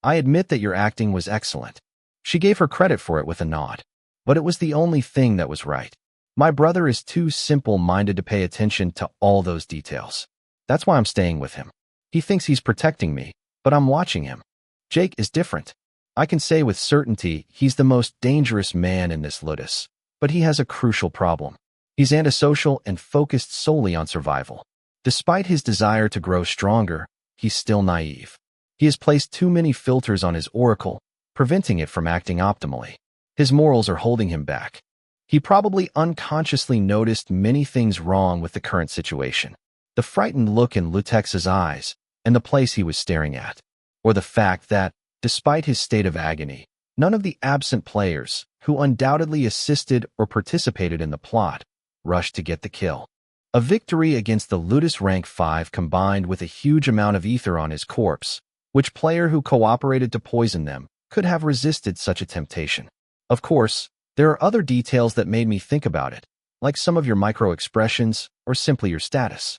"I admit that your acting was excellent." She gave her credit for it with a nod. "But it was the only thing that was right. My brother is too simple-minded to pay attention to all those details. That's why I'm staying with him. He thinks he's protecting me, but I'm watching him. Jake is different. I can say with certainty he's the most dangerous man in this Ludus, but he has a crucial problem. He's antisocial and focused solely on survival. Despite his desire to grow stronger, he's still naive. He has placed too many filters on his oracle, preventing it from acting optimally. His morals are holding him back. He probably unconsciously noticed many things wrong with the current situation. The frightened look in Lutex's eyes, and the place he was staring at. Or the fact that, despite his state of agony, none of the absent players, who undoubtedly assisted or participated in the plot, rushed to get the kill. A victory against the Ludus rank 5 combined with a huge amount of ether on his corpse, which player who cooperated to poison them could have resisted such a temptation. Of course, there are other details that made me think about it, like some of your micro-expressions or simply your status.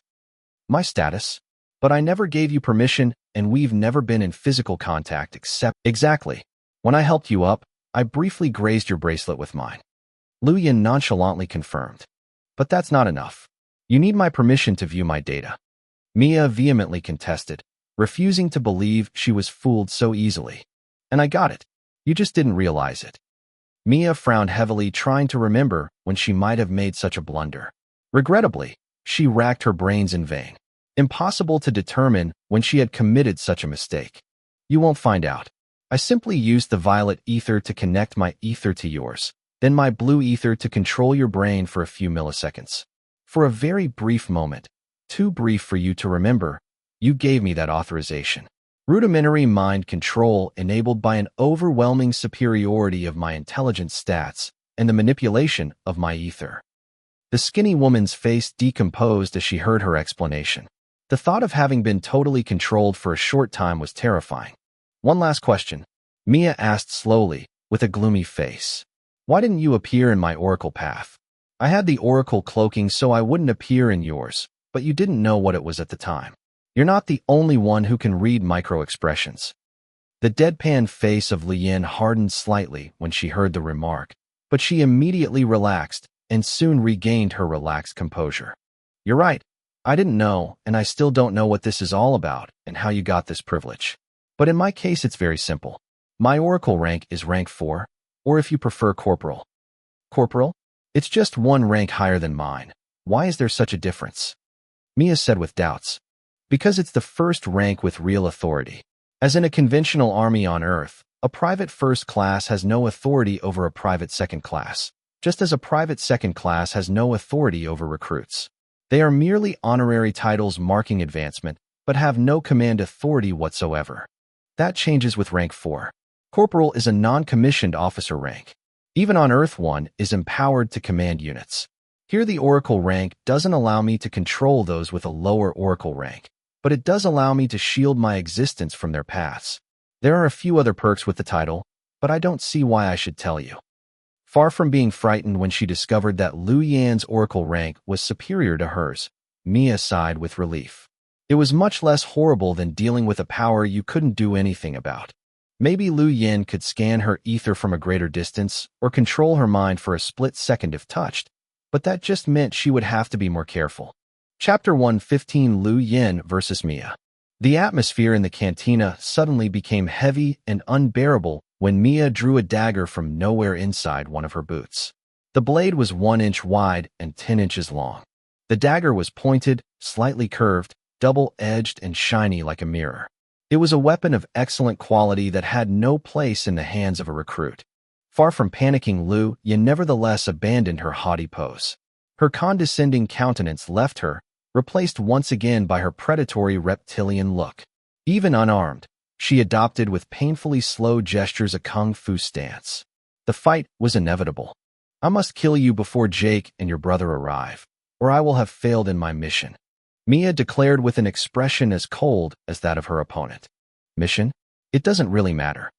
My status? But I never gave you permission, and we've never been in physical contact except— Exactly. When I helped you up, I briefly grazed your bracelet with mine. Lu Yin nonchalantly confirmed. But that's not enough. You need my permission to view my data. Mia vehemently contested, refusing to believe she was fooled so easily. And I got it. You just didn't realize it. Mia frowned heavily, trying to remember when she might have made such a blunder. Regrettably, she racked her brains in vain. Impossible to determine when she had committed such a mistake. You won't find out. I simply used the violet ether to connect my ether to yours, then my blue ether to control your brain for a few milliseconds. For a very brief moment, too brief for you to remember, you gave me that authorization. Rudimentary mind control enabled by an overwhelming superiority of my intelligence stats and the manipulation of my ether. The skinny woman's face decomposed as she heard her explanation. The thought of having been totally controlled for a short time was terrifying. "One last question," Mia asked slowly, with a gloomy face. "Why didn't you appear in my oracle path? I had the oracle cloaking so I wouldn't appear in yours, but you didn't know what it was at the time. You're not the only one who can read micro-expressions." The deadpan face of Lian hardened slightly when she heard the remark, but she immediately relaxed and soon regained her relaxed composure. "You're right. I didn't know, and I still don't know what this is all about and how you got this privilege. But in my case, it's very simple. My oracle rank is rank 4, or if you prefer, corporal." "Corporal? It's just one rank higher than mine. Why is there such a difference?" Mia said with doubts. "Because it's the first rank with real authority. As in a conventional army on Earth, a private first class has no authority over a private second class, just as a private second class has no authority over recruits. They are merely honorary titles marking advancement, but have no command authority whatsoever. That changes with rank 4. Corporal is a non-commissioned officer rank. Even on Earth, one is empowered to command units. Here the oracle rank doesn't allow me to control those with a lower oracle rank, but it does allow me to shield my existence from their paths. There are a few other perks with the title, but I don't see why I should tell you." Far from being frightened when she discovered that Lu Yan's oracle rank was superior to hers, Mia sighed with relief. It was much less horrible than dealing with a power you couldn't do anything about. Maybe Lu Yin could scan her ether from a greater distance or control her mind for a split second if touched, but that just meant she would have to be more careful. Chapter 115: Lu Yin versus Mia. The atmosphere in the cantina suddenly became heavy and unbearable when Mia drew a dagger from nowhere inside one of her boots. The blade was 1 inch wide and 10 inches long. The dagger was pointed, slightly curved, double-edged, and shiny like a mirror. It was a weapon of excellent quality that had no place in the hands of a recruit. Far from panicking, Lu Yin nevertheless abandoned her haughty pose. Her condescending countenance left her, replaced once again by her predatory reptilian look. Even unarmed, she adopted with painfully slow gestures a kung fu stance. The fight was inevitable. I must kill you before Jake and your brother arrive, or I will have failed in my mission, Mia declared with an expression as cold as that of her opponent. Mission? It doesn't really matter.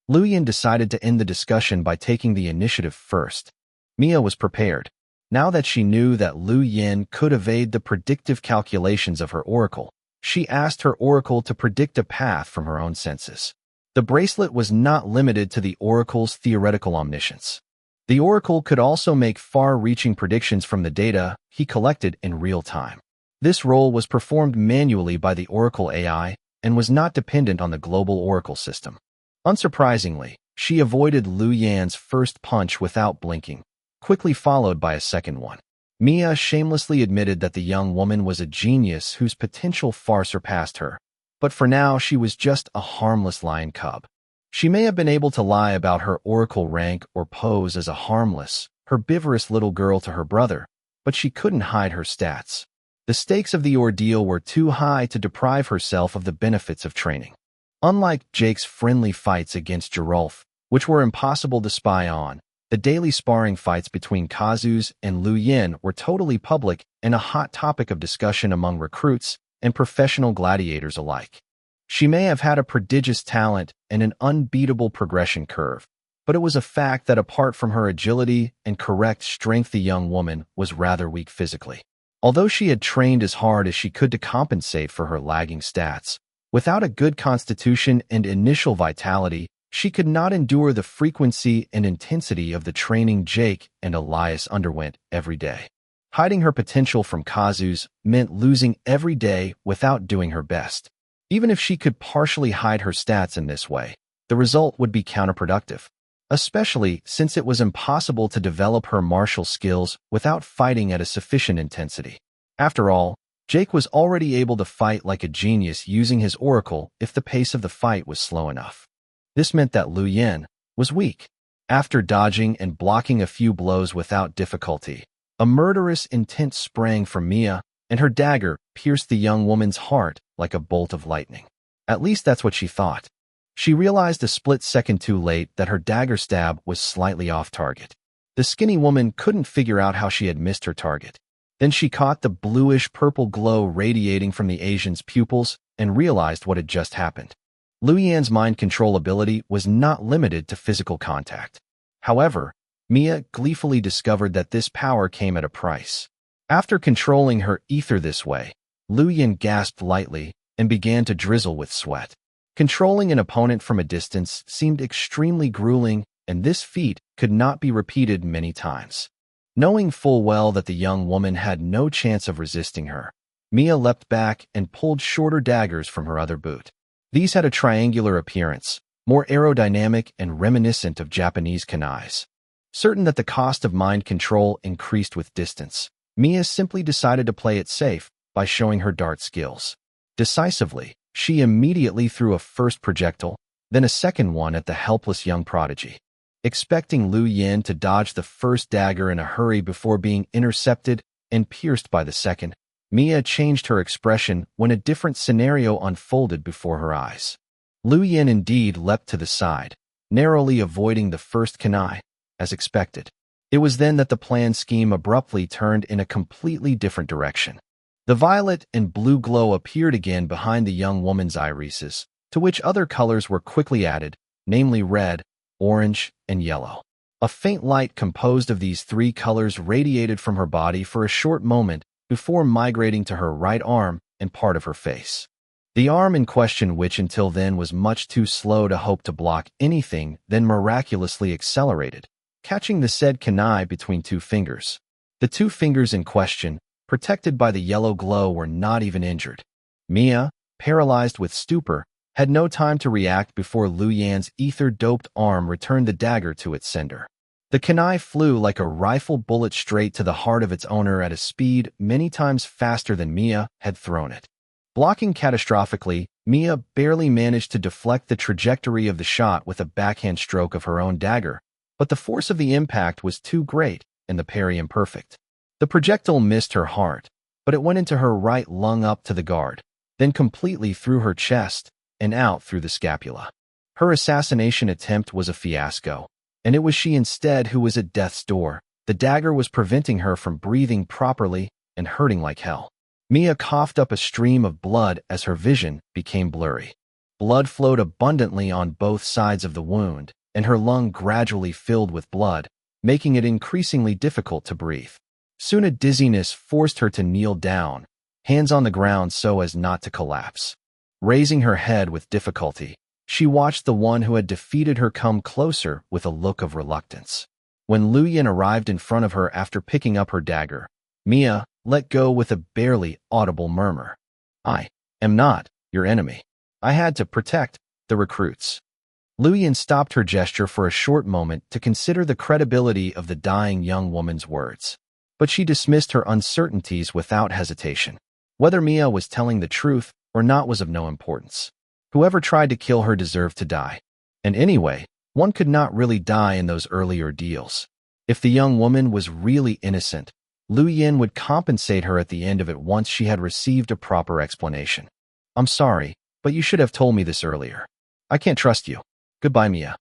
Lu Yin decided to end the discussion by taking the initiative first. Mia was prepared. Now that she knew that Lu Yin could evade the predictive calculations of her oracle, she asked her oracle to predict a path from her own senses. The bracelet was not limited to the oracle's theoretical omniscience. The oracle could also make far-reaching predictions from the data he collected in real time. This role was performed manually by the oracle AI and was not dependent on the global oracle system. Unsurprisingly, she avoided Lu Yin's first punch without blinking, quickly followed by a second one. Mia shamelessly admitted that the young woman was a genius whose potential far surpassed her, but for now she was just a harmless lion cub. She may have been able to lie about her oracle rank or pose as a harmless, herbivorous little girl to her brother, but she couldn't hide her stats. The stakes of the ordeal were too high to deprive herself of the benefits of training. Unlike Jake's friendly fights against Gerulf, which were impossible to spy on, the daily sparring fights between Kazus and Lu Yin were totally public and a hot topic of discussion among recruits and professional gladiators alike. She may have had a prodigious talent and an unbeatable progression curve, but it was a fact that apart from her agility and correct strength, the young woman was rather weak physically. Although she had trained as hard as she could to compensate for her lagging stats, without a good constitution and initial vitality, she could not endure the frequency and intensity of the training Jake and Elias underwent every day. Hiding her potential from Kazus meant losing every day without doing her best. Even if she could partially hide her stats in this way, the result would be counterproductive, especially since it was impossible to develop her martial skills without fighting at a sufficient intensity. After all, Jake was already able to fight like a genius using his oracle if the pace of the fight was slow enough. This meant that Lu Yin was weak. After dodging and blocking a few blows without difficulty, a murderous intent sprang from Mia, and her dagger pierced the young woman's heart like a bolt of lightning. At least that's what she thought. She realized a split second too late that her dagger stab was slightly off target. The skinny woman couldn't figure out how she had missed her target. Then she caught the bluish-purple glow radiating from the Asian's pupils and realized what had just happened. Lu Yin's mind control ability was not limited to physical contact. However, Mia gleefully discovered that this power came at a price. After controlling her ether this way, Lu Yin gasped lightly and began to drizzle with sweat. Controlling an opponent from a distance seemed extremely grueling, and this feat could not be repeated many times. Knowing full well that the young woman had no chance of resisting her, Mia leapt back and pulled shorter daggers from her other boot. These had a triangular appearance, more aerodynamic and reminiscent of Japanese kunais. Certain that the cost of mind control increased with distance, Mia simply decided to play it safe by showing her dart skills. Decisively, she immediately threw a first projectile, then a second one at the helpless young prodigy. Expecting Lu Yin to dodge the first dagger in a hurry before being intercepted and pierced by the second, Mia changed her expression when a different scenario unfolded before her eyes. Lu Yin indeed leapt to the side, narrowly avoiding the first kunai, as expected. It was then that the planned scheme abruptly turned in a completely different direction. The violet and blue glow appeared again behind the young woman's irises, to which other colors were quickly added, namely red, orange, and yellow. A faint light composed of these three colors radiated from her body for a short moment before migrating to her right arm and part of her face. The arm in question, which until then was much too slow to hope to block anything, then miraculously accelerated, catching the said kunai between two fingers. The two fingers in question, protected by the yellow glow, were not even injured. Mia, paralyzed with stupor, had no time to react before Lu Yan's ether-doped arm returned the dagger to its sender. The kunai flew like a rifle bullet straight to the heart of its owner at a speed many times faster than Mia had thrown it. Blocking catastrophically, Mia barely managed to deflect the trajectory of the shot with a backhand stroke of her own dagger, but the force of the impact was too great and the parry imperfect. The projectile missed her heart, but it went into her right lung up to the guard, then completely through her chest and out through the scapula. Her assassination attempt was a fiasco, and it was she instead who was at death's door. The dagger was preventing her from breathing properly and hurting like hell. Mia coughed up a stream of blood as her vision became blurry. Blood flowed abundantly on both sides of the wound, and her lung gradually filled with blood, making it increasingly difficult to breathe. Soon a dizziness forced her to kneel down, hands on the ground so as not to collapse. Raising her head with difficulty, she watched the one who had defeated her come closer with a look of reluctance. When Lu Yan arrived in front of her after picking up her dagger, Mia let go with a barely audible murmur. "I am not your enemy. I had to protect the recruits." Lu Yan stopped her gesture for a short moment to consider the credibility of the dying young woman's words. But she dismissed her uncertainties without hesitation. Whether Mia was telling the truth or not was of no importance. Whoever tried to kill her deserved to die. And anyway, one could not really die in those early ordeals. If the young woman was really innocent, Lu Yan would compensate her at the end of it once she had received a proper explanation. "I'm sorry, but you should have told me this earlier. I can't trust you. Goodbye, Mia."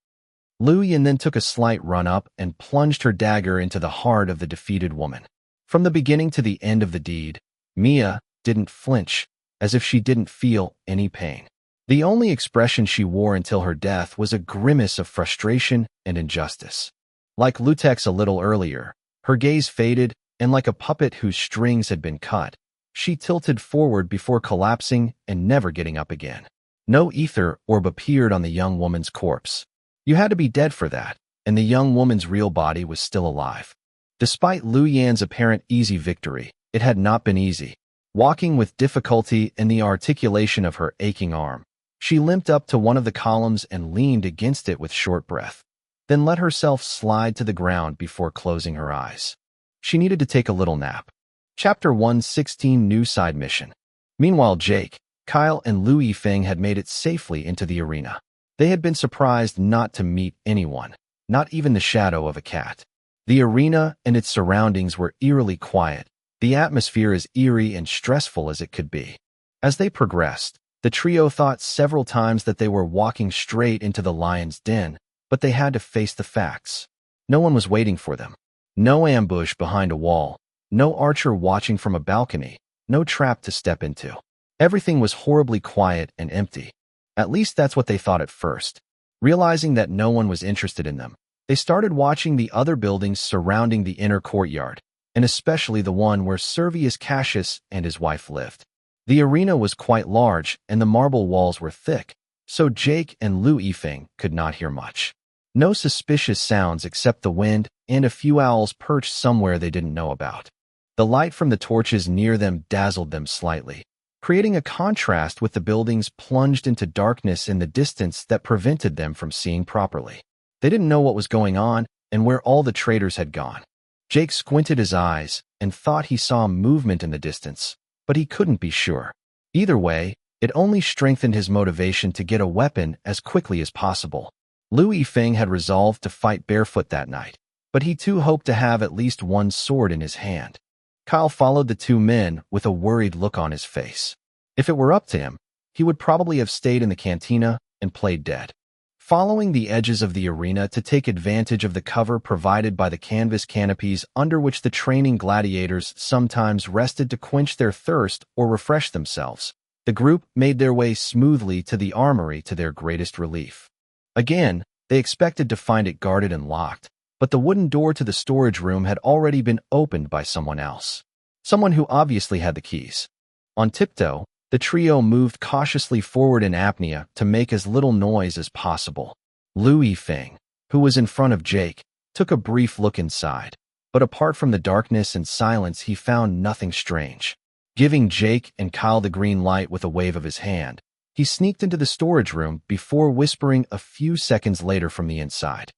Lu Yan then took a slight run up and plunged her dagger into the heart of the defeated woman. From the beginning to the end of the deed, Mia didn't flinch, as if she didn't feel any pain. The only expression she wore until her death was a grimace of frustration and injustice. Like Lutex a little earlier, her gaze faded, and like a puppet whose strings had been cut, she tilted forward before collapsing and never getting up again. No ether orb appeared on the young woman's corpse. You had to be dead for that, and the young woman's real body was still alive. Despite Lu Yan's apparent easy victory, it had not been easy. Walking with difficulty in the articulation of her aching arm, she limped up to one of the columns and leaned against it with short breath, then let herself slide to the ground before closing her eyes. She needed to take a little nap. Chapter 116 New Side Mission. Meanwhile, Jake, Kyle, and Lu Yifeng had made it safely into the arena. They had been surprised not to meet anyone, not even the shadow of a cat. The arena and its surroundings were eerily quiet, the atmosphere as eerie and stressful as it could be. As they progressed, the trio thought several times that they were walking straight into the lion's den, but they had to face the facts. No one was waiting for them. No ambush behind a wall, no archer watching from a balcony, no trap to step into. Everything was horribly quiet and empty. At least that's what they thought at first. Realizing that no one was interested in them, they started watching the other buildings surrounding the inner courtyard, and especially the one where Servius Cassius and his wife lived. The arena was quite large, and the marble walls were thick, so Jake and Lu Yifeng could not hear much. No suspicious sounds except the wind and a few owls perched somewhere they didn't know about. The light from the torches near them dazzled them slightly, creating a contrast with the buildings plunged into darkness in the distance that prevented them from seeing properly. They didn't know what was going on and where all the traders had gone. Jake squinted his eyes and thought he saw movement in the distance, but he couldn't be sure. Either way, it only strengthened his motivation to get a weapon as quickly as possible. Lu Yifeng had resolved to fight barefoot that night, but he too hoped to have at least one sword in his hand. Kyle followed the two men with a worried look on his face. If it were up to him, he would probably have stayed in the cantina and played dead. Following the edges of the arena to take advantage of the cover provided by the canvas canopies under which the training gladiators sometimes rested to quench their thirst or refresh themselves, the group made their way smoothly to the armory to their greatest relief. Again, they expected to find it guarded and locked, but the wooden door to the storage room had already been opened by someone else. Someone who obviously had the keys. On tiptoe, The trio moved cautiously forward in apnea to make as little noise as possible. Lu Yifeng, who was in front of Jake, took a brief look inside. But apart from the darkness and silence, he found nothing strange. Giving Jake and Kyle the green light with a wave of his hand, he sneaked into the storage room before whispering a few seconds later from the inside.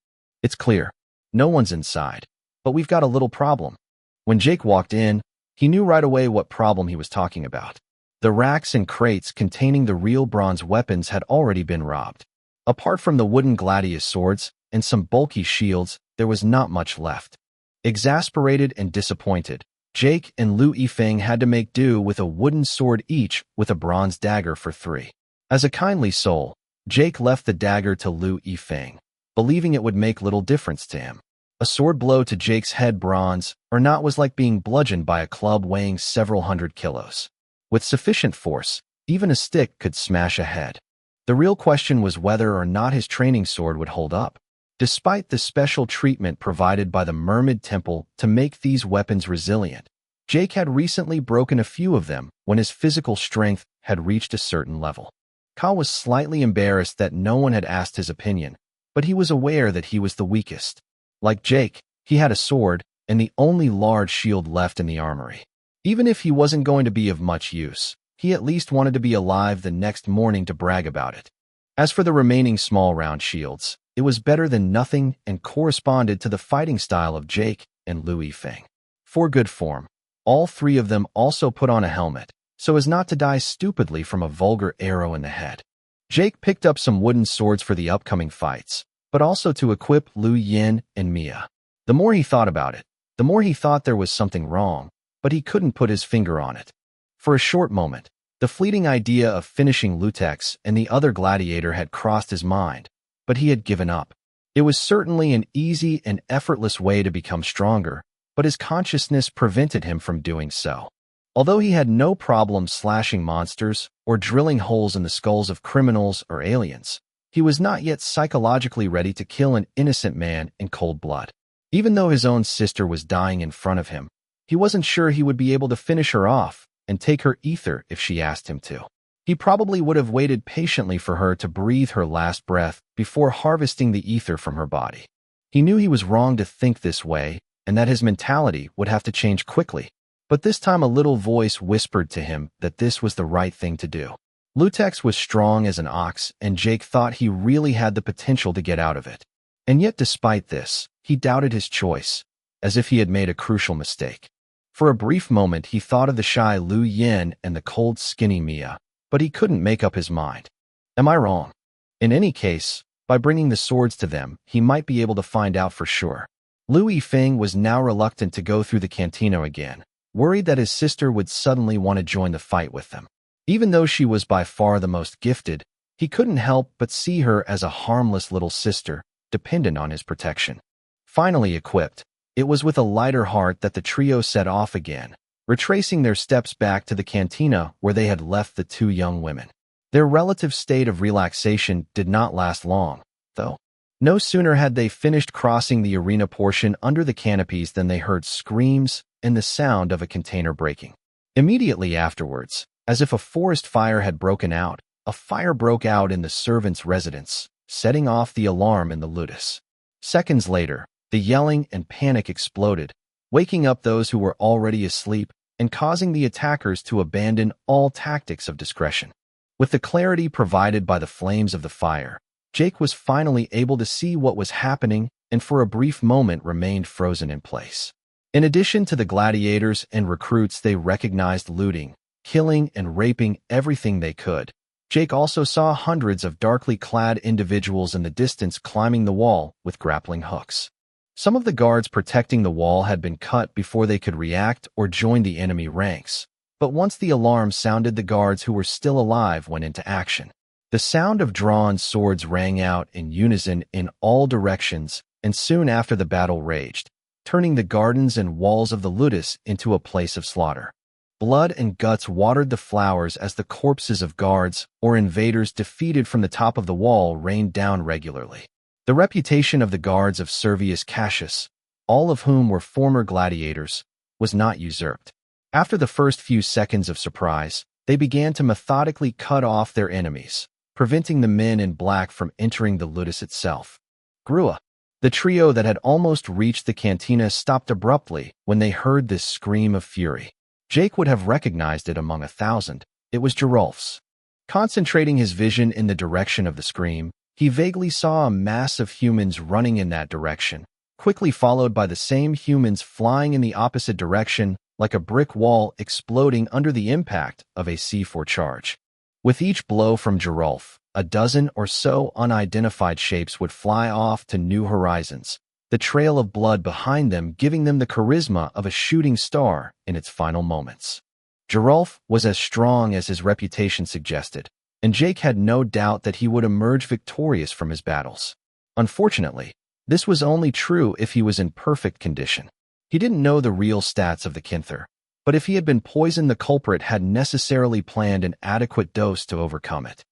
"It's clear. No one's inside. But we've got a little problem." When Jake walked in, he knew right away what problem he was talking about. The racks and crates containing the real bronze weapons had already been robbed. Apart from the wooden gladius swords and some bulky shields, there was not much left. Exasperated and disappointed, Jake and Lu Yifeng had to make do with a wooden sword each with a bronze dagger for 3. As a kindly soul, Jake left the dagger to Lu Yifeng, believing it would make little difference to him. A sword blow to Jake's head, bronze or not, was like being bludgeoned by a club weighing several hundred kilos. With sufficient force, even a stick could smash a head. The real question was whether or not his training sword would hold up. Despite the special treatment provided by the Mermaid Temple to make these weapons resilient, Jake had recently broken a few of them when his physical strength had reached a certain level. Kyle was slightly embarrassed that no one had asked his opinion, but he was aware that he was the weakest. Like Jake, he had a sword and the only large shield left in the armory. Even if he wasn't going to be of much use, he at least wanted to be alive the next morning to brag about it. As for the remaining small round shields, it was better than nothing and corresponded to the fighting style of Jake and Lu Yifeng. For good form, all 3 of them also put on a helmet, so as not to die stupidly from a vulgar arrow in the head. Jake picked up some wooden swords for the upcoming fights, but also to equip Lu Yin and Mia. The more he thought about it, the more he thought there was something wrong, but he couldn't put his finger on it. For a short moment, the fleeting idea of finishing Lutex and the other gladiator had crossed his mind, but he had given up. It was certainly an easy and effortless way to become stronger, but his consciousness prevented him from doing so. Although he had no problem slashing monsters or drilling holes in the skulls of criminals or aliens, he was not yet psychologically ready to kill an innocent man in cold blood. Even though his own sister was dying in front of him, he wasn't sure he would be able to finish her off and take her ether if she asked him to. He probably would have waited patiently for her to breathe her last breath before harvesting the ether from her body. He knew he was wrong to think this way and that his mentality would have to change quickly, but this time a little voice whispered to him that this was the right thing to do. Lutex was strong as an ox, and Jake thought he really had the potential to get out of it. And yet despite this, he doubted his choice, as if he had made a crucial mistake. For a brief moment he thought of the shy Lu Yin and the cold, skinny Mia, but he couldn't make up his mind. Am I wrong? In any case, by bringing the swords to them, he might be able to find out for sure. Lu Yifeng was now reluctant to go through the cantina again, worried that his sister would suddenly want to join the fight with them. Even though she was by far the most gifted, he couldn't help but see her as a harmless little sister, dependent on his protection. Finally equipped, it was with a lighter heart that the trio set off again, retracing their steps back to the cantina where they had left the 2 young women. Their relative state of relaxation did not last long, though. No sooner had they finished crossing the arena portion under the canopies than they heard screams and the sound of a container breaking. Immediately afterwards, as if a forest fire had broken out, a fire broke out in the servants' residence, setting off the alarm in the ludus. Seconds later, the yelling and panic exploded, waking up those who were already asleep and causing the attackers to abandon all tactics of discretion. With the clarity provided by the flames of the fire, Jake was finally able to see what was happening and for a brief moment remained frozen in place. In addition to the gladiators and recruits, they recognized looting, killing, and raping everything they could. Jake also saw hundreds of darkly clad individuals in the distance climbing the wall with grappling hooks. Some of the guards protecting the wall had been cut before they could react or join the enemy ranks, but once the alarm sounded, the guards who were still alive went into action. The sound of drawn swords rang out in unison in all directions, and soon after the battle raged, turning the gardens and walls of the ludus into a place of slaughter. Blood and guts watered the flowers as the corpses of guards or invaders defeated from the top of the wall rained down regularly. The reputation of the guards of Servius Cassius, all of whom were former gladiators, was not usurped. After the first few seconds of surprise, They began to methodically cut off their enemies, preventing the men in black from entering the ludus itself. Grua. The trio that had almost reached the cantina stopped abruptly when they heard this scream of fury. Jake would have recognized it among 1,000. It was Gerolf's. Concentrating his vision in the direction of the scream, he vaguely saw a mass of humans running in that direction, quickly followed by the same humans flying in the opposite direction, like a brick wall exploding under the impact of a C4 charge. With each blow from Gerolf, a dozen or so unidentified shapes would fly off to new horizons, the trail of blood behind them giving them the charisma of a shooting star in its final moments. Gerolf was as strong as his reputation suggested, and Jake had no doubt that he would emerge victorious from his battles. Unfortunately, this was only true if he was in perfect condition. He didn't know the real stats of the Kinther, but if he had been poisoned, the culprit had necessarily planned an adequate dose to overcome it.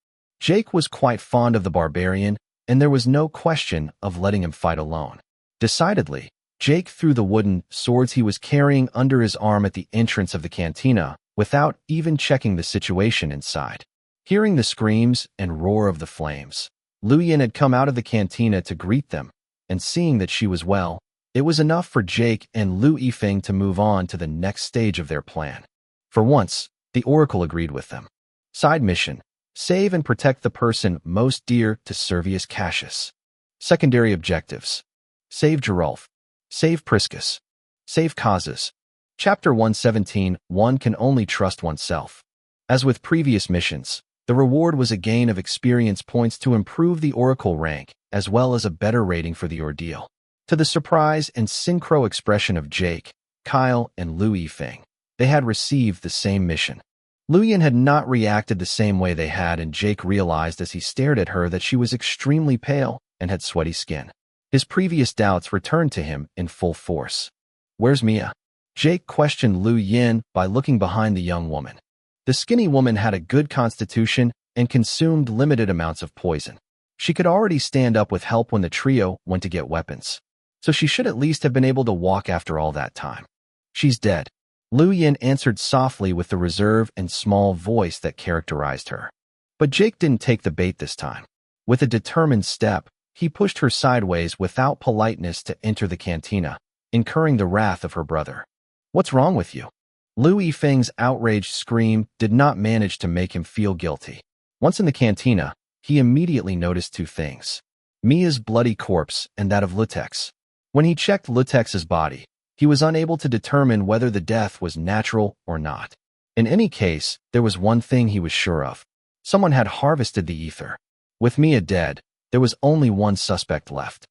Jake was quite fond of the barbarian, and there was no question of letting him fight alone. Decidedly, Jake threw the wooden swords he was carrying under his arm at the entrance of the cantina without even checking the situation inside. Hearing the screams and roar of the flames, Lu Yin had come out of the cantina to greet them, and seeing that she was well, it was enough for Jake and Lu Yifeng to move on to the next stage of their plan. For once, the Oracle agreed with them. Side mission: save and protect the person most dear to Servius Cassius. Secondary objectives: save Gerolf, save Priscus, save Kazas. Chapter 117. One can only trust oneself. As with previous missions, the reward was a gain of experience points to improve the Oracle rank, as well as a better rating for the ordeal. To the surprise and synchro expression of Jake, Kyle, and Lu Yifeng, they had received the same mission. Lu Yin had not reacted the same way they had, and Jake realized as he stared at her that she was extremely pale and had sweaty skin. His previous doubts returned to him in full force. "Where's Mia?" Jake questioned Lu Yin by looking behind the young woman. The skinny woman had a good constitution and consumed limited amounts of poison. She could already stand up with help when the trio went to get weapons, so she should at least have been able to walk after all that time. "She's dead," Lu Yin answered softly with the reserve and small voice that characterized her. But Jake didn't take the bait this time. With a determined step, he pushed her sideways without politeness to enter the cantina, incurring the wrath of her brother. "What's wrong with you?" Lu Yifeng's outraged scream did not manage to make him feel guilty. Once in the cantina, he immediately noticed two things: Mia's bloody corpse and that of Lutex. When he checked Lutex's body, he was unable to determine whether the death was natural or not. In any case, there was one thing he was sure of. Someone had harvested the ether. With Mia dead, there was only one suspect left.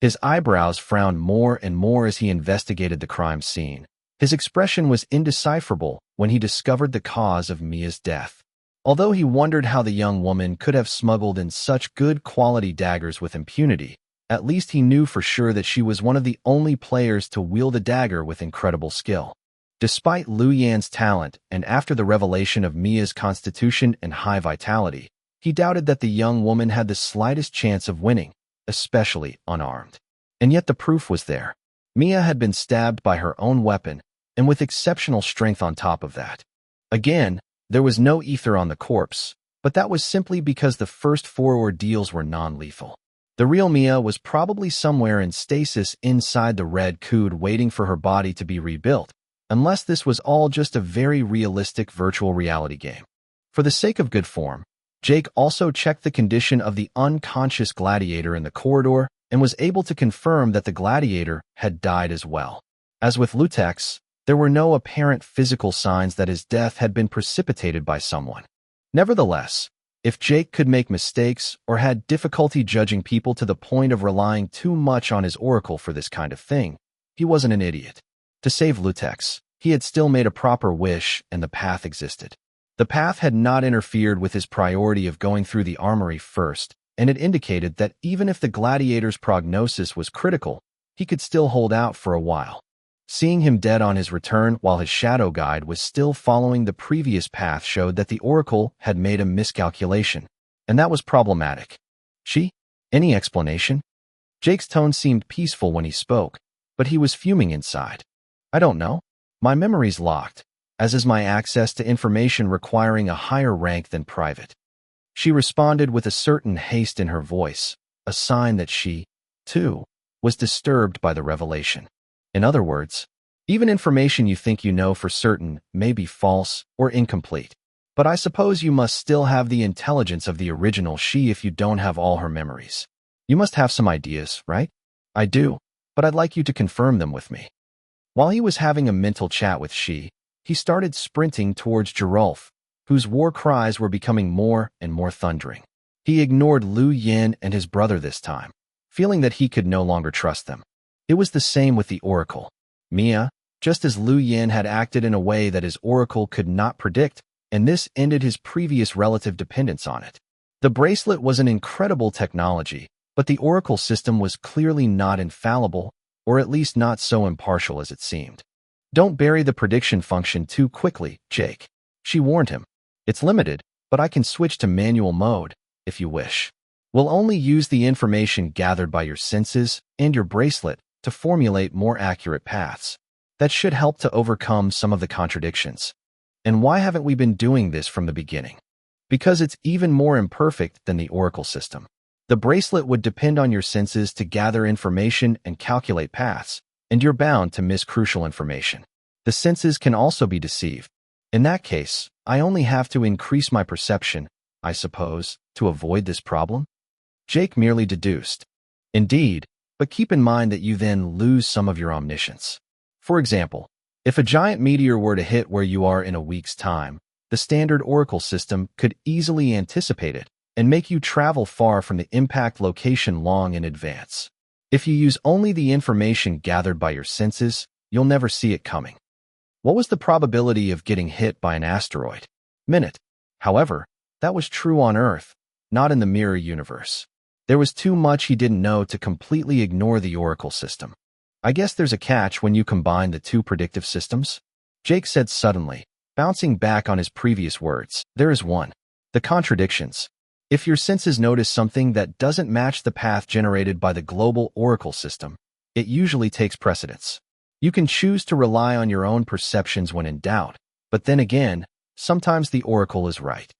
His eyebrows frowned more and more as he investigated the crime scene. His expression was indecipherable when he discovered the cause of Mia's death. Although he wondered how the young woman could have smuggled in such good quality daggers with impunity, at least he knew for sure that she was one of the only players to wield a dagger with incredible skill. Despite Lu Yan's talent and after the revelation of Mia's constitution and high vitality, he doubted that the young woman had the slightest chance of winning, especially unarmed. And yet the proof was there. Mia had been stabbed by her own weapon, and with exceptional strength on top of that. Again, there was no ether on the corpse, but that was simply because the first 4 ordeals were non-lethal. The real Mia was probably somewhere in stasis inside the red cood waiting for her body to be rebuilt, unless this was all just a very realistic virtual reality game. For the sake of good form, Jake also checked the condition of the unconscious gladiator in the corridor and was able to confirm that the gladiator had died as well. As with Lutex, there were no apparent physical signs that his death had been precipitated by someone. Nevertheless, if Jake could make mistakes or had difficulty judging people to the point of relying too much on his oracle for this kind of thing, he wasn't an idiot. To save Lutex, he had still made a proper wish and the path existed. The path had not interfered with his priority of going through the armory first, and it indicated that even if the gladiator's prognosis was critical, he could still hold out for a while. Seeing him dead on his return while his shadow guide was still following the previous path showed that the oracle had made a miscalculation, and that was problematic. "She? Any explanation?" Jake's tone seemed peaceful when he spoke, but he was fuming inside. "I don't know. My memory's locked. as is my access to information requiring a higher rank than private." She responded with a certain haste in her voice, a sign that she, too, was disturbed by the revelation. In other words, even information you think you know for certain may be false or incomplete. But I suppose you must still have the intelligence of the original she if you don't have all her memories. You must have some ideas, right? I do, but I'd like you to confirm them with me. While he was having a mental chat with she, he started sprinting towards Gerolf, whose war cries were becoming more and more thundering. He ignored Lu Yin and his brother this time, feeling that he could no longer trust them. It was the same with the Oracle. Mia, just as Lu Yin had acted in a way that his Oracle could not predict, and this ended his previous relative dependence on it. The bracelet was an incredible technology, but the Oracle system was clearly not infallible, or at least not so impartial as it seemed. "Don't bury the prediction function too quickly, Jake," she warned him. "It's limited, but I can switch to manual mode, if you wish. We'll only use the information gathered by your senses and your bracelet to formulate more accurate paths. That should help to overcome some of the contradictions. And why haven't we been doing this from the beginning? Because it's even more imperfect than the Oracle system. The bracelet would depend on your senses to gather information and calculate paths, and you're bound to miss crucial information. The senses can also be deceived. In that case, I only have to increase my perception, I suppose, to avoid this problem?" Jake merely deduced. "Indeed, but keep in mind that you then lose some of your omniscience. For example, if a giant meteor were to hit where you are in a week's time, the standard Oracle system could easily anticipate it and make you travel far from the impact location long in advance. If you use only the information gathered by your senses, you'll never see it coming." What was the probability of getting hit by an asteroid? Minute. However, that was true on Earth, not in the mirror universe. There was too much he didn't know to completely ignore the Oracle system. "I guess there's a catch when you combine the two predictive systems," Jake said suddenly, bouncing back on his previous words. "There is one. The contradictions. If your senses notice something that doesn't match the path generated by the global Oracle system, it usually takes precedence. You can choose to rely on your own perceptions when in doubt, but then again, sometimes the Oracle is right."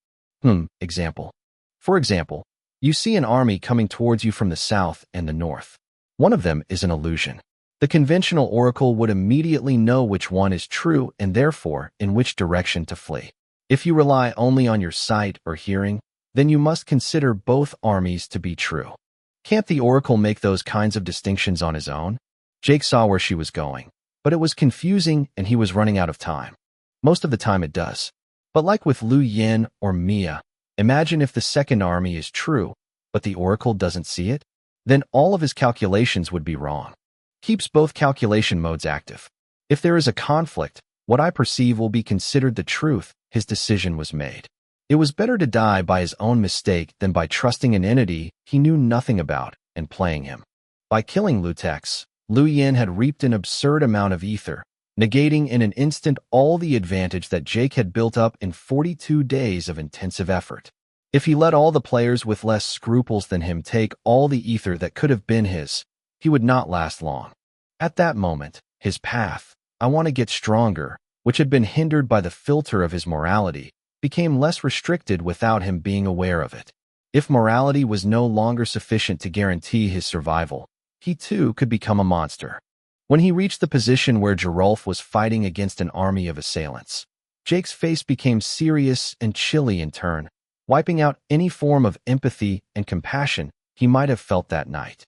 Example. For example, you see an army coming towards you from the south and the north. One of them is an illusion. The conventional Oracle would immediately know which one is true and therefore in which direction to flee. If you rely only on your sight or hearing, then you must consider both armies to be true. Can't the Oracle make those kinds of distinctions on his own? Jake saw where she was going, but it was confusing and he was running out of time. Most of the time it does. But like with Lu Yin or Mia, imagine if the second army is true, but the Oracle doesn't see it? Then all of his calculations would be wrong. Keeps both calculation modes active. If there is a conflict, what I perceive will be considered the truth. His decision was made. It was better to die by his own mistake than by trusting an entity he knew nothing about and playing him. By killing Lutex, Lu Yin had reaped an absurd amount of ether, negating in an instant all the advantage that Jake had built up in 42 days of intensive effort. If he let all the players with less scruples than him take all the ether that could have been his, he would not last long. At that moment, his path, "I want to get stronger," which had been hindered by the filter of his morality, became less restricted without him being aware of it. If morality was no longer sufficient to guarantee his survival, he too could become a monster. When he reached the position where Gerolf was fighting against an army of assailants, Jake's face became serious and chilly in turn, wiping out any form of empathy and compassion he might have felt that night.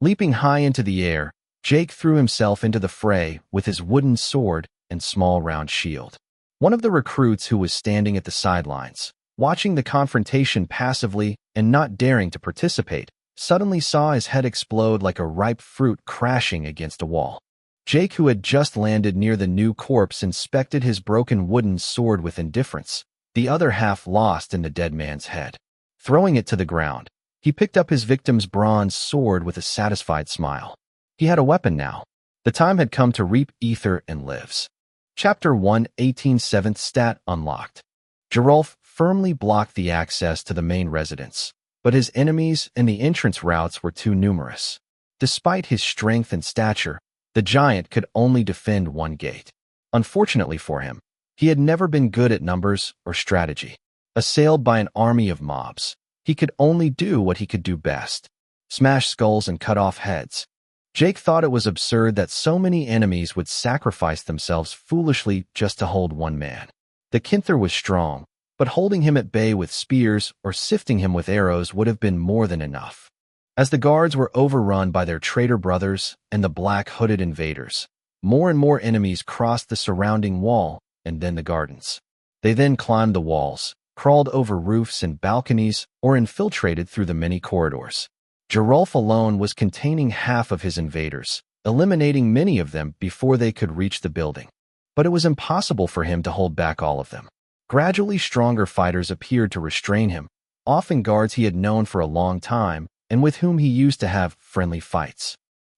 Leaping high into the air, Jake threw himself into the fray with his wooden sword and small round shield. One of the recruits who was standing at the sidelines, watching the confrontation passively and not daring to participate, suddenly saw his head explode like a ripe fruit crashing against a wall. Jake, who had just landed near the new corpse, inspected his broken wooden sword with indifference, the other half lost in the dead man's head. Throwing it to the ground, he picked up his victim's bronze sword with a satisfied smile. He had a weapon now. The time had come to reap ether and lives. Chapter 1, 18 7th Stat Unlocked. Gerolf firmly blocked the access to the main residence, but his enemies and the entrance routes were too numerous. Despite his strength and stature, the giant could only defend one gate. Unfortunately for him, He had never been good at numbers or strategy. Assailed by an army of mobs, he could only do what he could do best: smash skulls and cut off heads. Jake thought it was absurd that so many enemies would sacrifice themselves foolishly just to hold one man. The Kinther was strong, but holding him at bay with spears or sifting him with arrows would have been more than enough. As the guards were overrun by their traitor brothers and the black hooded invaders, more and more enemies crossed the surrounding wall and then the gardens. They then climbed the walls, crawled over roofs and balconies, or infiltrated through the many corridors. Gerulf alone was containing half of his invaders, eliminating many of them before they could reach the building. But it was impossible for him to hold back all of them. Gradually stronger fighters appeared to restrain him, often guards he had known for a long time and with whom he used to have friendly fights.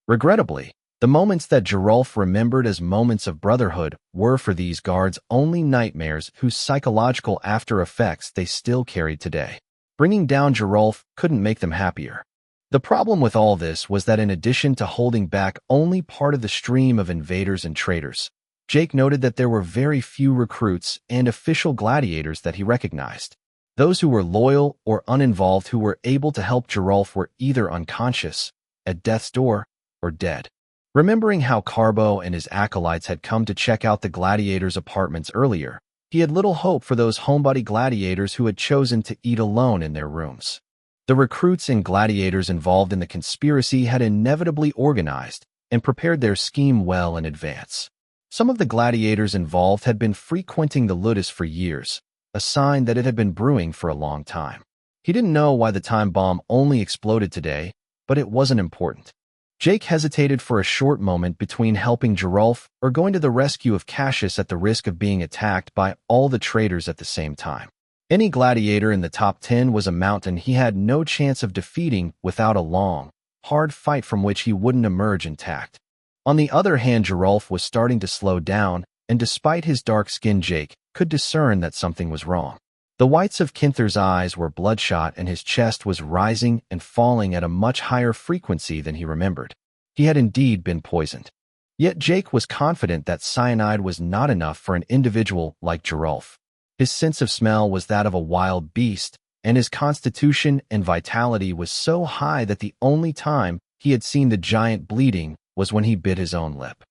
Regrettably, the moments that Gerulf remembered as moments of brotherhood were for these guards only nightmares whose psychological after effects they still carried today. Bringing down Gerulf couldn't make them happier. The problem with all this was that in addition to holding back only part of the stream of invaders and traitors, Jake noted that there were very few recruits and official gladiators that he recognized. Those who were loyal or uninvolved who were able to help Gerulf were either unconscious, at death's door, or dead. Remembering how Carbo and his acolytes had come to check out the gladiators' apartments earlier, he had little hope for those homebody gladiators who had chosen to eat alone in their rooms. The recruits and gladiators involved in the conspiracy had inevitably organized and prepared their scheme well in advance. Some of the gladiators involved had been frequenting the Ludus for years, a sign that it had been brewing for a long time. He didn't know why the time bomb only exploded today, but it wasn't important. Jake hesitated for a short moment between helping Gerulf or going to the rescue of Cassius at the risk of being attacked by all the traitors at the same time. Any gladiator in the top 10 was a mountain he had no chance of defeating without a long, hard fight from which he wouldn't emerge intact. On the other hand, Gerulf was starting to slow down, and despite his dark skin, Jake could discern that something was wrong. The whites of Kinther's eyes were bloodshot and his chest was rising and falling at a much higher frequency than he remembered. He had indeed been poisoned. Yet Jake was confident that cyanide was not enough for an individual like Gerulf. His sense of smell was that of a wild beast, and his constitution and vitality was so high that the only time he had seen the giant bleeding was when he bit his own lip.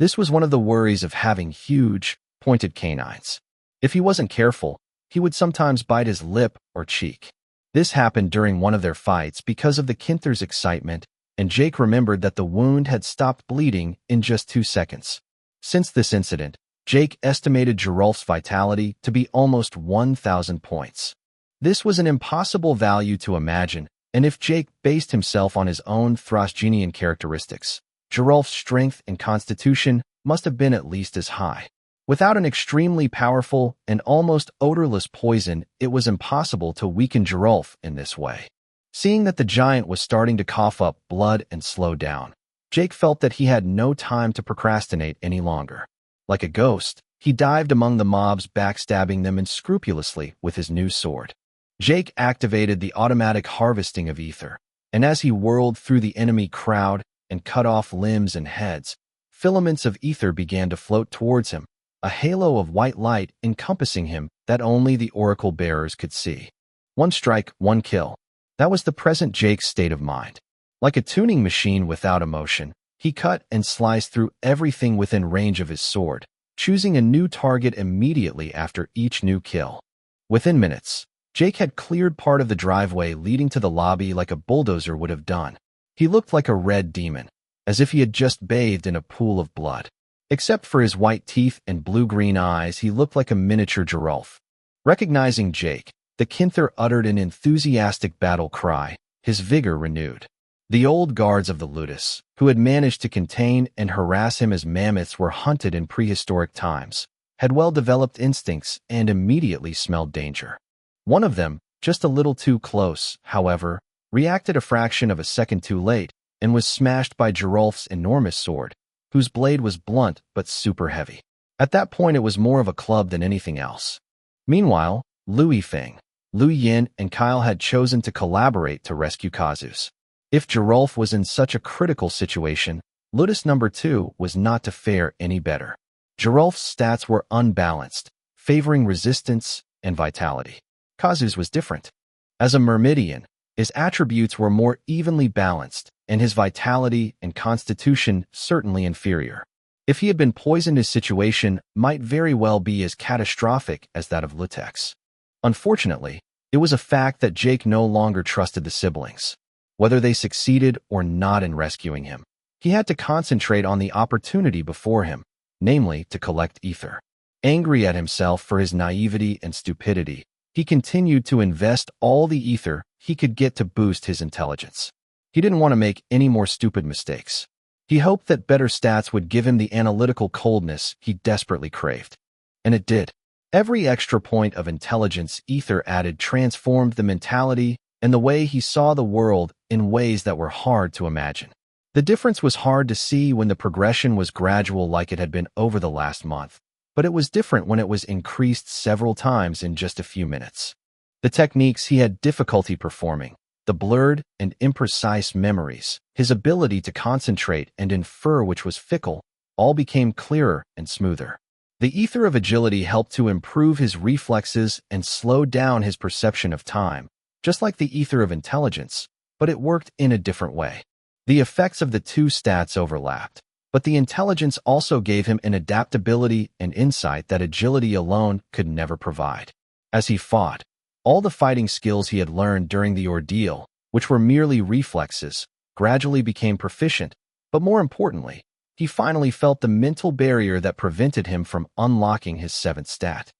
This was one of the worries of having huge, pointed canines. If he wasn't careful, he would sometimes bite his lip or cheek. This happened during one of their fights because of the Kinther's excitement, and Jake remembered that the wound had stopped bleeding in just 2 seconds. Since this incident, Jake estimated Gerulf's vitality to be almost 1,000 points. This was an impossible value to imagine, and if Jake based himself on his own Thrasgenian characteristics, Gerulf's strength and constitution must have been at least as high. Without an extremely powerful and almost odorless poison, it was impossible to weaken Gerulf in this way. Seeing that the giant was starting to cough up blood and slow down, Jake felt that he had no time to procrastinate any longer. Like a ghost, he dived among the mobs, backstabbing them unscrupulously with his new sword. Jake activated the automatic harvesting of ether, and as he whirled through the enemy crowd and cut off limbs and heads, filaments of ether began to float towards him, a halo of white light encompassing him that only the oracle bearers could see. One strike, one kill. That was the present Jake's state of mind. Like a tuning machine without emotion, he cut and sliced through everything within range of his sword, choosing a new target immediately after each new kill. Within minutes, Jake had cleared part of the driveway leading to the lobby like a bulldozer would have done. He looked like a red demon, as if he had just bathed in a pool of blood. Except for his white teeth and blue-green eyes, he looked like a miniature Gerulf. Recognizing Jake, the Kinther uttered an enthusiastic battle cry, his vigor renewed. The old guards of the Ludus, who had managed to contain and harass him as mammoths were hunted in prehistoric times, had well-developed instincts and immediately smelled danger. One of them, just a little too close, however, reacted a fraction of a second too late and was smashed by Gerulf's enormous sword, whose blade was blunt but super heavy. At that point, it was more of a club than anything else. Meanwhile, Liu Yifeng, Liu Yin, and Kyle had chosen to collaborate to rescue Kazus. If Gerulf was in such a critical situation, Ludus number 2 was not to fare any better. Gerulf's stats were unbalanced, favoring resistance and vitality. Kazu's was different. As a Myrmidian, his attributes were more evenly balanced, and his vitality and constitution certainly inferior. If he had been poisoned, his situation might very well be as catastrophic as that of Lutex. Unfortunately, it was a fact that Jake no longer trusted the siblings. Whether they succeeded or not in rescuing him, he had to concentrate on the opportunity before him, namely to collect ether. Angry at himself for his naivety and stupidity, he continued to invest all the ether he could get to boost his intelligence. He didn't want to make any more stupid mistakes. He hoped that better stats would give him the analytical coldness he desperately craved. And it did. Every extra point of intelligence ether added transformed the mentality and the way he saw the world in ways that were hard to imagine. The difference was hard to see when the progression was gradual like it had been over the last month, but it was different when it was increased several times in just a few minutes. The techniques he had difficulty performing, the blurred and imprecise memories, his ability to concentrate and infer which was fickle, all became clearer and smoother. The ether of agility helped to improve his reflexes and slow down his perception of time, just like the ether of intelligence, but it worked in a different way. The effects of the two stats overlapped, but the intelligence also gave him an adaptability and insight that agility alone could never provide. As he fought, all the fighting skills he had learned during the ordeal, which were merely reflexes, gradually became proficient, but more importantly, he finally felt the mental barrier that prevented him from unlocking his seventh stat.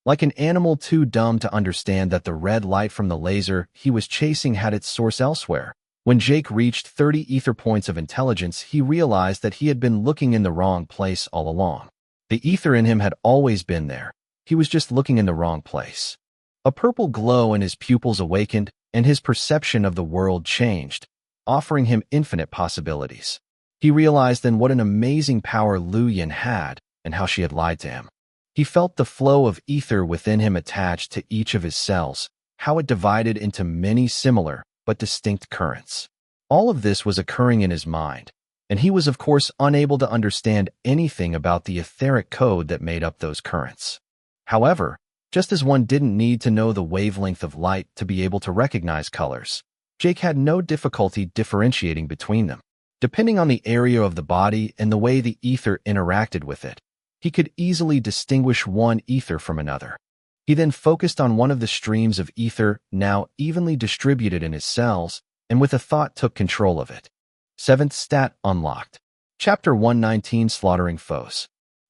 Like an animal too dumb to understand that the red light from the laser he was chasing had its source elsewhere, when Jake reached 30 ether points of intelligence, he realized that he had been looking in the wrong place all along. The ether in him had always been there. He was just looking in the wrong place. A purple glow in his pupils awakened, and his perception of the world changed, offering him infinite possibilities. He realized then what an amazing power Lu Yin had and how she had lied to him. He felt the flow of ether within him attached to each of his cells, how it divided into many similar but distinct currents. All of this was occurring in his mind, and he was of course unable to understand anything about the etheric code that made up those currents. However, just as one didn't need to know the wavelength of light to be able to recognize colors, Jake had no difficulty differentiating between them. Depending on the area of the body and the way the ether interacted with it, he could easily distinguish one ether from another. He then focused on one of the streams of ether now evenly distributed in his cells, and with a thought took control of it. Seventh stat unlocked. Chapter 119 Slaughtering Foes.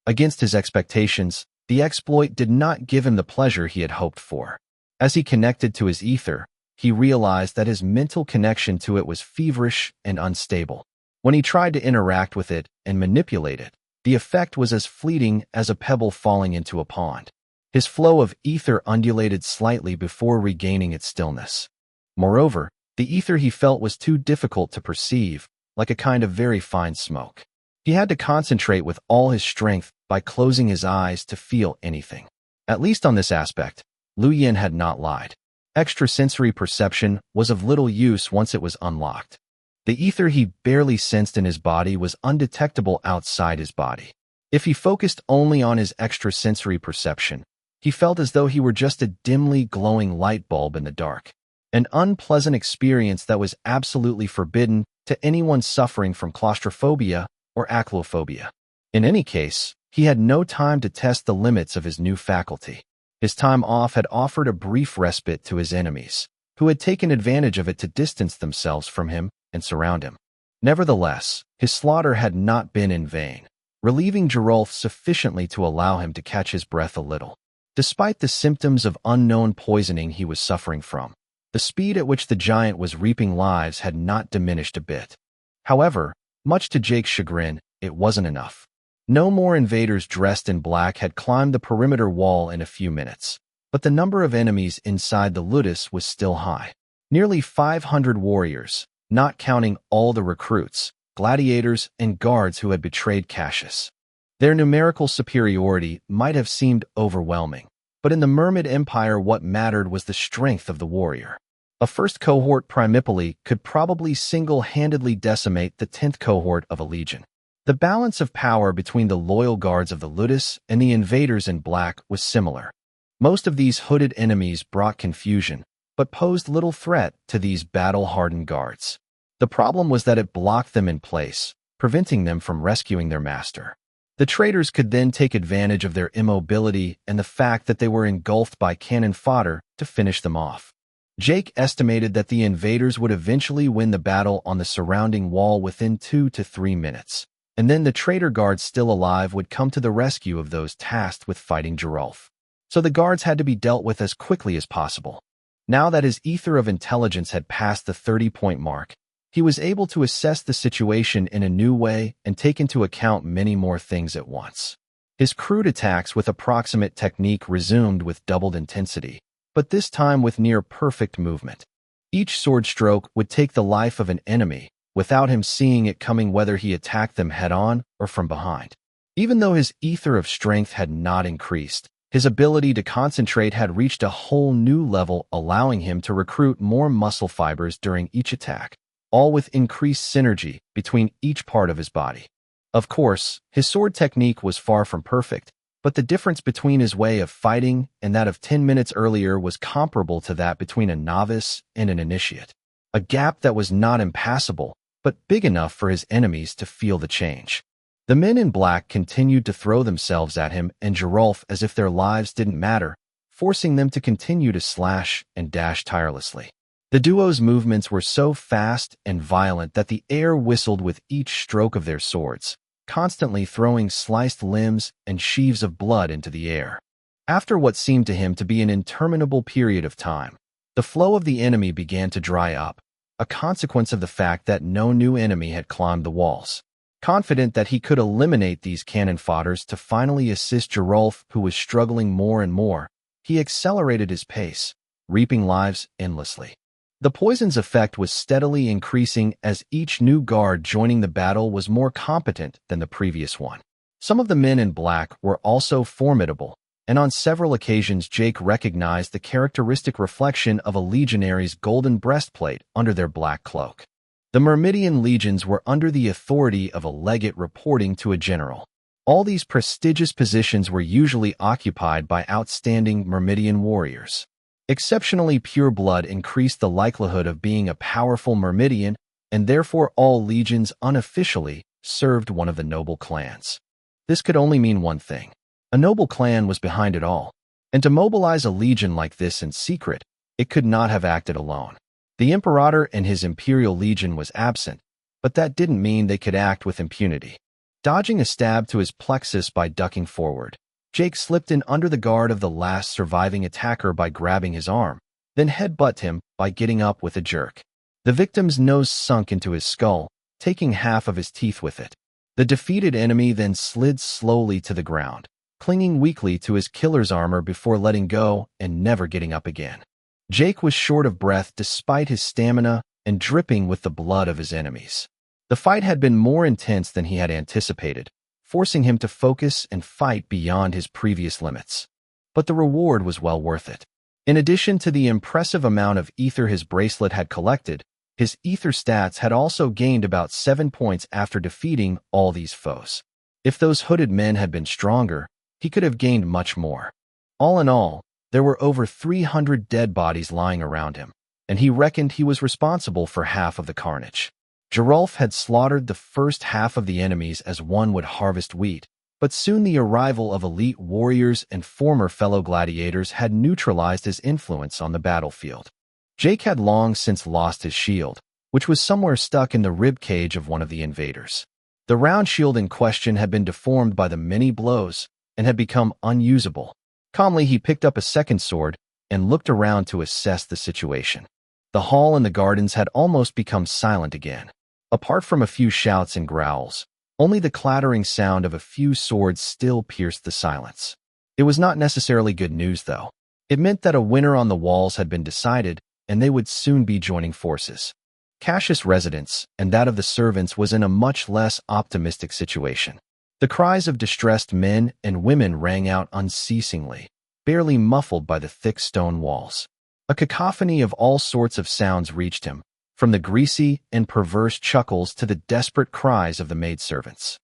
Against his expectations, the exploit did not give him the pleasure he had hoped for. As he connected to his ether, he realized that his mental connection to it was feverish and unstable. When he tried to interact with it and manipulate it, the effect was as fleeting as a pebble falling into a pond. His flow of ether undulated slightly before regaining its stillness. Moreover, the ether he felt was too difficult to perceive, like a kind of very fine smoke. He had to concentrate with all his strength by closing his eyes to feel anything. At least on this aspect, Lu Yin had not lied. Extrasensory perception was of little use once it was unlocked. The ether he barely sensed in his body was undetectable outside his body. If he focused only on his extrasensory perception, he felt as though he were just a dimly glowing light bulb in the dark. An unpleasant experience that was absolutely forbidden to anyone suffering from claustrophobia or aclophobia. In any case, he had no time to test the limits of his new faculty. His time off had offered a brief respite to his enemies, who had taken advantage of it to distance themselves from him and surround him. Nevertheless, his slaughter had not been in vain, relieving Gerolf sufficiently to allow him to catch his breath a little. Despite the symptoms of unknown poisoning he was suffering from, the speed at which the giant was reaping lives had not diminished a bit. However, much to Jake's chagrin, it wasn't enough. No more invaders dressed in black had climbed the perimeter wall in a few minutes, but the number of enemies inside the ludus was still high. Nearly 500 warriors, not counting all the recruits, gladiators, and guards who had betrayed Cassius. Their numerical superiority might have seemed overwhelming, but in the Mermid Empire what mattered was the strength of the warrior. A first cohort Primipoli could probably single-handedly decimate the 10th cohort of a legion. The balance of power between the loyal guards of the Ludus and the invaders in black was similar. Most of these hooded enemies brought confusion, but posed little threat to these battle-hardened guards. The problem was that it blocked them in place, preventing them from rescuing their master. The traitors could then take advantage of their immobility and the fact that they were engulfed by cannon fodder to finish them off. Jake estimated that the invaders would eventually win the battle on the surrounding wall within 2 to 3 minutes, and then the traitor guards still alive would come to the rescue of those tasked with fighting Geralf. So the guards had to be dealt with as quickly as possible. Now that his ether of intelligence had passed the 30-point mark, he was able to assess the situation in a new way and take into account many more things at once. His crude attacks with approximate technique resumed with doubled intensity, but this time with near-perfect movement. Each sword stroke would take the life of an enemy, without him seeing it coming whether he attacked them head-on or from behind. Even though his ether of strength had not increased, his ability to concentrate had reached a whole new level, allowing him to recruit more muscle fibers during each attack, all with increased synergy between each part of his body. Of course, his sword technique was far from perfect, but the difference between his way of fighting and that of 10 minutes earlier was comparable to that between a novice and an initiate. A gap that was not impassable, but big enough for his enemies to feel the change. The men in black continued to throw themselves at him and Geralf as if their lives didn't matter, forcing them to continue to slash and dash tirelessly. The duo's movements were so fast and violent that the air whistled with each stroke of their swords, constantly throwing sliced limbs and sheaves of blood into the air. After what seemed to him to be an interminable period of time, the flow of the enemy began to dry up, a consequence of the fact that no new enemy had climbed the walls. Confident that he could eliminate these cannon fodders to finally assist Geralf, who was struggling more and more, he accelerated his pace, reaping lives endlessly. The poison's effect was steadily increasing as each new guard joining the battle was more competent than the previous one. Some of the men in black were also formidable, and on several occasions Jake recognized the characteristic reflection of a legionary's golden breastplate under their black cloak. The Myrmidian legions were under the authority of a legate reporting to a general. All these prestigious positions were usually occupied by outstanding Myrmidian warriors. Exceptionally pure blood increased the likelihood of being a powerful Myrmidian, and therefore all legions unofficially served one of the noble clans. This could only mean one thing. A noble clan was behind it all, and to mobilize a legion like this in secret, it could not have acted alone. The Imperator and his Imperial Legion was absent, but that didn't mean they could act with impunity. Dodging a stab to his plexus by ducking forward, Jake slipped in under the guard of the last surviving attacker by grabbing his arm, then headbutted him by getting up with a jerk. The victim's nose sunk into his skull, taking half of his teeth with it. The defeated enemy then slid slowly to the ground, clinging weakly to his killer's armor before letting go and never getting up again. Jake was short of breath despite his stamina and dripping with the blood of his enemies. The fight had been more intense than he had anticipated, forcing him to focus and fight beyond his previous limits. But the reward was well worth it. In addition to the impressive amount of ether his bracelet had collected, his ether stats had also gained about 7 points after defeating all these foes. If those hooded men had been stronger, he could have gained much more. All in all, there were over 300 dead bodies lying around him, and he reckoned he was responsible for half of the carnage. Geralf had slaughtered the first half of the enemies as one would harvest wheat, but soon the arrival of elite warriors and former fellow gladiators had neutralized his influence on the battlefield. Jake had long since lost his shield, which was somewhere stuck in the rib cage of one of the invaders. The round shield in question had been deformed by the many blows and had become unusable. Calmly, he picked up a second sword and looked around to assess the situation. The hall and the gardens had almost become silent again. Apart from a few shouts and growls, only the clattering sound of a few swords still pierced the silence. It was not necessarily good news, though. It meant that a winner on the walls had been decided, and they would soon be joining forces. Cassius' residence and that of the servants was in a much less optimistic situation. The cries of distressed men and women rang out unceasingly, barely muffled by the thick stone walls. A cacophony of all sorts of sounds reached him, from the greasy and perverse chuckles to the desperate cries of the maidservants.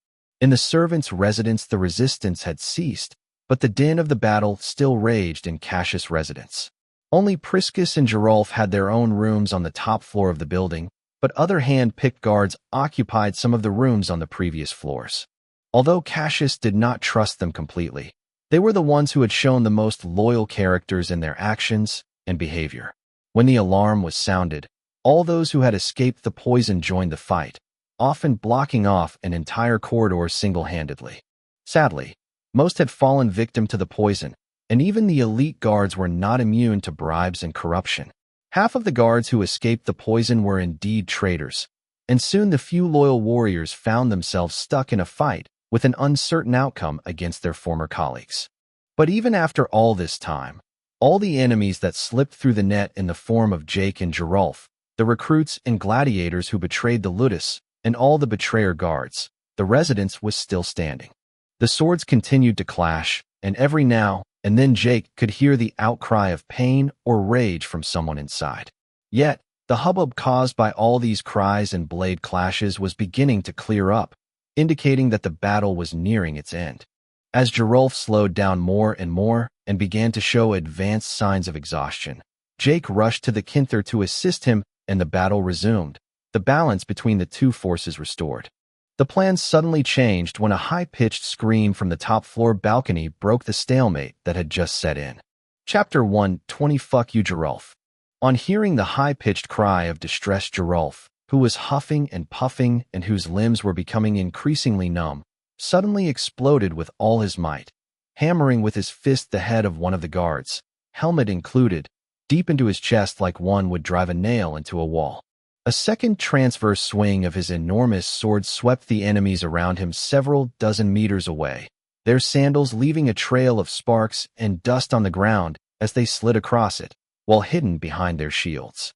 In the servants' residence the resistance had ceased, but the din of the battle still raged in Cassius' residence. Only Priscus and Gerolf had their own rooms on the top floor of the building, but other hand-picked guards occupied some of the rooms on the previous floors. Although Cassius did not trust them completely, they were the ones who had shown the most loyal characters in their actions and behavior. When the alarm was sounded, all those who had escaped the poison joined the fight, often blocking off an entire corridor single-handedly. Sadly, most had fallen victim to the poison, and even the elite guards were not immune to bribes and corruption. Half of the guards who escaped the poison were indeed traitors, and soon the few loyal warriors found themselves stuck in a fight with an uncertain outcome against their former colleagues. But even after all this time, all the enemies that slipped through the net in the form of Jake and Gerolf, the recruits and gladiators who betrayed the ludus, and all the betrayer guards, the residence was still standing. The swords continued to clash, and every now and then Jake could hear the outcry of pain or rage from someone inside. Yet, the hubbub caused by all these cries and blade clashes was beginning to clear up, indicating that the battle was nearing its end. As Gerolf slowed down more and began to show advanced signs of exhaustion, Jake rushed to the Kinther to assist him, and the battle resumed, the balance between the two forces restored. The plan suddenly changed when a high-pitched scream from the top-floor balcony broke the stalemate that had just set in. Chapter 1:20 Fuck you, Gerolf. On hearing the high-pitched cry of distressed Gerolf, who was huffing and puffing and whose limbs were becoming increasingly numb, suddenly exploded with all his might, hammering with his fist the head of one of the guards, helmet included, deep into his chest like one would drive a nail into a wall. A second transverse swing of his enormous sword swept the enemies around him several dozen meters away, their sandals leaving a trail of sparks and dust on the ground as they slid across it, while hidden behind their shields.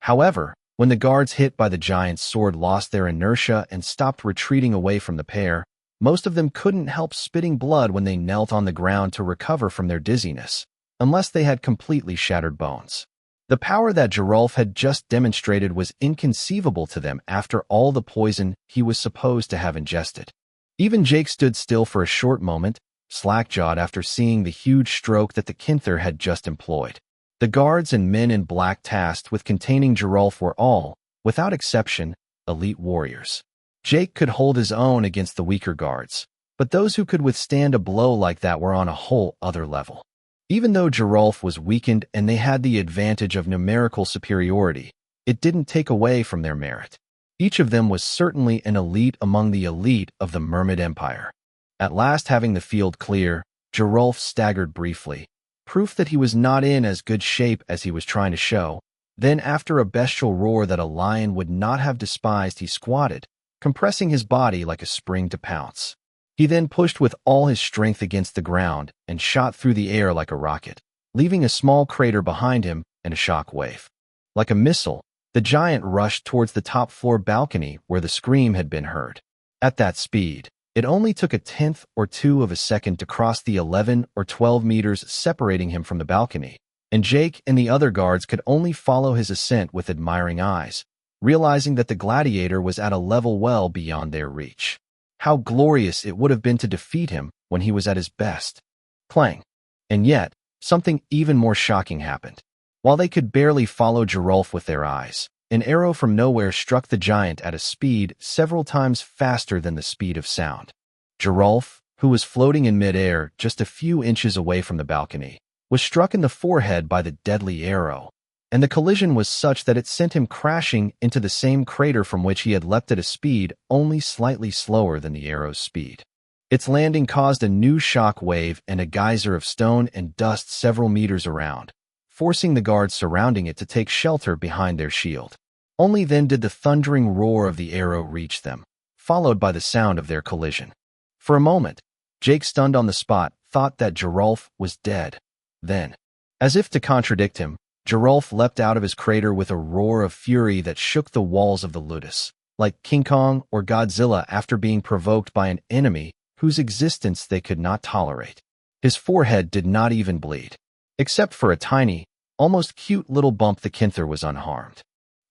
However, when the guards hit by the giant's sword lost their inertia and stopped retreating away from the pair, most of them couldn't help spitting blood when they knelt on the ground to recover from their dizziness, unless they had completely shattered bones. The power that Gerolf had just demonstrated was inconceivable to them after all the poison he was supposed to have ingested. Even Jake stood still for a short moment, slack-jawed after seeing the huge stroke that the Kinther had just employed. The guards and men in black tasked with containing Gerolf were all, without exception, elite warriors. Jake could hold his own against the weaker guards, but those who could withstand a blow like that were on a whole other level. Even though Gerolf was weakened and they had the advantage of numerical superiority, it didn't take away from their merit. Each of them was certainly an elite among the elite of the Mermid Empire. At last, having the field clear, Gerolf staggered briefly, proof that he was not in as good shape as he was trying to show. Then, after a bestial roar that a lion would not have despised, he squatted, compressing his body like a spring to pounce. He then pushed with all his strength against the ground and shot through the air like a rocket, leaving a small crater behind him and a shock wave. Like a missile, the giant rushed towards the top-floor balcony where the scream had been heard. At that speed, it only took a tenth or two of a second to cross the 11 or 12 meters separating him from the balcony, and Jake and the other guards could only follow his ascent with admiring eyes, realizing that the gladiator was at a level well beyond their reach. How glorious it would have been to defeat him when he was at his best. Clang. And yet, something even more shocking happened. While they could barely follow Gerolf with their eyes, an arrow from nowhere struck the giant at a speed several times faster than the speed of sound. Gerolf, who was floating in midair just a few inches away from the balcony, was struck in the forehead by the deadly arrow, and the collision was such that it sent him crashing into the same crater from which he had leapt at a speed only slightly slower than the arrow's speed. Its landing caused a new shock wave and a geyser of stone and dust several meters around, forcing the guards surrounding it to take shelter behind their shield. Only then did the thundering roar of the arrow reach them, followed by the sound of their collision. For a moment, Jake, stunned on the spot, thought that Gerolf was dead. Then, as if to contradict him, Gerolf leapt out of his crater with a roar of fury that shook the walls of the ludus, like King Kong or Godzilla after being provoked by an enemy whose existence they could not tolerate. His forehead did not even bleed. Except for a tiny, almost cute little bump, the Kinther was unharmed.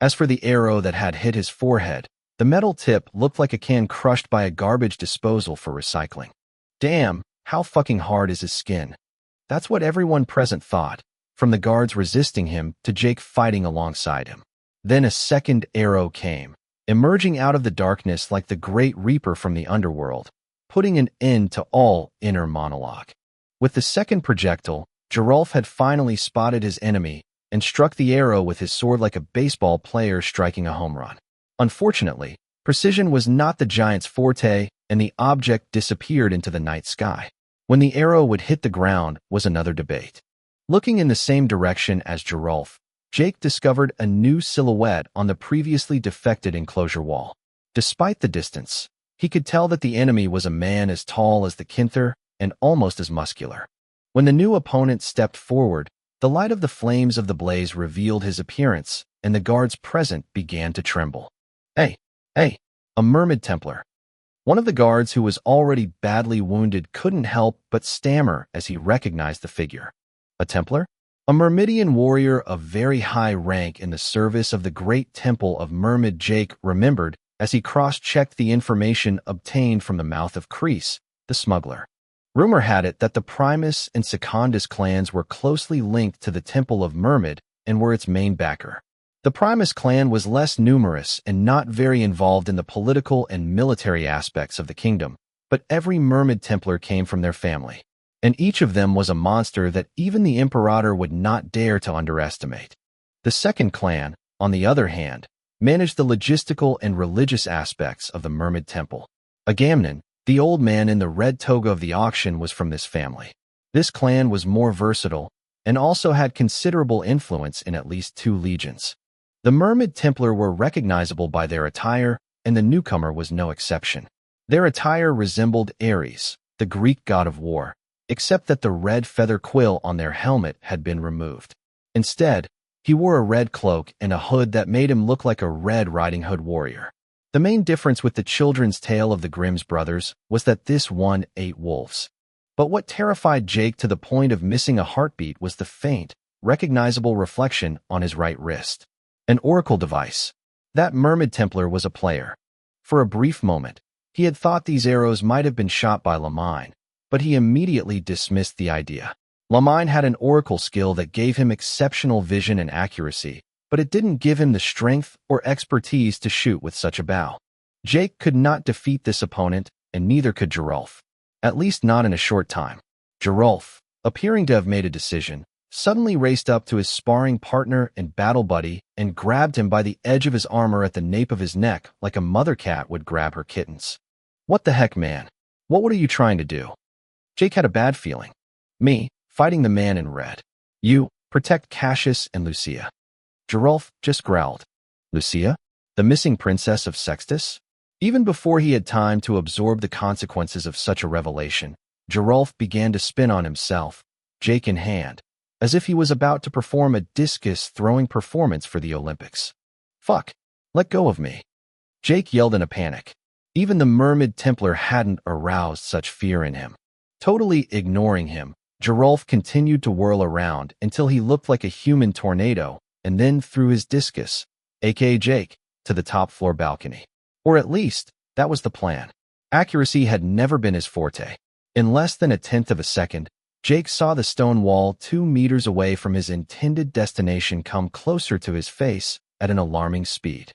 As for the arrow that had hit his forehead, The metal tip looked like a can crushed by a garbage disposal for recycling. Damn, how fucking hard is his skin? That's what everyone present thought, from the guards resisting him to Jake fighting alongside him. Then a second arrow came, emerging out of the darkness like the Great Reaper from the underworld, putting an end to all inner monologue. With the second projectile, Geralf had finally spotted his enemy and struck the arrow with his sword like a baseball player striking a home run. Unfortunately, precision was not the giant's forte, and the object disappeared into the night sky. When the arrow would hit the ground was another debate. Looking in the same direction as Geralf, Jake discovered a new silhouette on the previously defected enclosure wall. Despite the distance, he could tell that the enemy was a man as tall as the Kinther and almost as muscular. When the new opponent stepped forward, the light of the flames of the blaze revealed his appearance, and the guards present began to tremble. Hey, a Mermaid Templar. One of the guards, who was already badly wounded, couldn't help but stammer as he recognized the figure. A Templar? A Myrmidian warrior of very high rank in the service of the great temple of Mermaid. Jake remembered as he cross-checked the information obtained from the mouth of Kreese, the smuggler. Rumor had it that the Primus and Secundus clans were closely linked to the Temple of Mermaid and were its main backer. The Primus clan was less numerous and not very involved in the political and military aspects of the kingdom, but every Mermaid Templar came from their family, and each of them was a monster that even the Imperator would not dare to underestimate. The second clan, on the other hand, managed the logistical and religious aspects of the Mermaid Temple. Agamemnon, the old man in the red toga of the auction, was from this family. This clan was more versatile and also had considerable influence in at least 2 legions. The Mermaid Templar were recognizable by their attire, and the newcomer was no exception. Their attire resembled Ares, the Greek god of war, except that the red feather quill on their helmet had been removed. Instead, he wore a red cloak and a hood that made him look like a Red Riding Hood warrior. The main difference with the children's tale of the Grimm's brothers was that this one ate wolves. But what terrified Jake to the point of missing a heartbeat was the faint, recognizable reflection on his right wrist. An oracle device. That Mermaid Templar was a player. For a brief moment, he had thought these arrows might have been shot by Lamine, but he immediately dismissed the idea. Lamine had an oracle skill that gave him exceptional vision and accuracy, but it didn't give him the strength or expertise to shoot with such a bow. Jake could not defeat this opponent, and neither could Geralf. At least not in a short time. Geralf, appearing to have made a decision, suddenly raced up to his sparring partner and battle buddy and grabbed him by the edge of his armor at the nape of his neck like a mother cat would grab her kittens. What the heck, man? What are you trying to do? Jake had a bad feeling. Me, fighting the man in red. You, protect Cassius and Lucia. Geralf just growled. Lucia? The missing princess of Sextus? Even before he had time to absorb the consequences of such a revelation, Geralf began to spin on himself, Jake in hand, as if he was about to perform a discus-throwing performance for the Olympics. Fuck, let go of me. Jake yelled in a panic. Even the Mermaid Templar hadn't aroused such fear in him. Totally ignoring him, Geralf continued to whirl around until he looked like a human tornado and then threw his discus, aka Jake, to the top floor balcony. Or at least, that was the plan. Accuracy had never been his forte. In less than 1/10 of a second, Jake saw the stone wall 2 meters away from his intended destination come closer to his face at an alarming speed.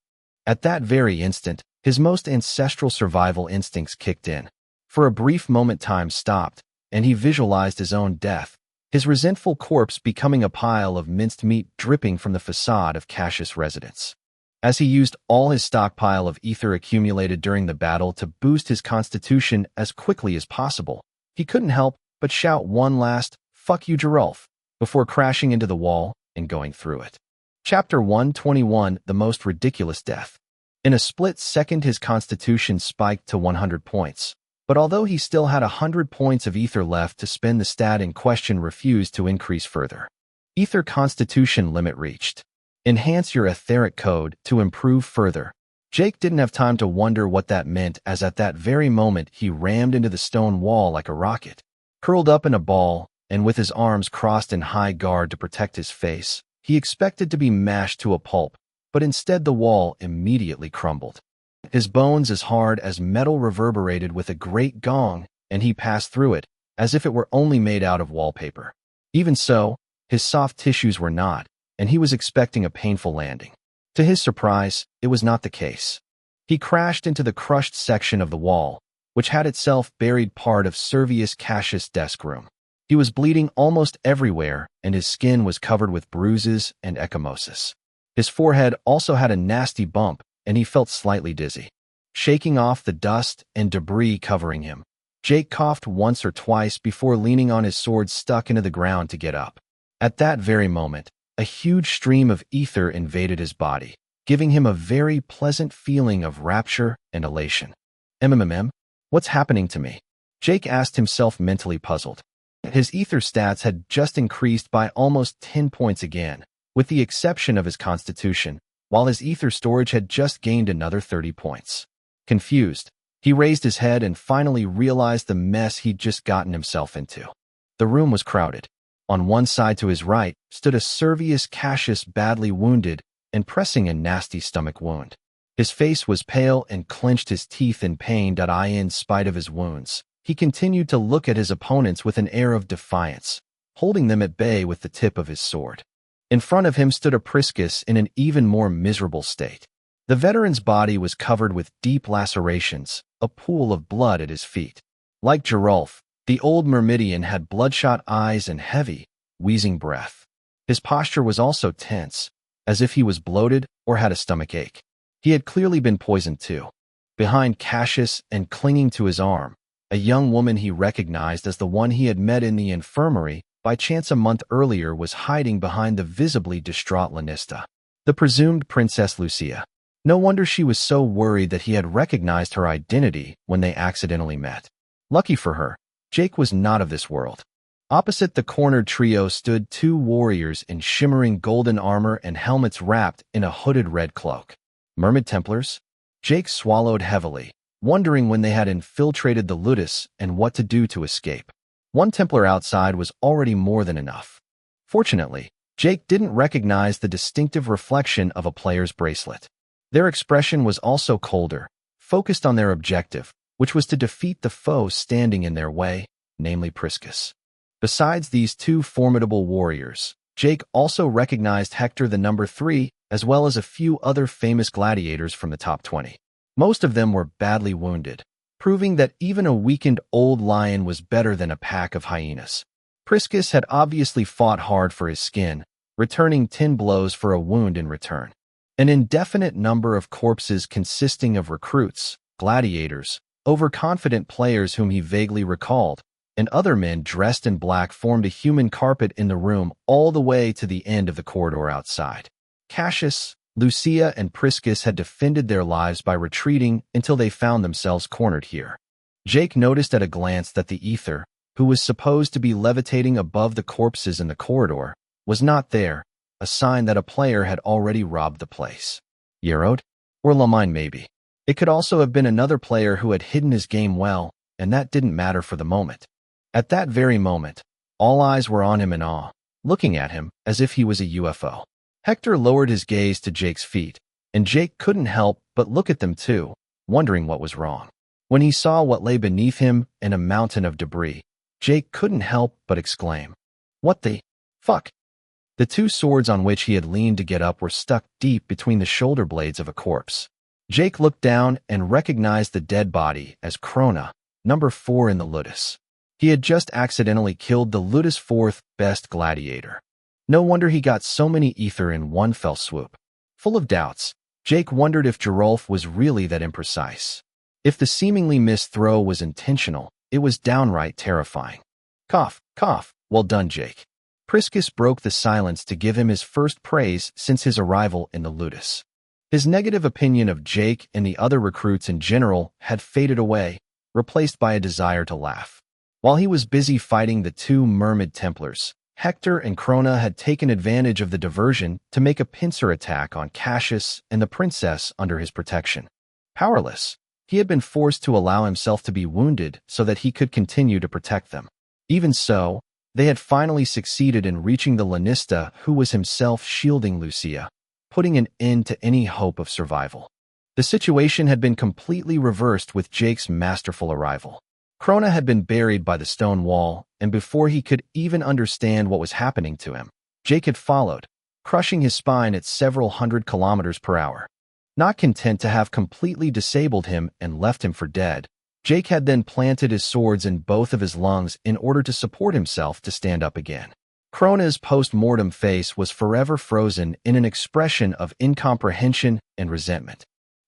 At that very instant, his most ancestral survival instincts kicked in. For a brief moment, time stopped, and he visualized his own death, his resentful corpse becoming a pile of minced meat dripping from the facade of Cassius' residence. As he used all his stockpile of ether accumulated during the battle to boost his constitution as quickly as possible, he couldn't help but shout one last, "Fuck you, Geralf," before crashing into the wall and going through it. Chapter 121, The Most Ridiculous Death. In a split second, his constitution spiked to 100 points. But although he still had 100 points of ether left to spend, the stat in question refused to increase further. Ether constitution limit reached. Enhance your etheric code to improve further. Jake didn't have time to wonder what that meant, as at that very moment he rammed into the stone wall like a rocket. Curled up in a ball, and with his arms crossed in high guard to protect his face, he expected to be mashed to a pulp, but instead the wall immediately crumbled. His bones as hard as metal reverberated with a great gong, and he passed through it, as if it were only made out of wallpaper. Even so, his soft tissues were not, and he was expecting a painful landing. To his surprise, it was not the case. He crashed into the crushed section of the wall, which had itself buried part of Servius Cassius' desk room. He was bleeding almost everywhere, and his skin was covered with bruises and ecchymosis. His forehead also had a nasty bump, and he felt slightly dizzy. Shaking off the dust and debris covering him, Jake coughed once or twice before leaning on his sword stuck into the ground to get up. At that very moment, a huge stream of ether invaded his body, giving him a very pleasant feeling of rapture and elation. What's happening to me? Jake asked himself, mentally puzzled. His ether stats had just increased by almost 10 points again, with the exception of his constitution, while his ether storage had just gained another 30 points. Confused, he raised his head and finally realized the mess he'd just gotten himself into. The room was crowded. On one side to his right stood a Servius Cassius, badly wounded and pressing a nasty stomach wound. His face was pale and clenched his teeth in pain. In spite of his wounds, he continued to look at his opponents with an air of defiance, holding them at bay with the tip of his sword. In front of him stood a Priscus in an even more miserable state. The veteran's body was covered with deep lacerations, a pool of blood at his feet. Like Gerulf, the old Myrmidian had bloodshot eyes and heavy, wheezing breath. His posture was also tense, as if he was bloated or had a stomach ache. He had clearly been poisoned too. Behind Cassius and clinging to his arm, a young woman he recognized as the one he had met in the infirmary by chance a month earlier was hiding behind the visibly distraught Lanista, the presumed Princess Lucia. No wonder she was so worried that he had recognized her identity when they accidentally met. Lucky for her, Jake was not of this world. Opposite the cornered trio stood two warriors in shimmering golden armor and helmets wrapped in a hooded red cloak. Mermaid Templars? Jake swallowed heavily, wondering when they had infiltrated the Ludus and what to do to escape. One Templar outside was already more than enough. Fortunately, Jake didn't recognize the distinctive reflection of a player's bracelet. Their expression was also colder, focused on their objective, which was to defeat the foe standing in their way, namely Priscus. Besides these two formidable warriors, Jake also recognized Hector the number 3, as well as a few other famous gladiators from the top 20. Most of them were badly wounded, proving that even a weakened old lion was better than a pack of hyenas. Priscus had obviously fought hard for his skin, returning 10 blows for a wound in return. An indefinite number of corpses consisting of recruits, gladiators, overconfident players whom he vaguely recalled, and other men dressed in black formed a human carpet in the room all the way to the end of the corridor outside. Cassius, Lucia, and Priscus had defended their lives by retreating until they found themselves cornered here. Jake noticed at a glance that the ether, who was supposed to be levitating above the corpses in the corridor, was not there, a sign that a player had already robbed the place. Yerod? Or Lamine maybe. It could also have been another player who had hidden his game well, and that didn't matter for the moment. At that very moment, all eyes were on him in awe, looking at him as if he was a UFO. Hector lowered his gaze to Jake's feet, and Jake couldn't help but look at them too, wondering what was wrong. When he saw what lay beneath him in a mountain of debris, Jake couldn't help but exclaim, "What the fuck?" The two swords on which he had leaned to get up were stuck deep between the shoulder blades of a corpse. Jake looked down and recognized the dead body as Krona, number 4 in the Ludus. He had just accidentally killed the Ludus' 4th best gladiator. No wonder he got so many ether in one fell swoop. Full of doubts, Jake wondered if Gerulf was really that imprecise. If the seemingly missed throw was intentional, it was downright terrifying. Cough, cough, well done, Jake. Priscus broke the silence to give him his first praise since his arrival in the Ludus. His negative opinion of Jake and the other recruits in general had faded away, replaced by a desire to laugh. While he was busy fighting the two Mermaid Templars, Hector and Krona had taken advantage of the diversion to make a pincer attack on Cassius and the princess under his protection. Powerless, he had been forced to allow himself to be wounded so that he could continue to protect them. Even so, they had finally succeeded in reaching the Lanista, who was himself shielding Lucia, putting an end to any hope of survival. The situation had been completely reversed with Jake's masterful arrival. Krona had been buried by the stone wall, and before he could even understand what was happening to him, Jake had followed, crushing his spine at several hundred kilometers per hour. Not content to have completely disabled him and left him for dead, Jake had then planted his swords in both of his lungs in order to support himself to stand up again. Krona's post-mortem face was forever frozen in an expression of incomprehension and resentment.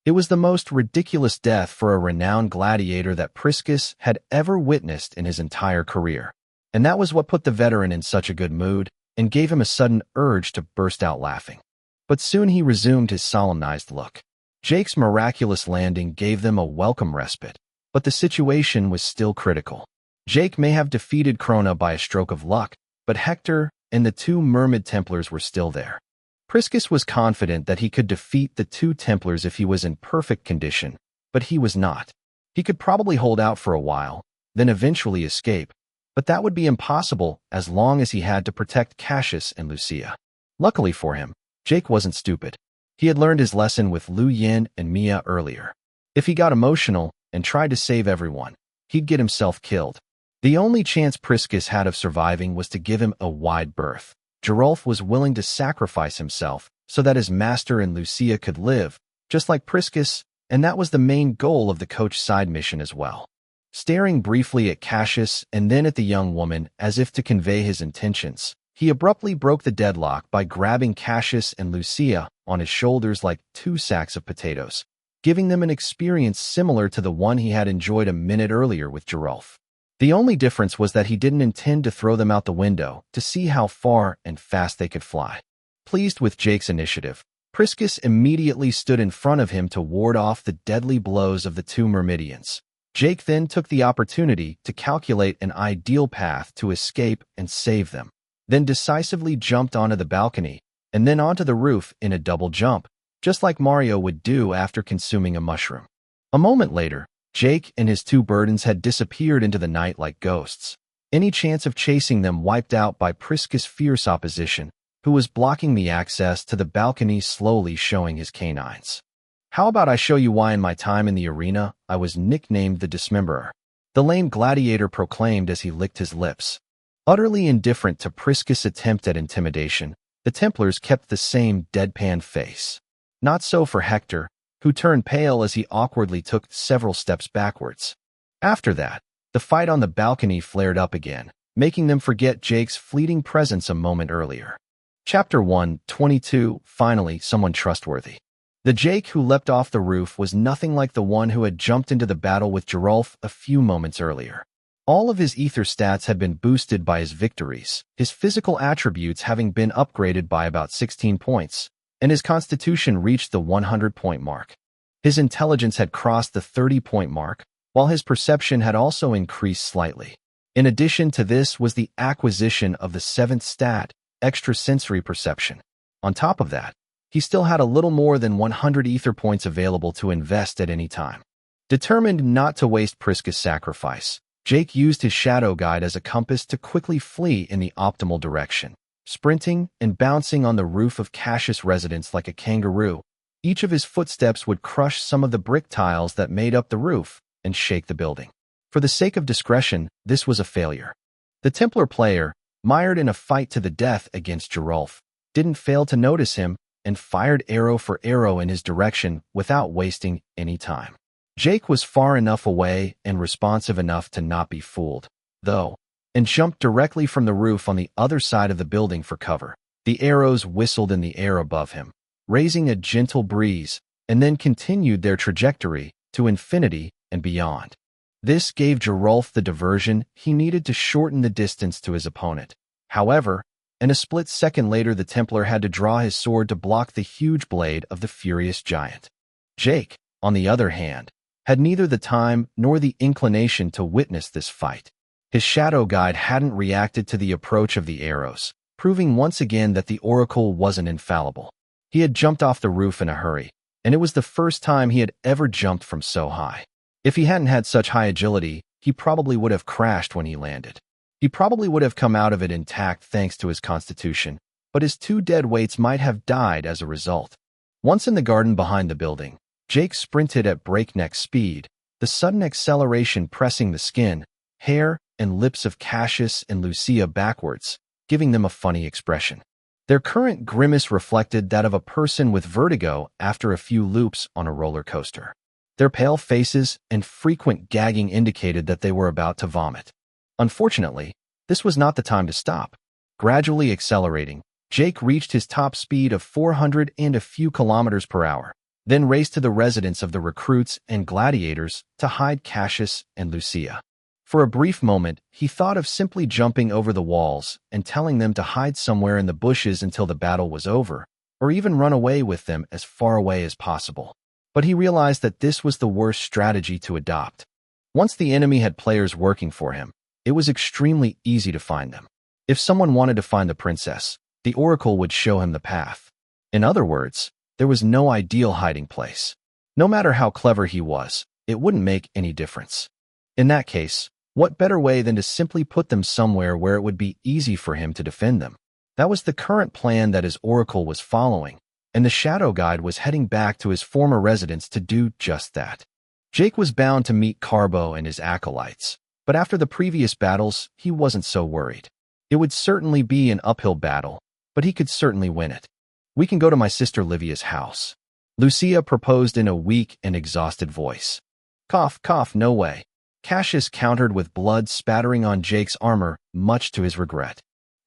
It was the most ridiculous death for a renowned gladiator that Priscus had ever witnessed in his entire career. And that was what put the veteran in such a good mood and gave him a sudden urge to burst out laughing. But soon he resumed his solemnized look. Jake's miraculous landing gave them a welcome respite, but the situation was still critical. Jake may have defeated Krona by a stroke of luck, but Hector and the two Mermaid Templars were still there. Priscus was confident that he could defeat the two Templars if he was in perfect condition, but he was not. He could probably hold out for a while, then eventually escape, but that would be impossible as long as he had to protect Cassius and Lucia. Luckily for him, Jake wasn't stupid. He had learned his lesson with Lu Yin and Mia earlier. If he got emotional and tried to save everyone, he'd get himself killed. The only chance Priscus had of surviving was to give him a wide berth. Gerulf was willing to sacrifice himself so that his master and Lucia could live, just like Priscus, and that was the main goal of the coach side mission as well. Staring briefly at Cassius and then at the young woman as if to convey his intentions, he abruptly broke the deadlock by grabbing Cassius and Lucia on his shoulders like two sacks of potatoes, giving them an experience similar to the one he had enjoyed a minute earlier with Gerulf. The only difference was that he didn't intend to throw them out the window to see how far and fast they could fly. Pleased with Jake's initiative, Priscus immediately stood in front of him to ward off the deadly blows of the two Myrmidians. Jake then took the opportunity to calculate an ideal path to escape and save them, then decisively jumped onto the balcony and then onto the roof in a double jump, just like Mario would do after consuming a mushroom. A moment later, Jake and his two burdens had disappeared into the night like ghosts. Any chance of chasing them wiped out by Priscus' fierce opposition, who was blocking the access to the balcony, slowly showing his canines. "How about I show you why in my time in the arena I was nicknamed the Dismemberer?" the lame gladiator proclaimed as he licked his lips. Utterly indifferent to Priscus' attempt at intimidation, the Templars kept the same deadpan face. Not so for Hector, who turned pale as he awkwardly took several steps backwards. After that, the fight on the balcony flared up again, making them forget Jake's fleeting presence a moment earlier. Chapter 122, Finally, Someone Trustworthy. The Jake who leapt off the roof was nothing like the one who had jumped into the battle with Gerulf a few moments earlier. All of his ether stats had been boosted by his victories, his physical attributes having been upgraded by about 16 points, and his constitution reached the 100-point mark. His intelligence had crossed the 30-point mark, while his perception had also increased slightly. In addition to this was the acquisition of the 7th stat, extrasensory perception. On top of that, he still had a little more than 100 ether points available to invest at any time. Determined not to waste Priscus' sacrifice, Jake used his shadow guide as a compass to quickly flee in the optimal direction. Sprinting and bouncing on the roof of Cassius' residence like a kangaroo, each of his footsteps would crush some of the brick tiles that made up the roof and shake the building. For the sake of discretion, this was a failure. The Templar player, mired in a fight to the death against Gerulf, didn't fail to notice him and fired arrow for arrow in his direction without wasting any time. Jake was far enough away and responsive enough to not be fooled, though, and jumped directly from the roof on the other side of the building for cover. The arrows whistled in the air above him, raising a gentle breeze, and then continued their trajectory to infinity and beyond. This gave Gerulf the diversion he needed to shorten the distance to his opponent. However, and a split second later the Templar had to draw his sword to block the huge blade of the furious giant. Jake, on the other hand, had neither the time nor the inclination to witness this fight. His shadow guide hadn't reacted to the approach of the arrows, proving once again that the oracle wasn't infallible. He had jumped off the roof in a hurry, and it was the first time he had ever jumped from so high. If he hadn't had such high agility, he probably would have crashed when he landed. He probably would have come out of it intact thanks to his constitution, but his two dead weights might have died as a result. Once in the garden behind the building, Jake sprinted at breakneck speed, the sudden acceleration pressing the skin, hair, and lips of Cassius and Lucia backwards, giving them a funny expression. Their current grimace reflected that of a person with vertigo after a few loops on a roller coaster. Their pale faces and frequent gagging indicated that they were about to vomit. Unfortunately, this was not the time to stop. Gradually accelerating, Jake reached his top speed of 400 and a few kilometers per hour, then raced to the residence of the recruits and gladiators to hide Cassius and Lucia. For a brief moment, he thought of simply jumping over the walls and telling them to hide somewhere in the bushes until the battle was over, or even run away with them as far away as possible. But he realized that this was the worst strategy to adopt. Once the enemy had players working for him, it was extremely easy to find them. If someone wanted to find the princess, the oracle would show him the path. In other words, there was no ideal hiding place. No matter how clever he was, it wouldn't make any difference. In that case, what better way than to simply put them somewhere where it would be easy for him to defend them? That was the current plan that his oracle was following, and the shadow guide was heading back to his former residence to do just that. Jake was bound to meet Carbo and his acolytes, but after the previous battles, he wasn't so worried. It would certainly be an uphill battle, but he could certainly win it. "We can go to my sister Livia's house," Lucia proposed in a weak and exhausted voice. "Cough, cough, no way," Cassius countered with blood spattering on Jake's armor, much to his regret.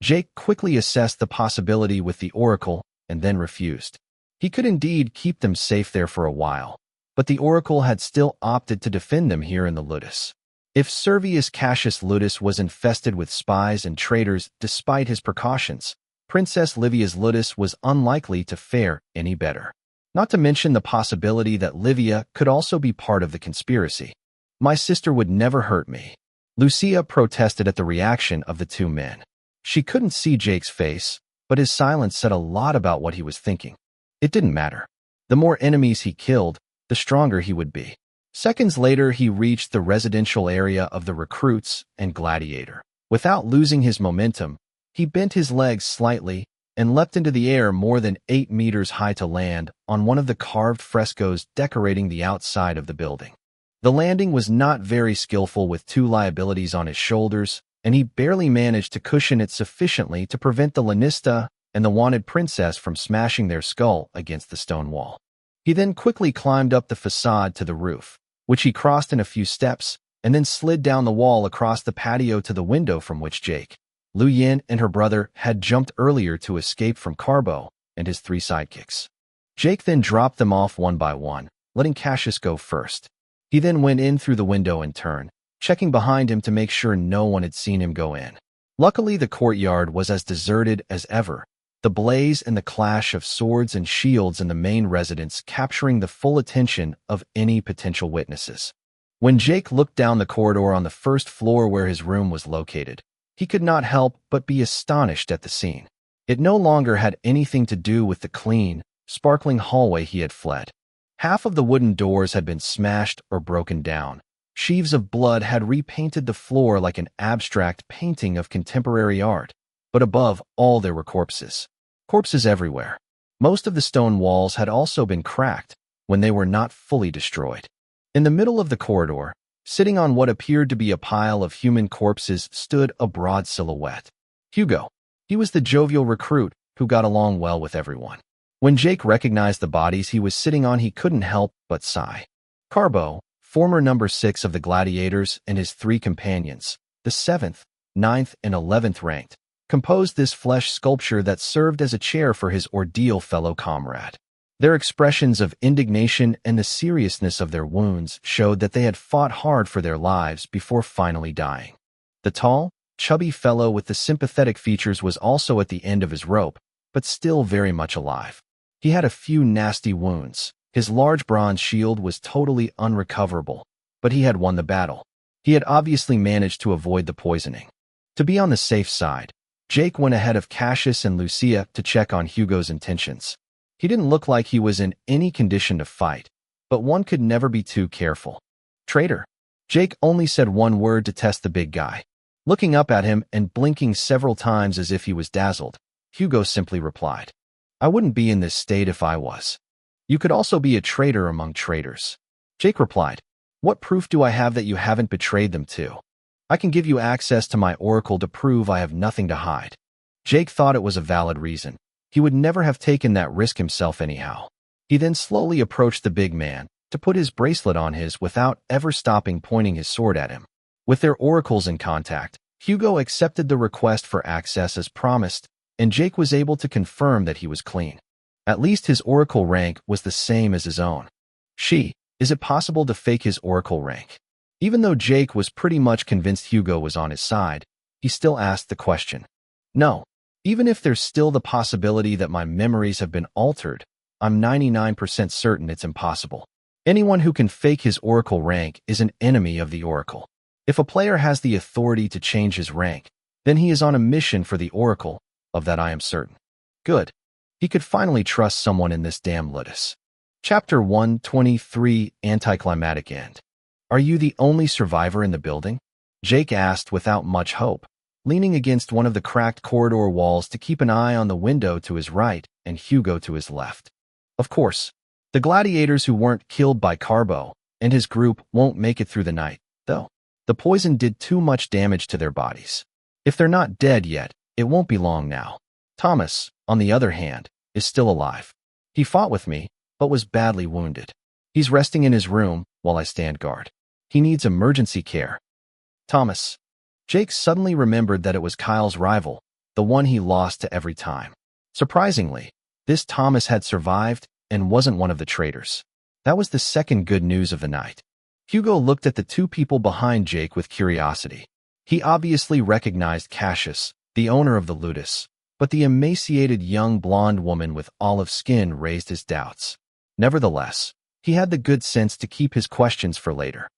Jake quickly assessed the possibility with the oracle and then refused. He could indeed keep them safe there for a while, but the oracle had still opted to defend them here in the Ludus. If Servius Cassius Ludus was infested with spies and traitors despite his precautions, Princess Livia's Ludus was unlikely to fare any better. Not to mention the possibility that Livia could also be part of the conspiracy. "My sister would never hurt me," Lucia protested at the reaction of the two men. She couldn't see Jake's face, but his silence said a lot about what he was thinking. It didn't matter. The more enemies he killed, the stronger he would be. Seconds later, he reached the residential area of the recruits and gladiator. Without losing his momentum, he bent his legs slightly and leapt into the air more than 8 meters high to land on one of the carved frescoes decorating the outside of the building. The landing was not very skillful with 2 liabilities on his shoulders, and he barely managed to cushion it sufficiently to prevent the Lanista and the wanted princess from smashing their skull against the stone wall. He then quickly climbed up the facade to the roof, which he crossed in a few steps, and then slid down the wall across the patio to the window from which Jake, Lu Yin, and her brother had jumped earlier to escape from Carbo and his 3 sidekicks. Jake then dropped them off one by one, letting Cassius go first. He then went in through the window in turn, checking behind him to make sure no one had seen him go in. Luckily, the courtyard was as deserted as ever, the blaze and the clash of swords and shields in the main residence capturing the full attention of any potential witnesses. When Jake looked down the corridor on the first floor where his room was located, he could not help but be astonished at the scene. It no longer had anything to do with the clean, sparkling hallway he had fled. Half of the wooden doors had been smashed or broken down. Sheaves of blood had repainted the floor like an abstract painting of contemporary art. But above all, there were corpses. Corpses everywhere. Most of the stone walls had also been cracked when they were not fully destroyed. In the middle of the corridor, sitting on what appeared to be a pile of human corpses, stood a broad silhouette. Hugo. He was the jovial recruit who got along well with everyone. When Jake recognized the bodies he was sitting on, he couldn't help but sigh. Carbo, former number 6 of the gladiators, and his 3 companions, the 7th, 9th, and 11th ranked, composed this flesh sculpture that served as a chair for his ordeal fellow comrade. Their expressions of indignation and the seriousness of their wounds showed that they had fought hard for their lives before finally dying. The tall, chubby fellow with the sympathetic features was also at the end of his rope, but still very much alive. He had a few nasty wounds. His large bronze shield was totally unrecoverable, but he had won the battle. He had obviously managed to avoid the poisoning. To be on the safe side, Jake went ahead of Cassius and Lucia to check on Hugo's intentions. He didn't look like he was in any condition to fight, but one could never be too careful. "Traitor." Jake only said one word to test the big guy. Looking up at him and blinking several times as if he was dazzled, Hugo simply replied, "I wouldn't be in this state if I was." You could also be a traitor among traitors. Jake replied, "What proof do I have that you haven't betrayed them too? I can give you access to my oracle to prove I have nothing to hide." Jake thought it was a valid reason. He would never have taken that risk himself anyhow. He then slowly approached the big man to put his bracelet on his without ever stopping pointing his sword at him. With their oracles in contact, Hugo accepted the request for access as promised, and Jake was able to confirm that he was clean. At least his oracle rank was the same as his own. Is it possible to fake his oracle rank? Even though Jake was pretty much convinced Hugo was on his side, he still asked the question. No. Even if there's still the possibility that my memories have been altered, I'm 99% certain it's impossible. Anyone who can fake his oracle rank is an enemy of the oracle. If a player has the authority to change his rank, then he is on a mission for the oracle, of that I am certain. Good. He could finally trust someone in this damn Ludus. Chapter 123, Anticlimactic End. Are you the only survivor in the building? Jake asked without much hope, leaning against one of the cracked corridor walls to keep an eye on the window to his right and Hugo to his left. Of course, the gladiators who weren't killed by Carbo and his group won't make it through the night, though. The poison did too much damage to their bodies. If they're not dead yet, it won't be long now. Thomas, on the other hand, is still alive. He fought with me, but was badly wounded. He's resting in his room while I stand guard. He needs emergency care. Thomas. Jake suddenly remembered that it was Kyle's rival, the one he lost to every time. Surprisingly, this Thomas had survived and wasn't one of the traitors. That was the second good news of the night. Hugo looked at the two people behind Jake with curiosity. He obviously recognized Cassius, the owner of the Ludus, but the emaciated young blonde woman with olive skin raised his doubts. Nevertheless, he had the good sense to keep his questions for later.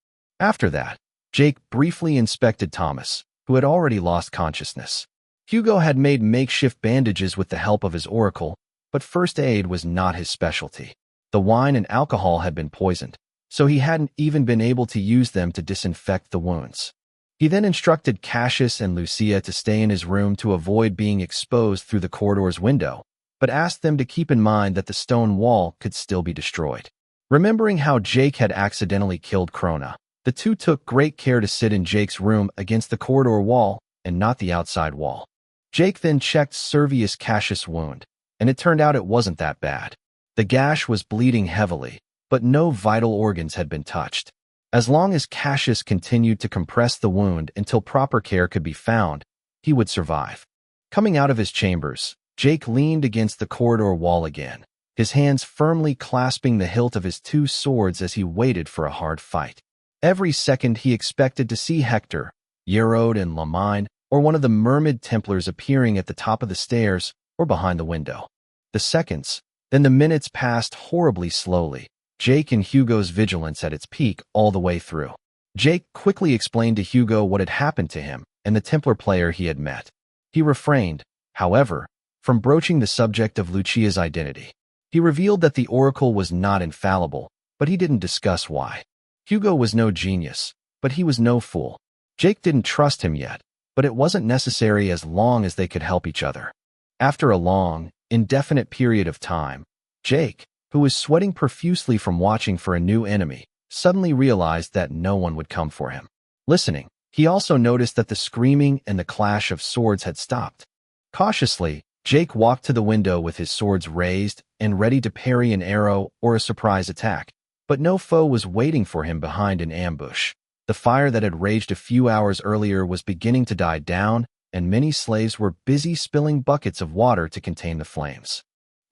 After that, Jake briefly inspected Thomas, who had already lost consciousness. Hugo had made makeshift bandages with the help of his oracle, but first aid was not his specialty. The wine and alcohol had been poisoned, so he hadn't even been able to use them to disinfect the wounds. He then instructed Cassius and Lucia to stay in his room to avoid being exposed through the corridor's window, but asked them to keep in mind that the stone wall could still be destroyed. Remembering how Jake had accidentally killed Krona, the two took great care to sit in Jake's room against the corridor wall and not the outside wall. Jake then checked Servius Cassius' wound, and it turned out it wasn't that bad. The gash was bleeding heavily, but no vital organs had been touched. As long as Cassius continued to compress the wound until proper care could be found, he would survive. Coming out of his chambers, Jake leaned against the corridor wall again, his hands firmly clasping the hilt of his two swords as he waited for a hard fight. Every second he expected to see Hector, Yerode and Lamine, or one of the Mermaid Templars appearing at the top of the stairs or behind the window. The seconds, then the minutes passed horribly slowly, Jake and Hugo's vigilance at its peak all the way through. Jake quickly explained to Hugo what had happened to him and the Templar player he had met. He refrained, however, from broaching the subject of Lucia's identity. He revealed that the oracle was not infallible, but he didn't discuss why. Hugo was no genius, but he was no fool. Jake didn't trust him yet, but it wasn't necessary as long as they could help each other. After a long, indefinite period of time, Jake, who was sweating profusely from watching for a new enemy, suddenly realized that no one would come for him. Listening, he also noticed that the screaming and the clash of swords had stopped. Cautiously, Jake walked to the window with his swords raised and ready to parry an arrow or a surprise attack, but no foe was waiting for him behind an ambush. The fire that had raged a few hours earlier was beginning to die down, and many slaves were busy spilling buckets of water to contain the flames.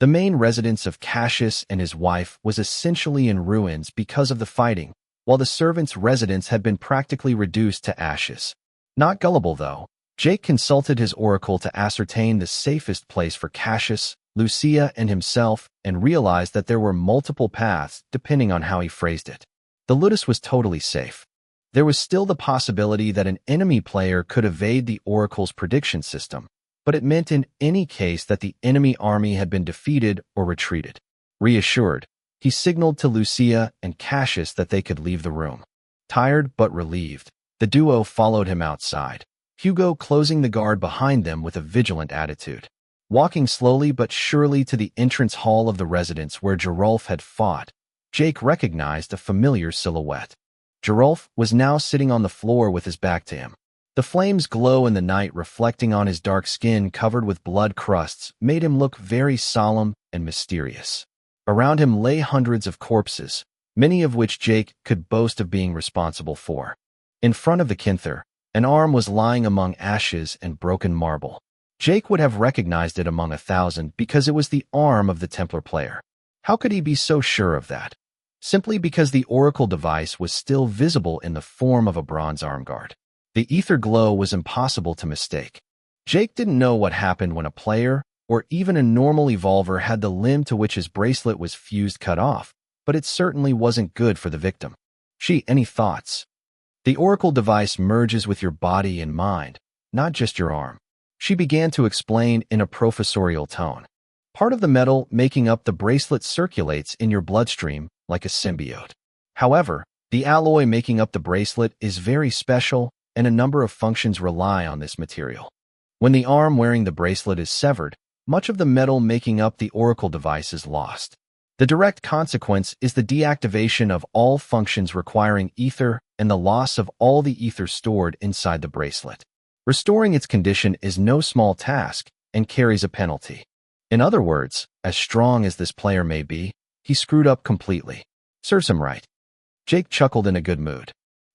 The main residence of Cassius and his wife was essentially in ruins because of the fighting, while the servants' residence had been practically reduced to ashes. Not gullible, though, Jake consulted his oracle to ascertain the safest place for Cassius, Lucia, and himself, and realized that there were multiple paths depending on how he phrased it. The Ludus was totally safe. There was still the possibility that an enemy player could evade the oracle's prediction system, but it meant in any case that the enemy army had been defeated or retreated. Reassured, he signaled to Lucia and Cassius that they could leave the room. Tired but relieved, the duo followed him outside, Hugo closing the guard behind them with a vigilant attitude. Walking slowly but surely to the entrance hall of the residence where Gerolf had fought, Jake recognized a familiar silhouette. Gerolf was now sitting on the floor with his back to him. The flames' glow in the night reflecting on his dark skin covered with blood crusts made him look very solemn and mysterious. Around him lay hundreds of corpses, many of which Jake could boast of being responsible for. In front of the Kinther, an arm was lying among ashes and broken marble. Jake would have recognized it among 1,000 because it was the arm of the Templar player. How could he be so sure of that? Simply because the oracle device was still visible in the form of a bronze arm guard. The ether glow was impossible to mistake. Jake didn't know what happened when a player, or even a normal evolver, had the limb to which his bracelet was fused cut off, but it certainly wasn't good for the victim. Any thoughts? The oracle device merges with your body and mind, not just your arm. She began to explain in a professorial tone. Part of the metal making up the bracelet circulates in your bloodstream like a symbiote. However, the alloy making up the bracelet is very special, and a number of functions rely on this material. When the arm wearing the bracelet is severed, much of the metal making up the oracle device is lost. The direct consequence is the deactivation of all functions requiring ether and the loss of all the ether stored inside the bracelet. Restoring its condition is no small task and carries a penalty. In other words, as strong as this player may be, he screwed up completely. Serves him right. Jake chuckled in a good mood.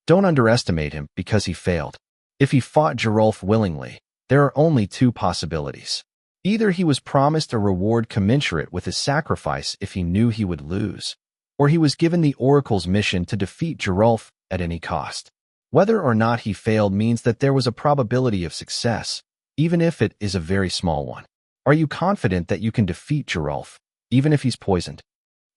Don't underestimate him because he failed. If he fought Gerolf willingly, there are only two possibilities. Either he was promised a reward commensurate with his sacrifice if he knew he would lose, or he was given the Oracle's mission to defeat Gerolf at any cost. Whether or not he failed means that there was a probability of success, even if it is a very small one. Are you confident that you can defeat Gerolf, even if he's poisoned?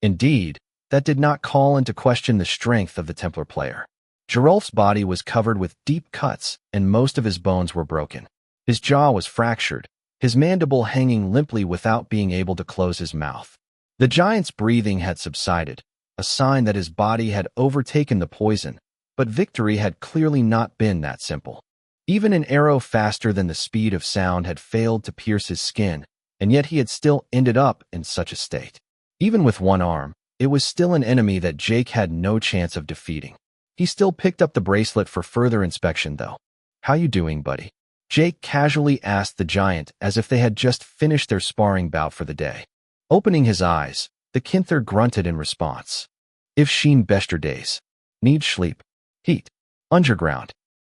Indeed, that did not call into question the strength of the Templar player. Gerolf's body was covered with deep cuts, and most of his bones were broken. His jaw was fractured, his mandible hanging limply without being able to close his mouth. The giant's breathing had subsided, a sign that his body had overtaken the poison, but victory had clearly not been that simple. Even an arrow faster than the speed of sound had failed to pierce his skin, and yet he had still ended up in such a state. Even with one arm, it was still an enemy that Jake had no chance of defeating. He still picked up the bracelet for further inspection, though. How you doing, buddy? Jake casually asked the giant as if they had just finished their sparring bout for the day. Opening his eyes, the Kinther grunted in response. If Sheen bester days. Need sleep. Heat. Underground.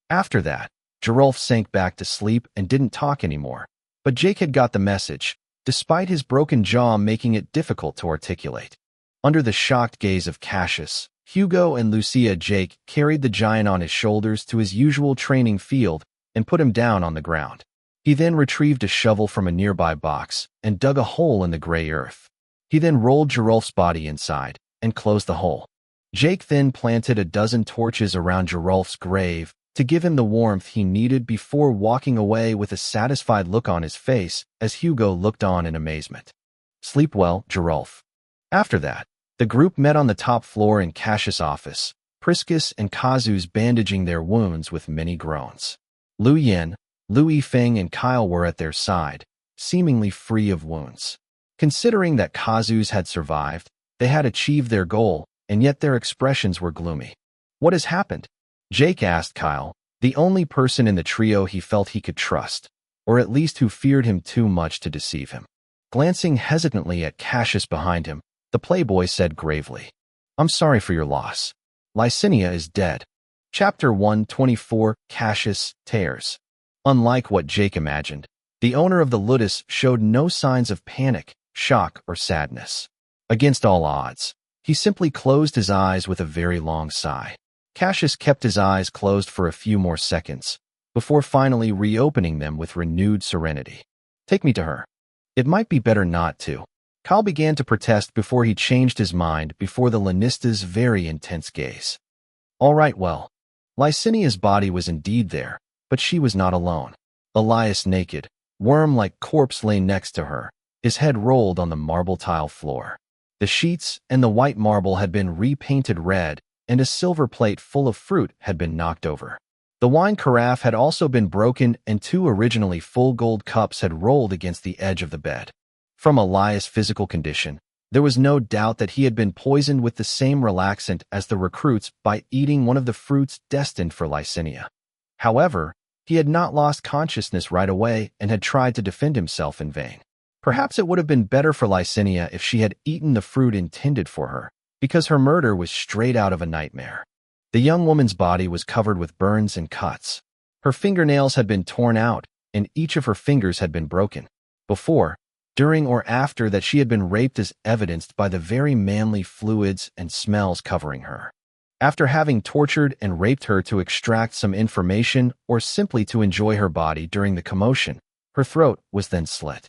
After that, Gerolf sank back to sleep and didn't talk anymore. But Jake had got the message, despite his broken jaw making it difficult to articulate. Under the shocked gaze of Cassius, Hugo and Lucia, Jake carried the giant on his shoulders to his usual training field and put him down on the ground. He then retrieved a shovel from a nearby box and dug a hole in the gray earth. He then rolled Gerolf's body inside and closed the hole. Jake then planted a dozen torches around Gerolf's grave to give him the warmth he needed before walking away with a satisfied look on his face as Hugo looked on in amazement. Sleep well, Gerolf. After that, the group met on the top floor in Cassius' office, Priscus and Kazu's bandaging their wounds with many groans. Lu Yin, Lu Yifeng and Kyle were at their side, seemingly free of wounds. Considering that Kazu's had survived, they had achieved their goal, and yet their expressions were gloomy. What has happened? Jake asked Kyle, the only person in the trio he felt he could trust, or at least who feared him too much to deceive him. Glancing hesitantly at Cassius behind him, the playboy said gravely, I'm sorry for your loss. Licinia is dead. Chapter 124, Cassius tears. Unlike what Jake imagined, the owner of the Ludus showed no signs of panic, shock, or sadness. Against all odds, he simply closed his eyes with a very long sigh. Cassius kept his eyes closed for a few more seconds, before finally reopening them with renewed serenity. Take me to her. It might be better not to. Kyle began to protest before he changed his mind before the Lanista's very intense gaze. All right, well. Licinia's body was indeed there, but she was not alone. Elias, naked, worm-like corpse, lay next to her, his head rolled on the marble tile floor. The sheets and the white marble had been repainted red, and a silver plate full of fruit had been knocked over. The wine carafe had also been broken and 2 originally full gold cups had rolled against the edge of the bed. From Elias' physical condition, there was no doubt that he had been poisoned with the same relaxant as the recruits by eating one of the fruits destined for Licinia. However, he had not lost consciousness right away and had tried to defend himself in vain. Perhaps it would have been better for Licinia if she had eaten the fruit intended for her, because her murder was straight out of a nightmare. The young woman's body was covered with burns and cuts. Her fingernails had been torn out, and each of her fingers had been broken. Before, during or after that she had been raped as evidenced by the very manly fluids and smells covering her. After having tortured and raped her to extract some information or simply to enjoy her body during the commotion, her throat was then slit.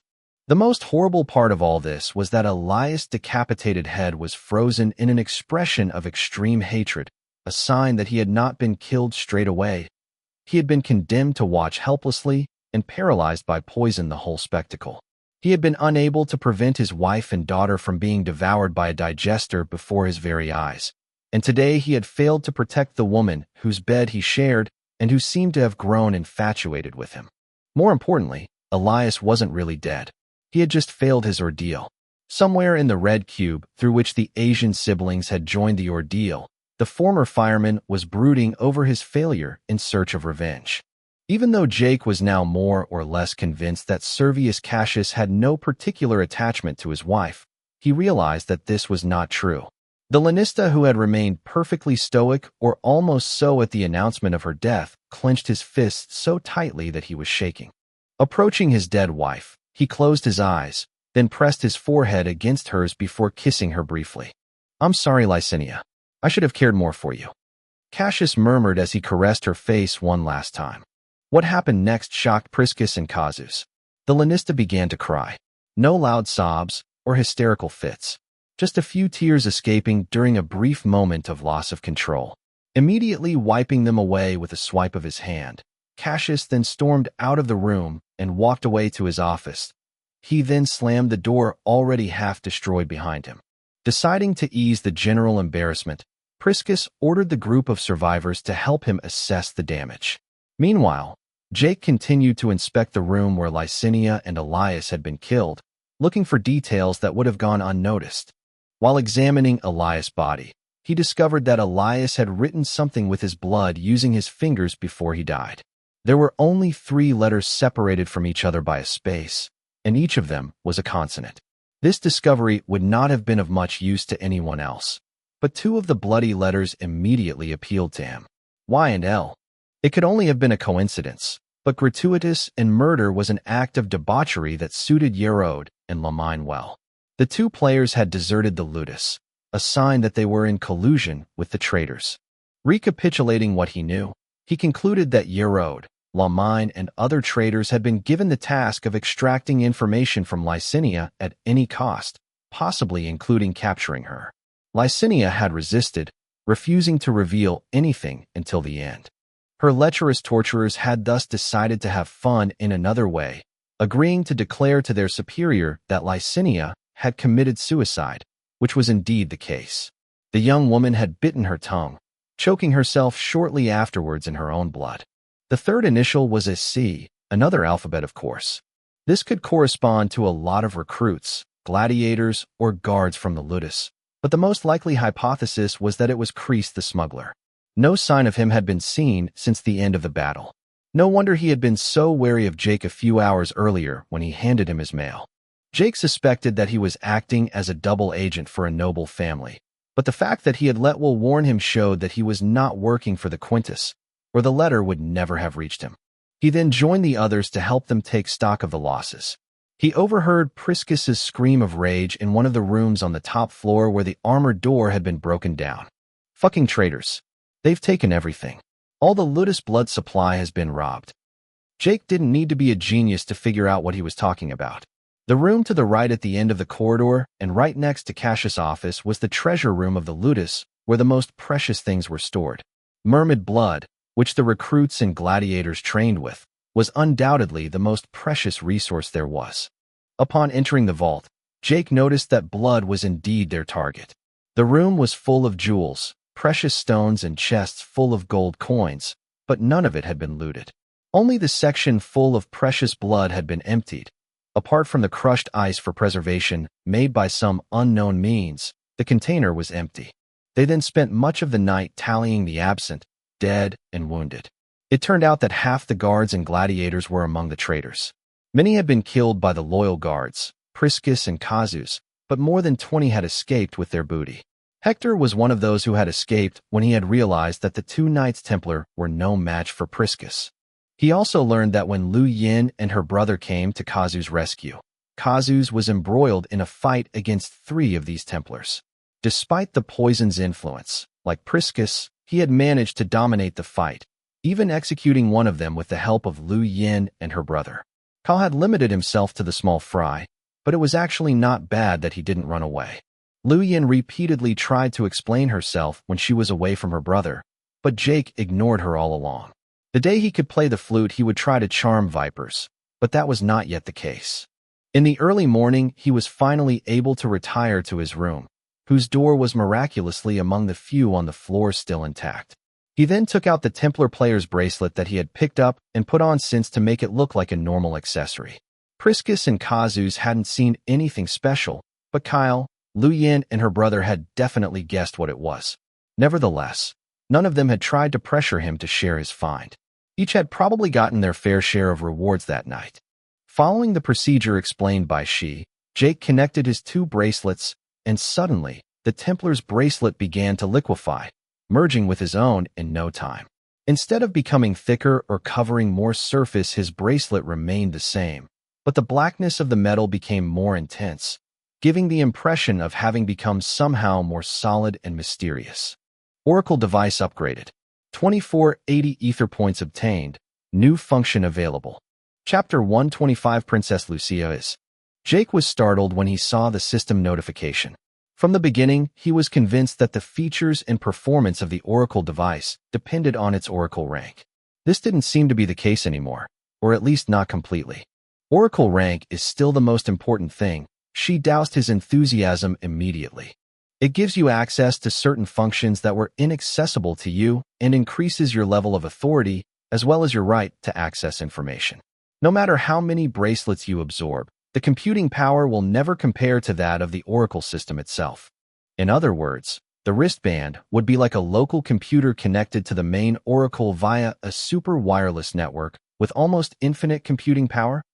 The most horrible part of all this was that Elias' decapitated head was frozen in an expression of extreme hatred, a sign that he had not been killed straight away. He had been condemned to watch helplessly and paralyzed by poison the whole spectacle. He had been unable to prevent his wife and daughter from being devoured by a digester before his very eyes, and today he had failed to protect the woman whose bed he shared and who seemed to have grown infatuated with him. More importantly, Elias wasn't really dead. He had just failed his ordeal. Somewhere in the red cube through which the Asian siblings had joined the ordeal, the former fireman was brooding over his failure in search of revenge. Even though Jake was now more or less convinced that Servius Cassius had no particular attachment to his wife, he realized that this was not true. The Lanista, who had remained perfectly stoic or almost so at the announcement of her death, clenched his fists so tightly that he was shaking. Approaching his dead wife, he closed his eyes, then pressed his forehead against hers before kissing her briefly. "I'm sorry, Licinia. I should have cared more for you," Cassius murmured as he caressed her face one last time. What happened next shocked Priscus and Cazus. The Lanista began to cry. No loud sobs or hysterical fits. Just a few tears escaping during a brief moment of loss of control. Immediately wiping them away with a swipe of his hand, Cassius then stormed out of the room and walked away to his office. He then slammed the door already half destroyed behind him. Deciding to ease the general embarrassment, Priscus ordered the group of survivors to help him assess the damage. Meanwhile, Jake continued to inspect the room where Licinia and Elias had been killed, looking for details that would have gone unnoticed. While examining Elias' body, he discovered that Elias had written something with his blood using his fingers before he died. There were only 3 letters separated from each other by a space, and each of them was a consonant. This discovery would not have been of much use to anyone else, but 2 of the bloody letters immediately appealed to him: Y and L. It could only have been a coincidence, but gratuitous, and murder was an act of debauchery that suited Yerode and Lamine well. The 2 players had deserted the Ludus, a sign that they were in collusion with the traitors. Recapitulating what he knew, he concluded that Yerode, Lamine, and other traitors had been given the task of extracting information from Licinia at any cost, possibly including capturing her. Licinia had resisted, refusing to reveal anything until the end. Her lecherous torturers had thus decided to have fun in another way, agreeing to declare to their superior that Licinia had committed suicide, which was indeed the case. The young woman had bitten her tongue, choking herself shortly afterwards in her own blood. The third initial was a C, another alphabet of course. This could correspond to a lot of recruits, gladiators, or guards from the Ludus, but the most likely hypothesis was that it was Kreese the smuggler. No sign of him had been seen since the end of the battle. No wonder he had been so wary of Jake a few hours earlier when he handed him his mail. Jake suspected that he was acting as a double agent for a noble family, but the fact that he had let Will warn him showed that he was not working for the Quintus, or the letter would never have reached him. He then joined the others to help them take stock of the losses. He overheard Priscus's scream of rage in one of the rooms on the top floor where the armored door had been broken down. "Fucking traitors. They've taken everything. All the Ludus blood supply has been robbed." Jake didn't need to be a genius to figure out what he was talking about. The room to the right at the end of the corridor and right next to Cassius' office was the treasure room of the Ludus, where the most precious things were stored. Mermaid blood, which the recruits and gladiators trained with, was undoubtedly the most precious resource there was. Upon entering the vault, Jake noticed that blood was indeed their target. The room was full of jewels, precious stones, and chests full of gold coins, but none of it had been looted. Only the section full of precious blood had been emptied. Apart from the crushed ice for preservation, made by some unknown means, the container was empty. They then spent much of the night tallying the absent, dead, and wounded. It turned out that half the guards and gladiators were among the traitors. Many had been killed by the loyal guards, Priscus and Casus, but more than 20 had escaped with their booty. Hector was one of those who had escaped when he had realized that the two Knights Templar were no match for Priscus. He also learned that when Lu Yin and her brother came to Casus' rescue, Casus was embroiled in a fight against 3 of these Templars. Despite the poison's influence, like Priscus, he had managed to dominate the fight, even executing one of them with the help of Lu Yin and her brother. Cao had limited himself to the small fry, but it was actually not bad that he didn't run away. Lu Yin repeatedly tried to explain herself when she was away from her brother, but Jake ignored her all along. The day he could play the flute, he would try to charm vipers, but that was not yet the case. In the early morning, he was finally able to retire to his room, whose door was miraculously among the few on the floor still intact. He then took out the Templar player's bracelet that he had picked up and put on since to make it look like a normal accessory. Priscus and Casus hadn't seen anything special, but Kyle, Lu Yin, and her brother had definitely guessed what it was. Nevertheless, none of them had tried to pressure him to share his find. Each had probably gotten their fair share of rewards that night. Following the procedure explained by Shi, Jake connected his 2 bracelets, and suddenly, the Templar's bracelet began to liquefy, merging with his own in no time. Instead of becoming thicker or covering more surface, his bracelet remained the same, but the blackness of the metal became more intense, giving the impression of having become somehow more solid and mysterious. Oracle device upgraded. 2480 ether points obtained. New function available. Chapter 125 Princess Lucia is. Jake was startled when he saw the system notification. From the beginning, he was convinced that the features and performance of the Oracle device depended on its Oracle rank. This didn't seem to be the case anymore, or at least not completely. Oracle rank is still the most important thing. She doused his enthusiasm immediately. It gives you access to certain functions that were inaccessible to you and increases your level of authority as well as your right to access information. No matter how many bracelets you absorb, the computing power will never compare to that of the Oracle system itself. In other words, the wristband would be like a local computer connected to the main Oracle via a super wireless network with almost infinite computing power?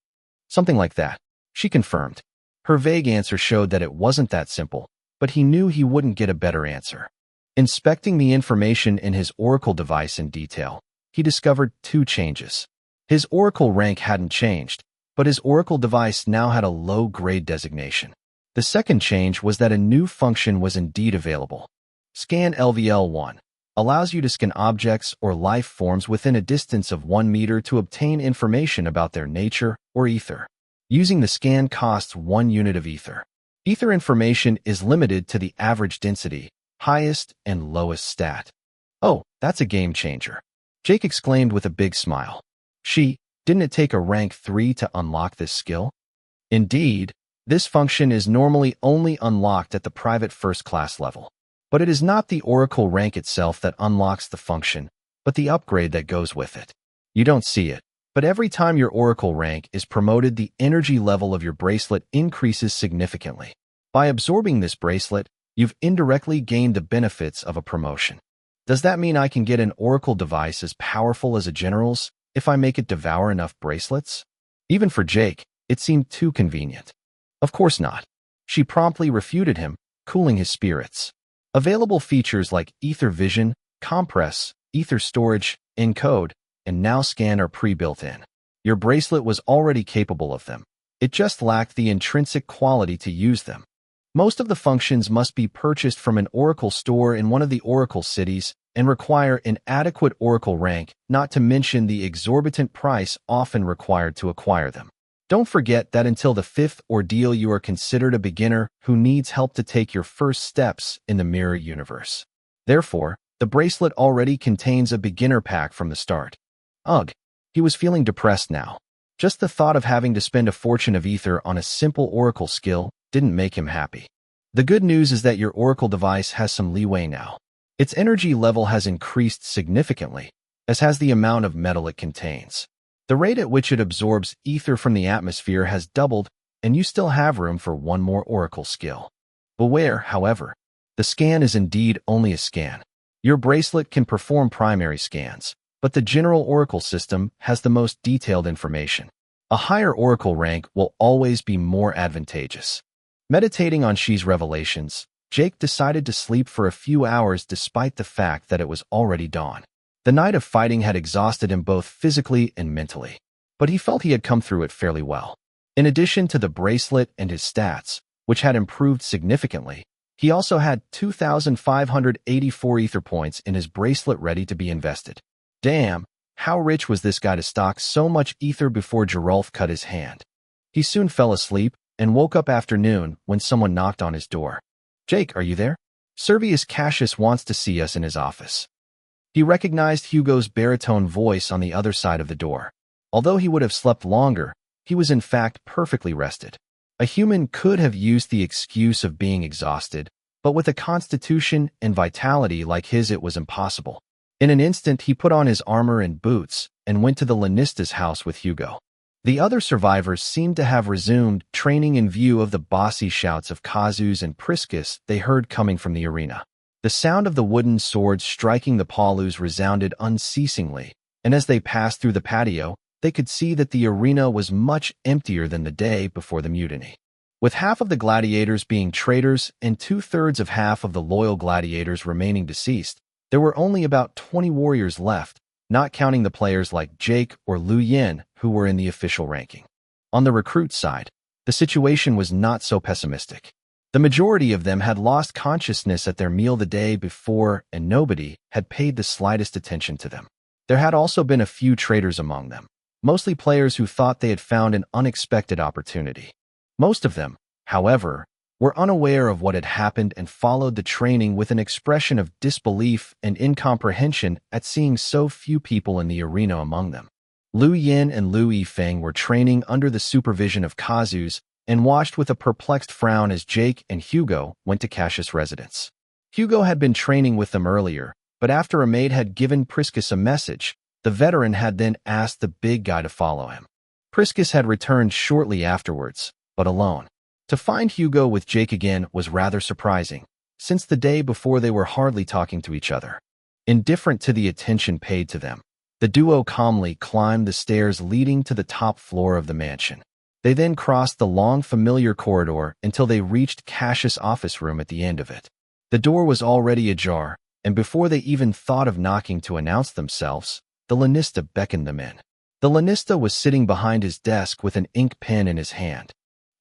Something like that, she confirmed. Her vague answer showed that it wasn't that simple, but he knew he wouldn't get a better answer. Inspecting the information in his Oracle device in detail, he discovered 2 changes. His Oracle rank hadn't changed, but his Oracle device now had a low-grade designation. The second change was that a new function was indeed available. Scan LVL1 allows you to scan objects or life forms within a distance of 1 meter to obtain information about their nature or ether. Using the scan costs 1 unit of ether. Ether information is limited to the average density, highest and lowest stat. Oh, that's a game changer. Jake exclaimed with a big smile. Didn't it take a rank 3 to unlock this skill? Indeed, this function is normally only unlocked at the private first-class level. But it is not the Oracle rank itself that unlocks the function, but the upgrade that goes with it. You don't see it, but every time your Oracle rank is promoted, the energy level of your bracelet increases significantly. By absorbing this bracelet, you've indirectly gained the benefits of a promotion. Does that mean I can get an Oracle device as powerful as a general's if I make it devour enough bracelets? Even for Jake, it seemed too convenient. Of course not. She promptly refuted him, cooling his spirits. Available features like Ether Vision, Compress, Ether Storage, Encode, and Now Scan are pre-built in. Your bracelet was already capable of them. It just lacked the intrinsic quality to use them. Most of the functions must be purchased from an Oracle store in one of the Oracle cities and require an adequate Oracle rank, not to mention the exorbitant price often required to acquire them. Don't forget that until the 5th ordeal you are considered a beginner who needs help to take your first steps in the mirror universe. Therefore, the bracelet already contains a beginner pack from the start. Ugh, he was feeling depressed now. Just the thought of having to spend a fortune of ether on a simple Oracle skill didn't make him happy. The good news is that your Oracle device has some leeway now. Its energy level has increased significantly, as has the amount of metal it contains. The rate at which it absorbs ether from the atmosphere has doubled, and you still have room for one more oracle skill. Beware, however. The scan is indeed only a scan. Your bracelet can perform primary scans, but the general oracle system has the most detailed information. A higher oracle rank will always be more advantageous. Meditating on Shi's revelations, Jake decided to sleep for a few hours despite the fact that it was already dawn. The night of fighting had exhausted him both physically and mentally, but he felt he had come through it fairly well. In addition to the bracelet and his stats, which had improved significantly, he also had 2,584 ether points in his bracelet ready to be invested. Damn, how rich was this guy to stock so much ether before Geralth cut his hand? He soon fell asleep and woke up after noon when someone knocked on his door. "Jake, are you there? Servius Cassius wants to see us in his office." He recognized Hugo's baritone voice on the other side of the door. Although he would have slept longer, he was in fact perfectly rested. A human could have used the excuse of being exhausted, but with a constitution and vitality like his it was impossible. In an instant he put on his armor and boots and went to the Lannista's house with Hugo. The other survivors seemed to have resumed training in view of the bossy shouts of Kazus and Priscus they heard coming from the arena. The sound of the wooden swords striking the paulus resounded unceasingly, and as they passed through the patio, they could see that the arena was much emptier than the day before the mutiny. With half of the gladiators being traitors and two-thirds of half of the loyal gladiators remaining deceased, there were only about 20 warriors left, not counting the players like Jake or Lu Yin who were in the official ranking. On the recruit side, the situation was not so pessimistic. The majority of them had lost consciousness at their meal the day before, and nobody had paid the slightest attention to them. There had also been a few traitors among them, mostly players who thought they had found an unexpected opportunity. Most of them, however, were unaware of what had happened and followed the training with an expression of disbelief and incomprehension at seeing so few people in the arena among them. Lu Yin and Lu Yifeng were training under the supervision of Kazus and watched with a perplexed frown as Jake and Hugo went to Cassius' residence. Hugo had been training with them earlier, but after a maid had given Priscus a message, the veteran had then asked the big guy to follow him. Priscus had returned shortly afterwards, but alone. To find Hugo with Jake again was rather surprising, since the day before they were hardly talking to each other. Indifferent to the attention paid to them, the duo calmly climbed the stairs leading to the top floor of the mansion. They then crossed the long familiar corridor until they reached Cassius' office room at the end of it. The door was already ajar, and before they even thought of knocking to announce themselves, the Lanista beckoned them in. The Lanista was sitting behind his desk with an ink pen in his hand.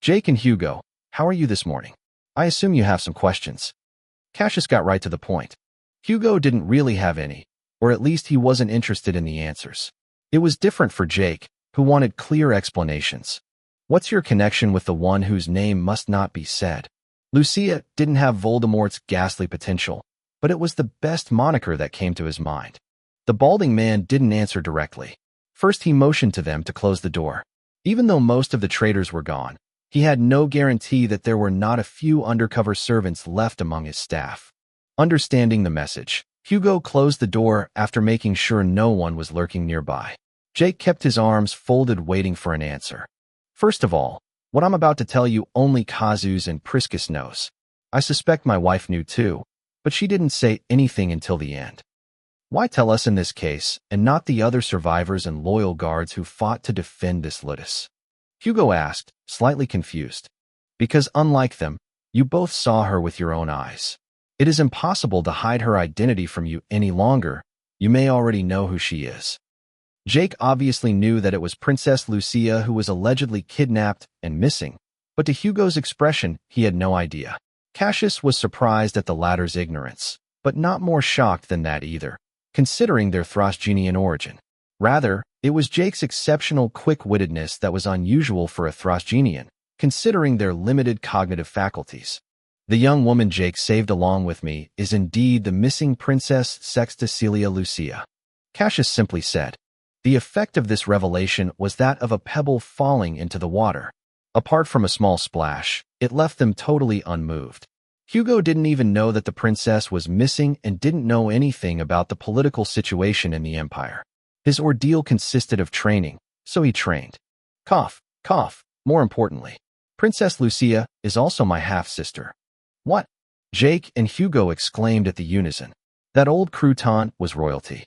"Jake and Hugo, how are you this morning? I assume you have some questions." Cassius got right to the point. Hugo didn't really have any, or at least he wasn't interested in the answers. It was different for Jake, who wanted clear explanations. "What's your connection with the one whose name must not be said?" Lucia didn't have Voldemort's ghastly potential, but it was the best moniker that came to his mind. The balding man didn't answer directly. First he motioned to them to close the door. Even though most of the traitors were gone, he had no guarantee that there were not a few undercover servants left among his staff. Understanding the message, Hugo closed the door after making sure no one was lurking nearby. Jake kept his arms folded waiting for an answer. "First of all, what I'm about to tell you only Kazus and Priscus knows. I suspect my wife knew too, but she didn't say anything until the end." "Why tell us in this case, and not the other survivors and loyal guards who fought to defend this Ludus?" Hugo asked, slightly confused. "Because unlike them, you both saw her with your own eyes. It is impossible to hide her identity from you any longer. You may already know who she is." Jake obviously knew that it was Princess Lucia who was allegedly kidnapped and missing, but to Hugo's expression, he had no idea. Cassius was surprised at the latter's ignorance, but not more shocked than that either, considering their Thrasgenian origin. Rather, it was Jake's exceptional quick-wittedness that was unusual for a Thrasgenian, considering their limited cognitive faculties. "The young woman Jake saved along with me is indeed the missing Princess Sexticelia Lucia," Cassius simply said. The effect of this revelation was that of a pebble falling into the water. Apart from a small splash, it left them totally unmoved. Hugo didn't even know that the princess was missing and didn't know anything about the political situation in the empire. His ordeal consisted of training, so he trained. Cough, cough. More importantly, Princess Lucia is also my half-sister. What? Jake and Hugo exclaimed at the unison. That old crouton was royalty.